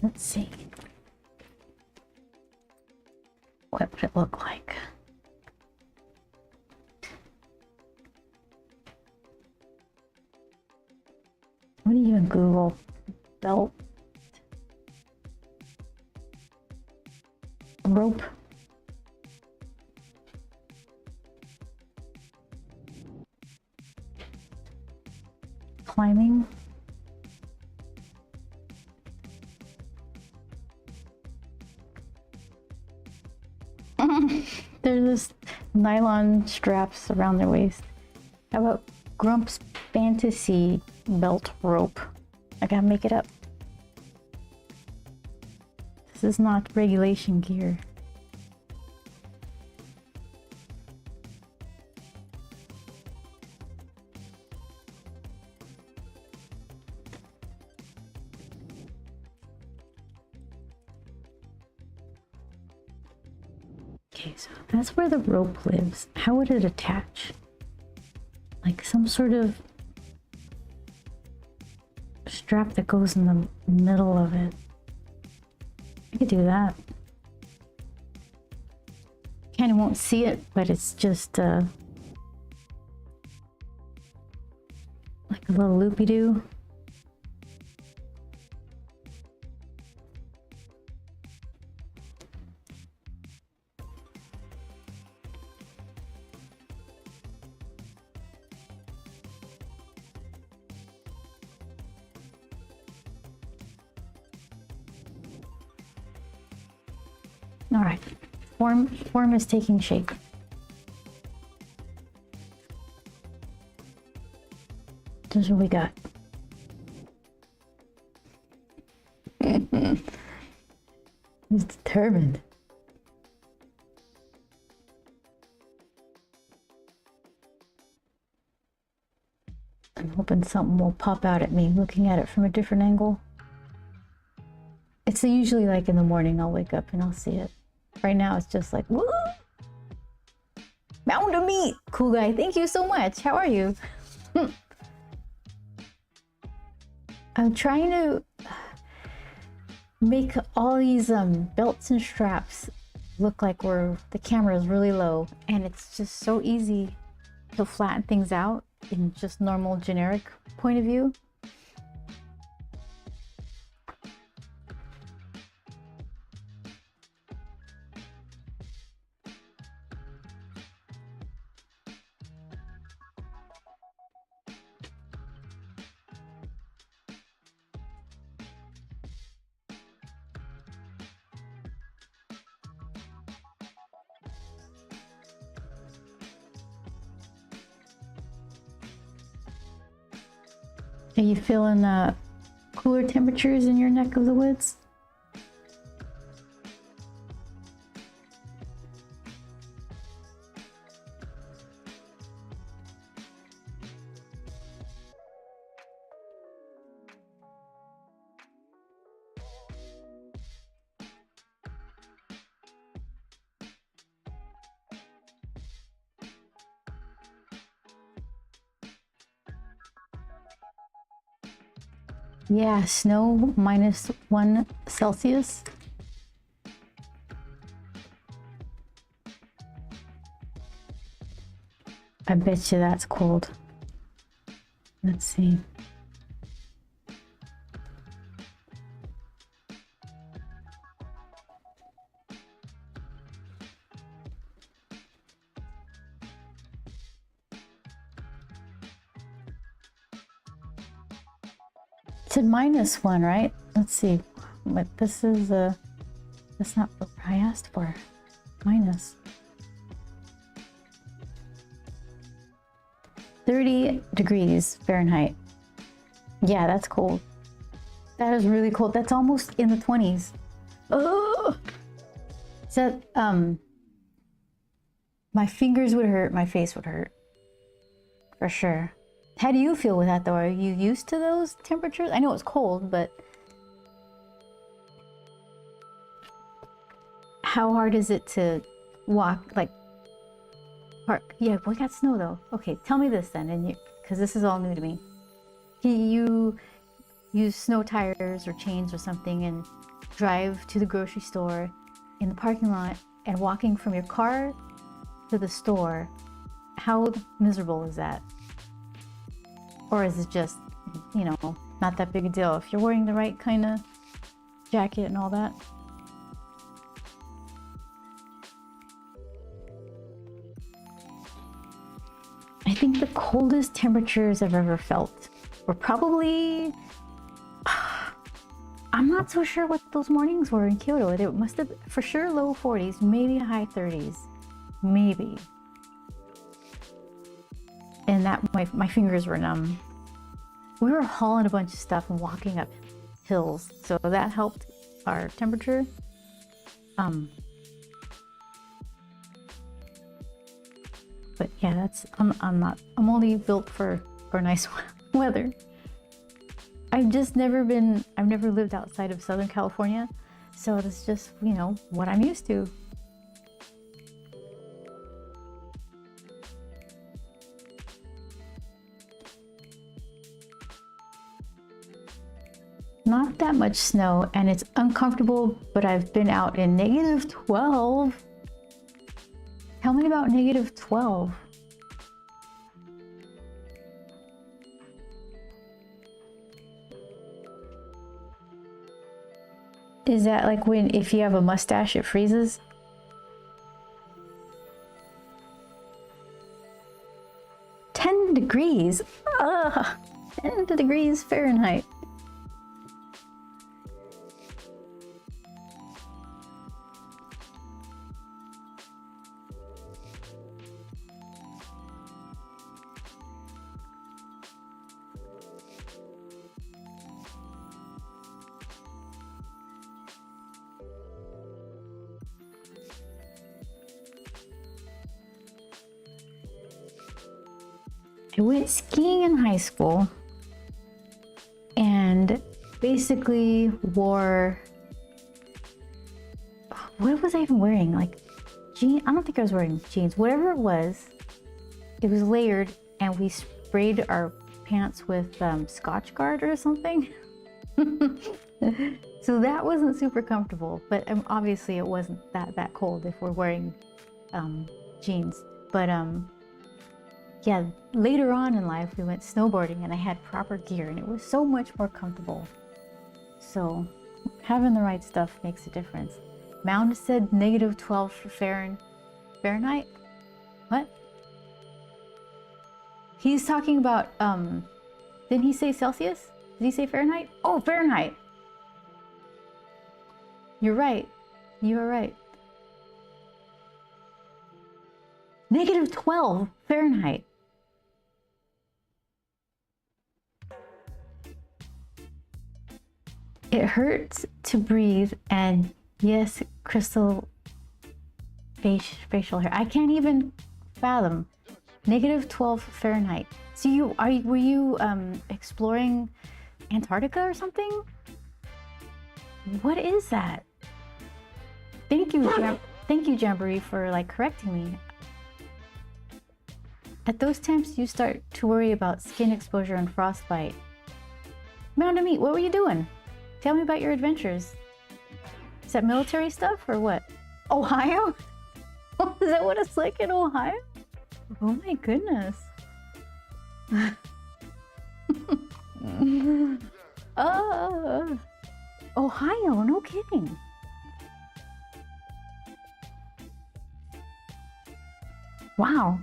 Let's see. What would it look like? What do you even Google? Belt rope. Climbing. There's this nylon straps around their waist. How about Grump's Fantasy belt rope? I gotta make it up. This is not regulation gear. Okay, so that's where the rope lives. How would it attach? Like some sort of strap that goes in the middle of it. I could do that. kind of won't see it, but it's just like a little loopy-doo. All right, form is taking shape. This is what we got. He's determined. I'm hoping something will pop out at me looking at it from a different angle. It's usually like in the morning I'll wake up and I'll see it. Right now it's just like, woo! Mound of meat! Cool guy, thank you so much. How are you? I'm trying to make all these belts and straps look like the camera is really low, and it's just so easy to flatten things out in just normal generic point of view. Are you feeling cooler temperatures in your neck of the woods? Yeah, snow -1 Celsius. I bet you that's cold. Let's see. It said -1, right? Let's see. But this is that's not what I asked for. Minus 30 degrees Fahrenheit. Yeah, that's cold. That is really cold. That's almost in the 20s. Oh, so my fingers would hurt, my face would hurt for sure. How do you feel with that though? Are you used to those temperatures? I know it's cold, but how hard is it to walk, like park? Yeah, we got snow though. Okay, tell me this then, and because this is all new to me. You use snow tires or chains or something and drive to the grocery store in the parking lot, and walking from your car to the store, how miserable is that? Or is it just, you know, not that big a deal if you're wearing the right kind of jacket and all that? I think the coldest temperatures I've ever felt were probably, I'm not so sure what those mornings were in Kyoto. It must have, for sure, low 40s, maybe high 30s, maybe. And that my fingers were numb. We were hauling a bunch of stuff and walking up hills, so that helped our temperature. But yeah, that's I'm only built for nice weather. I've never lived outside of Southern California, so it's just, you know, what I'm used to. Not that much snow, and it's uncomfortable, but I've been out in -12. Tell me about -12. Is that like when, if you have a mustache, it freezes? -10 degrees. Ugh, 10 degrees Fahrenheit. I went skiing in high school and basically wore, what was I even wearing? Like jeans? I don't think I was wearing jeans. Whatever it was layered, and we sprayed our pants with Scotch Guard or something. So that wasn't super comfortable, but obviously it wasn't that cold if we're wearing jeans. But yeah, later on in life, we went snowboarding and I had proper gear and it was so much more comfortable. So having the right stuff makes a difference. Mound said -12 for Fahrenheit? What? He's talking about, didn't he say Celsius? Did he say Fahrenheit? Oh, Fahrenheit. You're right. You are right. -12 Fahrenheit. It hurts to breathe, and yes, crystal facial hair. I can't even fathom. -12 Fahrenheit. So were you exploring Antarctica or something? What is that? Thank you, Jamboree, for like correcting me. At those temps, you start to worry about skin exposure and frostbite. Mound of Meat, what were you doing? Tell me about your adventures. Is that military stuff or what? Ohio? Is that what it's like in Ohio? Oh my goodness. Ohio, no kidding. Wow.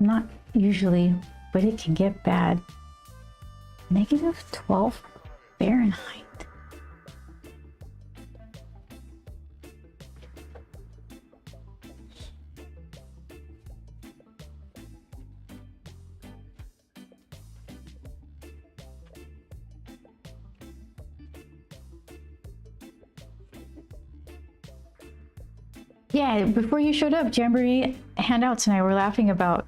Not usually, but it can get bad. -12 Fahrenheit. Yeah, before you showed up, Jamboree Handouts and I were laughing about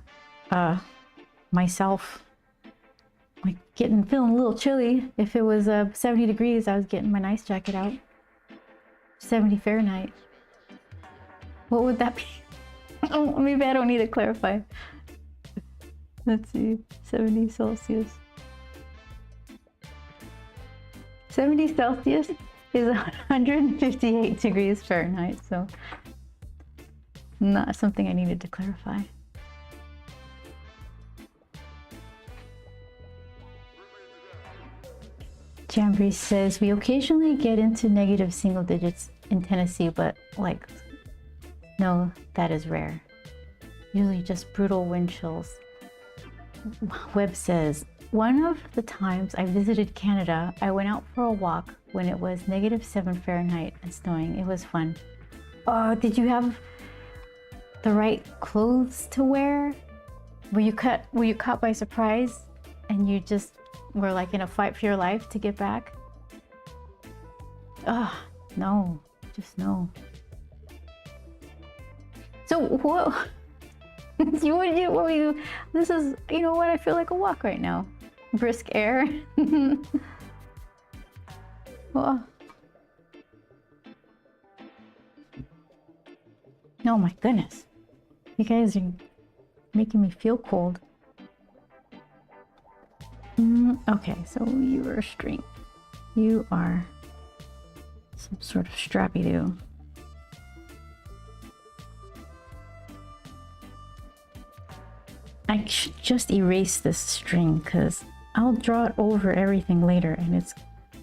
myself like feeling a little chilly. If it was 70 degrees, I was getting my nice jacket out. 70 Fahrenheit. What would that be? Oh, maybe I don't need to clarify. Let's see, 70 Celsius. 70 Celsius is 158 degrees Fahrenheit, so not something I needed to clarify. Jamboree says, we occasionally get into negative single digits in Tennessee, but like, no, that is rare. Usually just brutal wind chills. Webb says, one of the times I visited Canada, I went out for a walk when it was -7 Fahrenheit and snowing. It was fun. Oh, did you have the right clothes to wear? Were you caught by surprise and you just were like in a fight for your life to get back? Oh, no, just no. So what? What were you? This is, you know what? I feel like a walk right now. Brisk air. Oh. Oh my goodness. You guys are making me feel cold. Okay, so you are a string. You are some sort of strappy-doo. I should just erase this string because I'll draw it over everything later and it's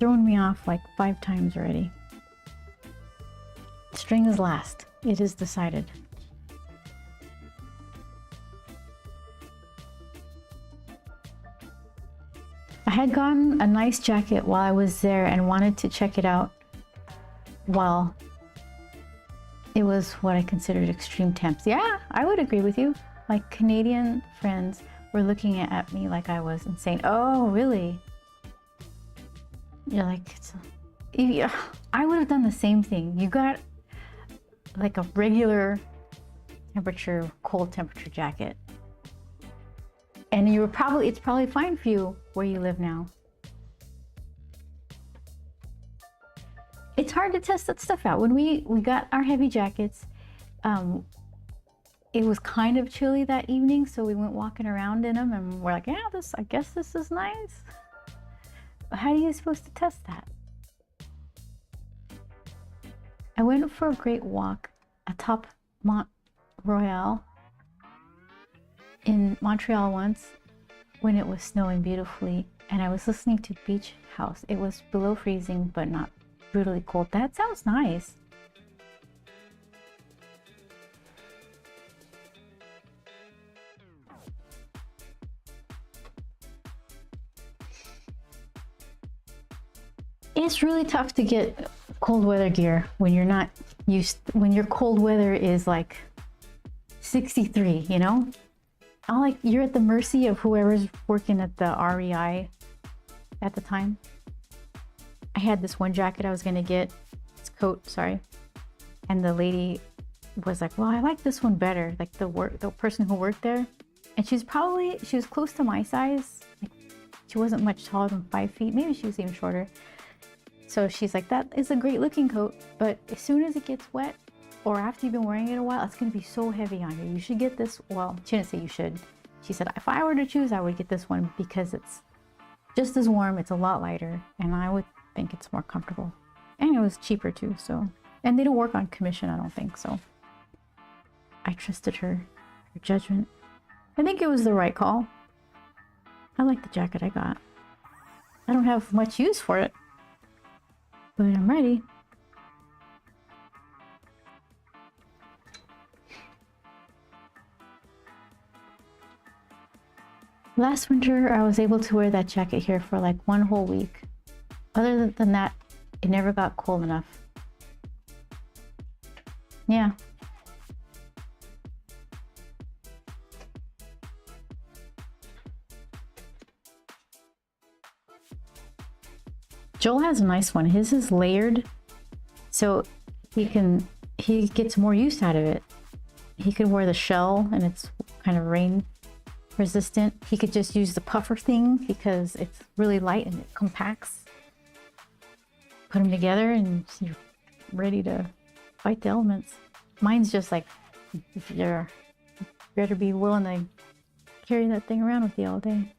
thrown me off like 5 times already. String is last. It is decided. I had gotten a nice jacket while I was there and wanted to check it out while it was what I considered extreme temps. Yeah, I would agree with you. My Canadian friends were looking at me like I was insane. Oh, really? You're like, I would have done the same thing. You got like a regular temperature, cold temperature jacket. And it's probably fine for you where you live now. It's hard to test that stuff out. When we got our heavy jackets, it was kind of chilly that evening, so we went walking around in them and we're like, yeah, I guess this is nice. How are you supposed to test that? I went for a great walk atop Mont Royal in Montreal once when it was snowing beautifully, and I was listening to Beach House. It was below freezing, but not brutally cold. That sounds nice. It's really tough to get cold weather gear when you're not when your cold weather is like 63, you know? You're at the mercy of whoever's working at the REI at the time. I had this one jacket I was gonna get, it's coat, sorry. And the lady was like, well, I like this one better. Like the person who worked there. And she was close to my size. Like, she wasn't much taller than 5 feet. Maybe she was even shorter. So she's like, that is a great looking coat, but as soon as it gets wet or after you've been wearing it a while, it's going to be so heavy on you. You should get this. Well, she didn't say you should. She said, if I were to choose, I would get this one because it's just as warm. It's a lot lighter and I would think it's more comfortable. And it was cheaper too. So, and they don't work on commission, I don't think. So I trusted her judgment. I think it was the right call. I like the jacket I got. I don't have much use for it, but I'm ready. Last winter, I was able to wear that jacket here for like 1 whole week. Other than that, it never got cold enough. Yeah. Joel has a nice one. His is layered, so he gets more use out of it. He could wear the shell and it's kind of rain resistant. He could just use the puffer thing because it's really light and it compacts. Put them together and you're ready to fight the elements. Mine's just like, you better be willing to carry that thing around with you all day.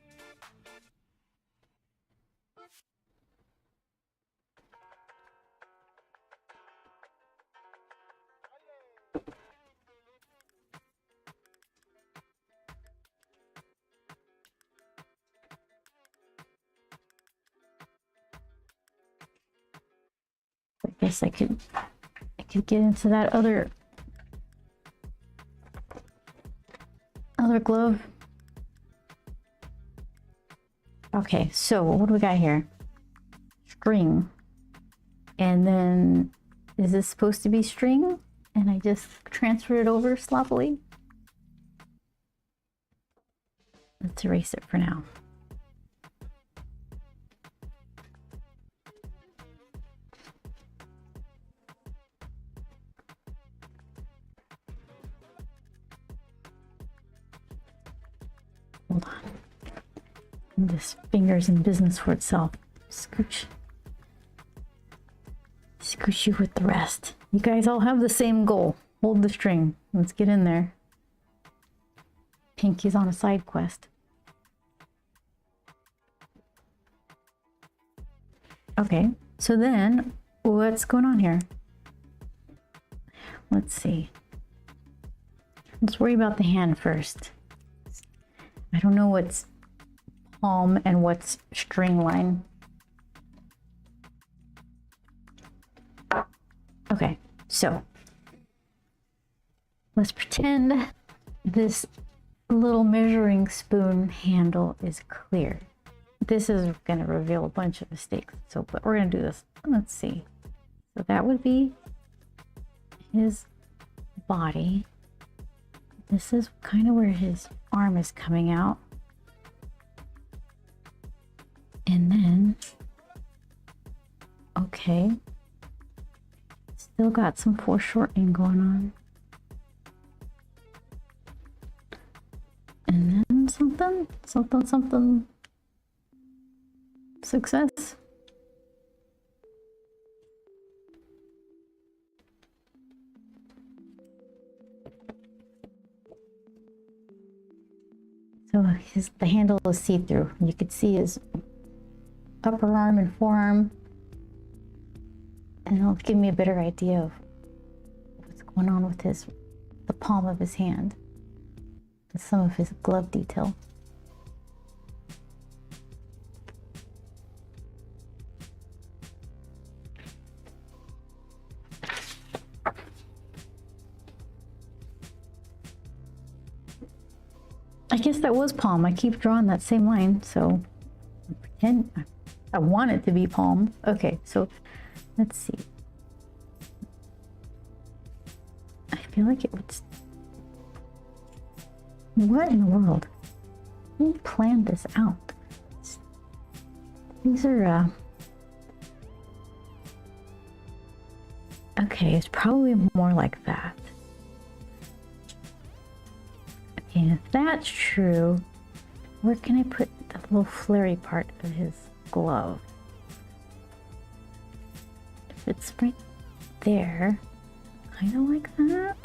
I guess I could get into that other glove. Okay, so what do we got here? String. And then is this supposed to be string? And I just transfer it over sloppily. Let's erase it for now. Hold on. This finger's in business for itself. Scooch you with the rest. You guys all have the same goal. hold the string. Let's get in there. Pinky's on a side quest. Okay, so then what's going on here? Let's see. Let's worry about the hand first. I don't know what's palm and what's string line. Okay, so let's pretend this little measuring spoon handle is clear. This is going to reveal a bunch of mistakes, so but we're going to do this. Let's see. So that would be his body. This is kind of where his arm is coming out. And then, okay, still got some foreshortening going on. And then something. Success. So the handle is see-through. You could see his upper arm and forearm, and it'll give me a better idea of what's going on with the palm of his hand and some of his glove detail. I guess that was palm. I keep drawing that same line, so pretend I want it to be palm. Okay, so let's see. I feel like it would. What in the world? Who planned this out? These are okay, it's probably more like that. Okay, if that's true, where can I put the little flary part of his glove? If it's right there, kind of like that.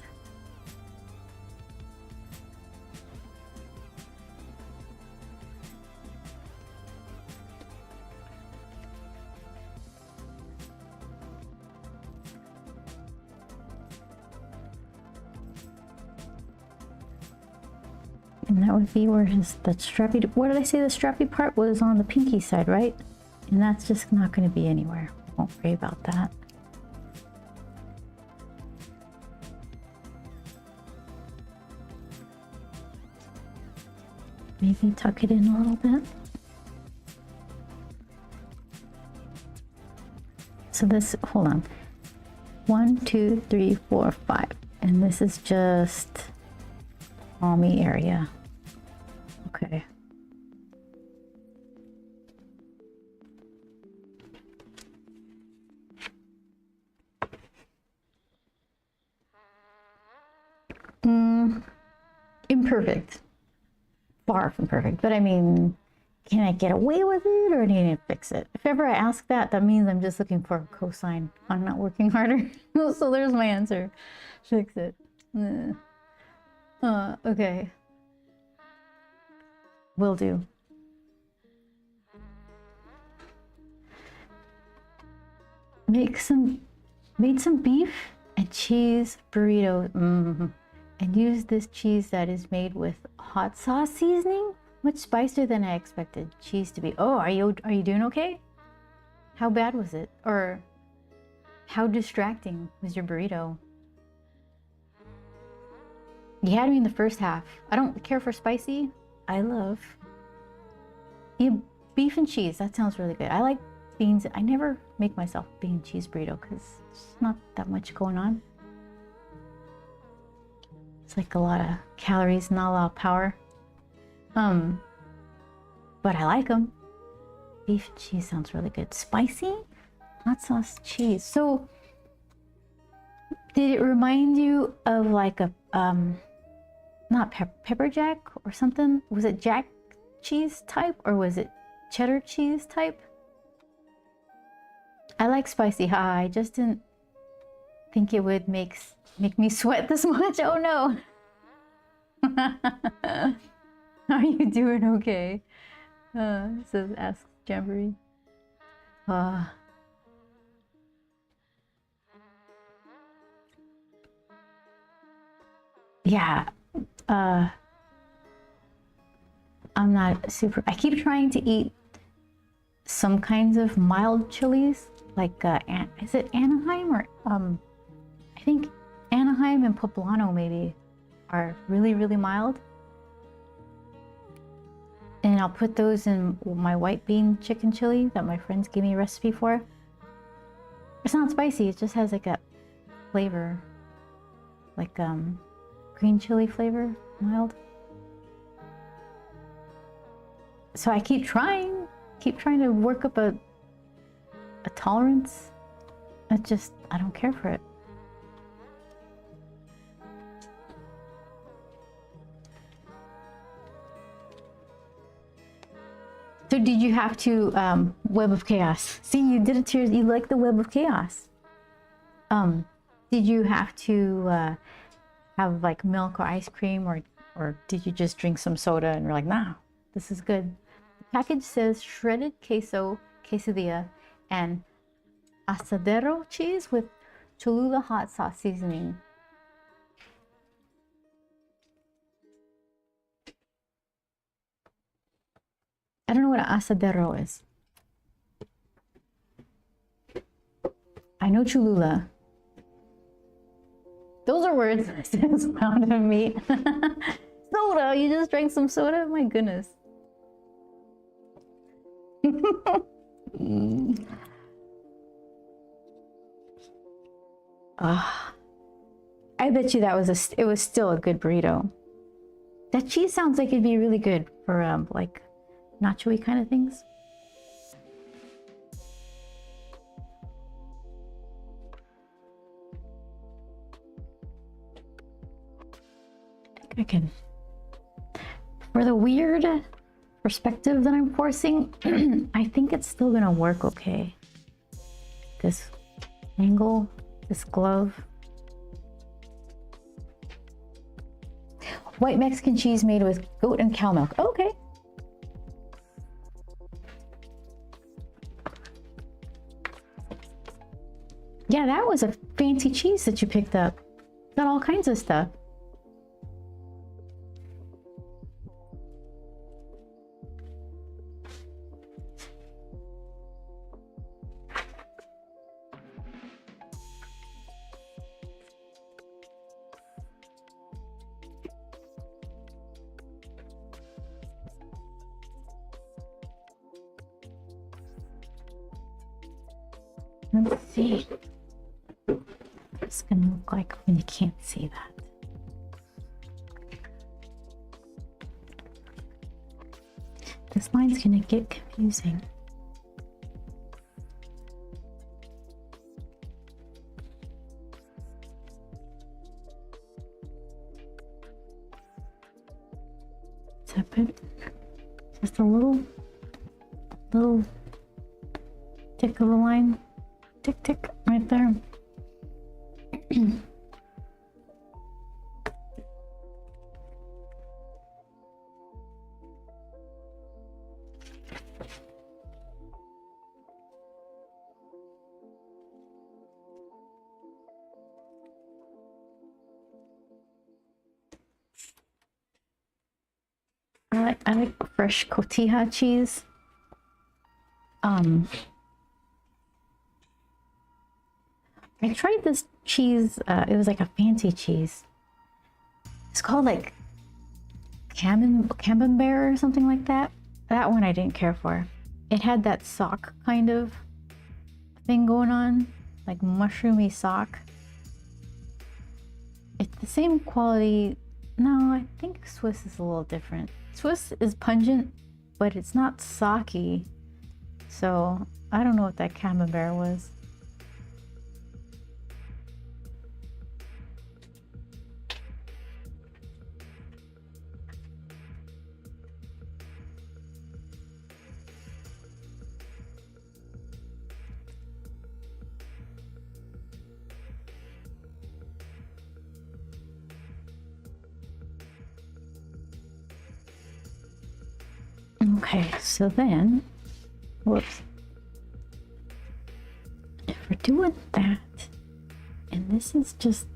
And that would be where the strappy, what did I say the strappy part was on the pinky side, right? And that's just not going to be anywhere. Won't worry about that. Maybe tuck it in a little bit. So this, hold on. 1, 2, 3, 4, 5. And this is just palmy area. Okay. Imperfect. Far from perfect. But I mean, can I get away with it or do you need to fix it? If ever I ask that, that means I'm just looking for a cosine. I'm not working harder. So there's my answer. Fix it. Okay. Will do. Made some beef and cheese burrito. And use this cheese that is made with hot sauce seasoning. Much spicier than I expected cheese to be. Oh, are you doing okay? How bad was it? Or how distracting was your burrito? You had me in the first half. I don't care for spicy. I love beef and cheese. That sounds really good. I like beans. I never make myself bean and cheese burrito because it's not that much going on. It's like a lot of calories, not a lot of power. But I like them. Beef and cheese sounds really good. Spicy, hot sauce cheese. So, did it remind you of like a not pepper jack or something? Was it jack cheese type or was it cheddar cheese type? I like spicy. I just didn't think it would make make me sweat this much. Oh no. Are you doing okay? Says Ask Jamboree. Yeah. I'm not super. I keep trying to eat some kinds of mild chilies, like is it Anaheim or I think Anaheim and Poblano maybe are really, really mild. And I'll put those in my white bean chicken chili that my friends gave me a recipe for. It's not spicy, it just has like a flavor, like green chili flavor, mild. So I keep trying to work up a tolerance. I don't care for it. So did you have to Web of Chaos? See, you did it to you like the Web of Chaos. Did you have to have like milk or ice cream, or did you just drink some soda and you're like, nah, this is good? The package says shredded queso, quesadilla, and asadero cheese with Cholula hot sauce seasoning. I don't know what an asadero is. I know Cholula. Those are words that sound out of me. Soda, you just drank some soda? My goodness. I bet you it was still a good burrito. That cheese sounds like it'd be really good for like nacho-y kind of things. I can, for the weird perspective that I'm forcing, I think it's still gonna work okay. This angle, this glove. White Mexican cheese made with goat and cow milk. Okay. Yeah, that was a fancy cheese that you picked up. Got all kinds of stuff. Let's see. It's gonna look like when you can't see that. This line's gonna get confusing. Tap it. Just a little tick of a line. Tick, tick, right there. I like fresh cotija cheese. I tried this cheese, it was like a fancy cheese. It's called like Camembert or something like that. That one I didn't care for. It had that sock kind of thing going on, like mushroomy sock. It's the same quality. No, I think Swiss is a little different. Swiss is pungent, but it's not socky. So I don't know what that Camembert was. Okay, so then, whoops. If we're doing that, and this is just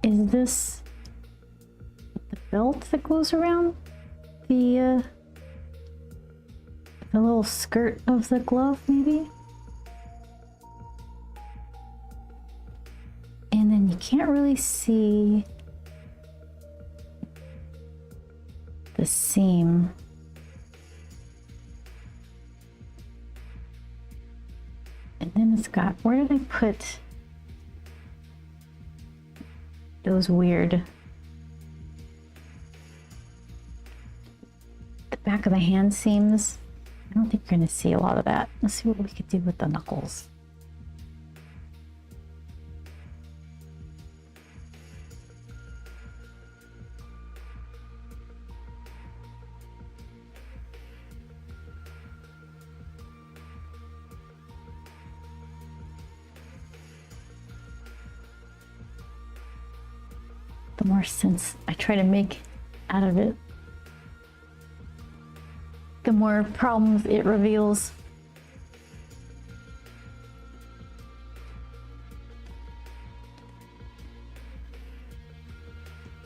is this the belt that goes around the little skirt of the glove, maybe? And then you can't really see the seam. And then it's got, where did I put those weird, the back of the hand seams? I don't think you're gonna see a lot of that. Let's see what we could do with the knuckles. The more sense I try to make out of it, the more problems it reveals.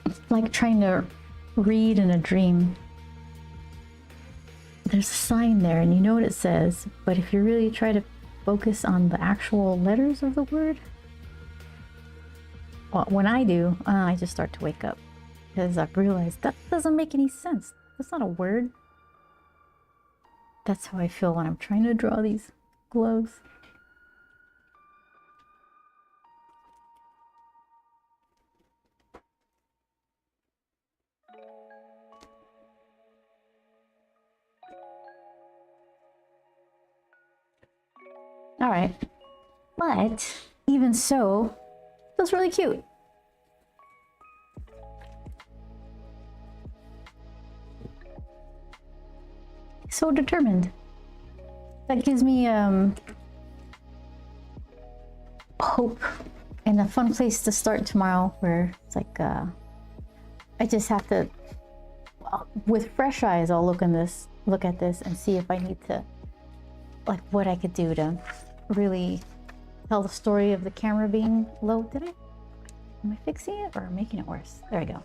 It's like trying to read in a dream. There's a sign there and you know what it says, but if you really try to focus on the actual letters of the word, well, when I do, I just start to wake up because I've realized that doesn't make any sense. That's not a word. That's how I feel when I'm trying to draw these gloves. All right, but even so, that's really cute. So determined. That gives me hope and a fun place to start tomorrow, where it's like I just have to, with fresh eyes, I'll look at this and see if I need to, like, what I could do to really tell the story of the camera being low. Am I fixing it or making it worse? There we go.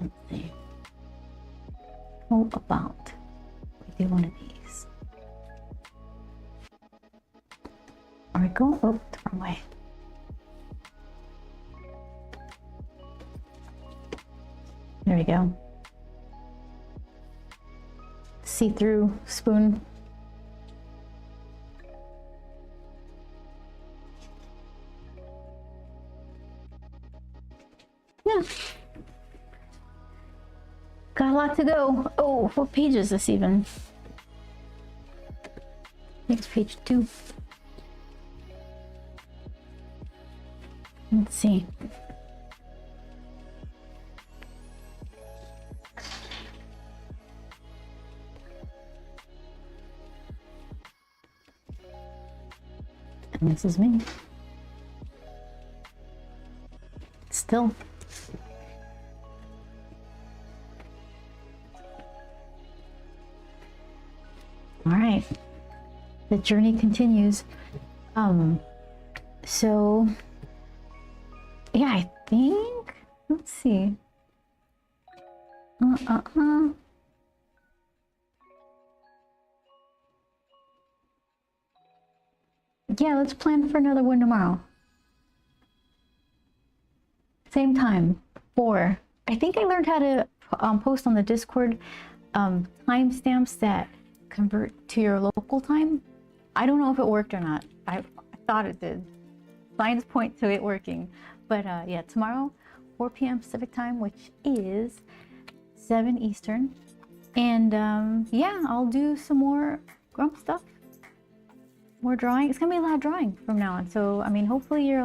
Let's see. How about we do one of these? Are we going? Oh, the wrong way. There we go. See-through spoon. Yeah. Got a lot to go. Oh, what page is this even? I think it's page 2. Let's see. And this is me. Still. All right, the journey continues. So yeah, I think, let's see. Yeah, let's plan for another one tomorrow. Same time, 4. I think I learned how to post on the Discord timestamps that convert to your local time. I don't know if it worked or not. I thought it did. Signs point to it working. But yeah, tomorrow, 4 p.m. Pacific time, which is 7 Eastern. And yeah, I'll do some more Grump stuff. More drawing. It's gonna be a lot of drawing from now on. So I mean, hopefully you're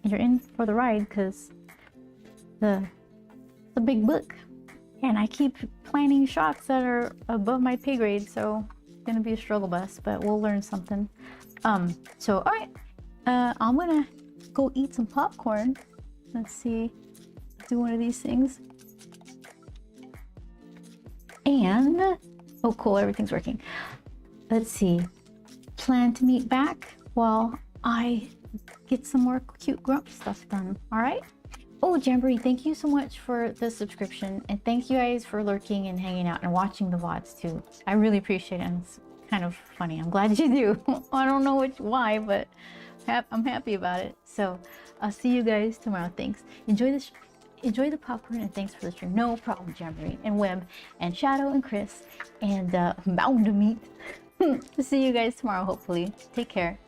in for the ride, because it's a big book. And I keep planning shots that are above my pay grade, so it's gonna be a struggle bus, but we'll learn something. So all right, I'm gonna go eat some popcorn. Let's see, do one of these things. And, oh cool, everything's working. Let's see, plan to meet back while I get some more cute grump stuff done, all right? Oh, Jamboree, thank you so much for the subscription. And thank you guys for lurking and hanging out and watching the VODs too. I really appreciate it. And it's kind of funny. I'm glad you do. I don't know why, but I'm happy about it. So I'll see you guys tomorrow. Thanks. Enjoy the popcorn, and thanks for the stream. No problem, Jamboree and Web and Shadow and Chris and Mound Meat. See you guys tomorrow, hopefully. Take care.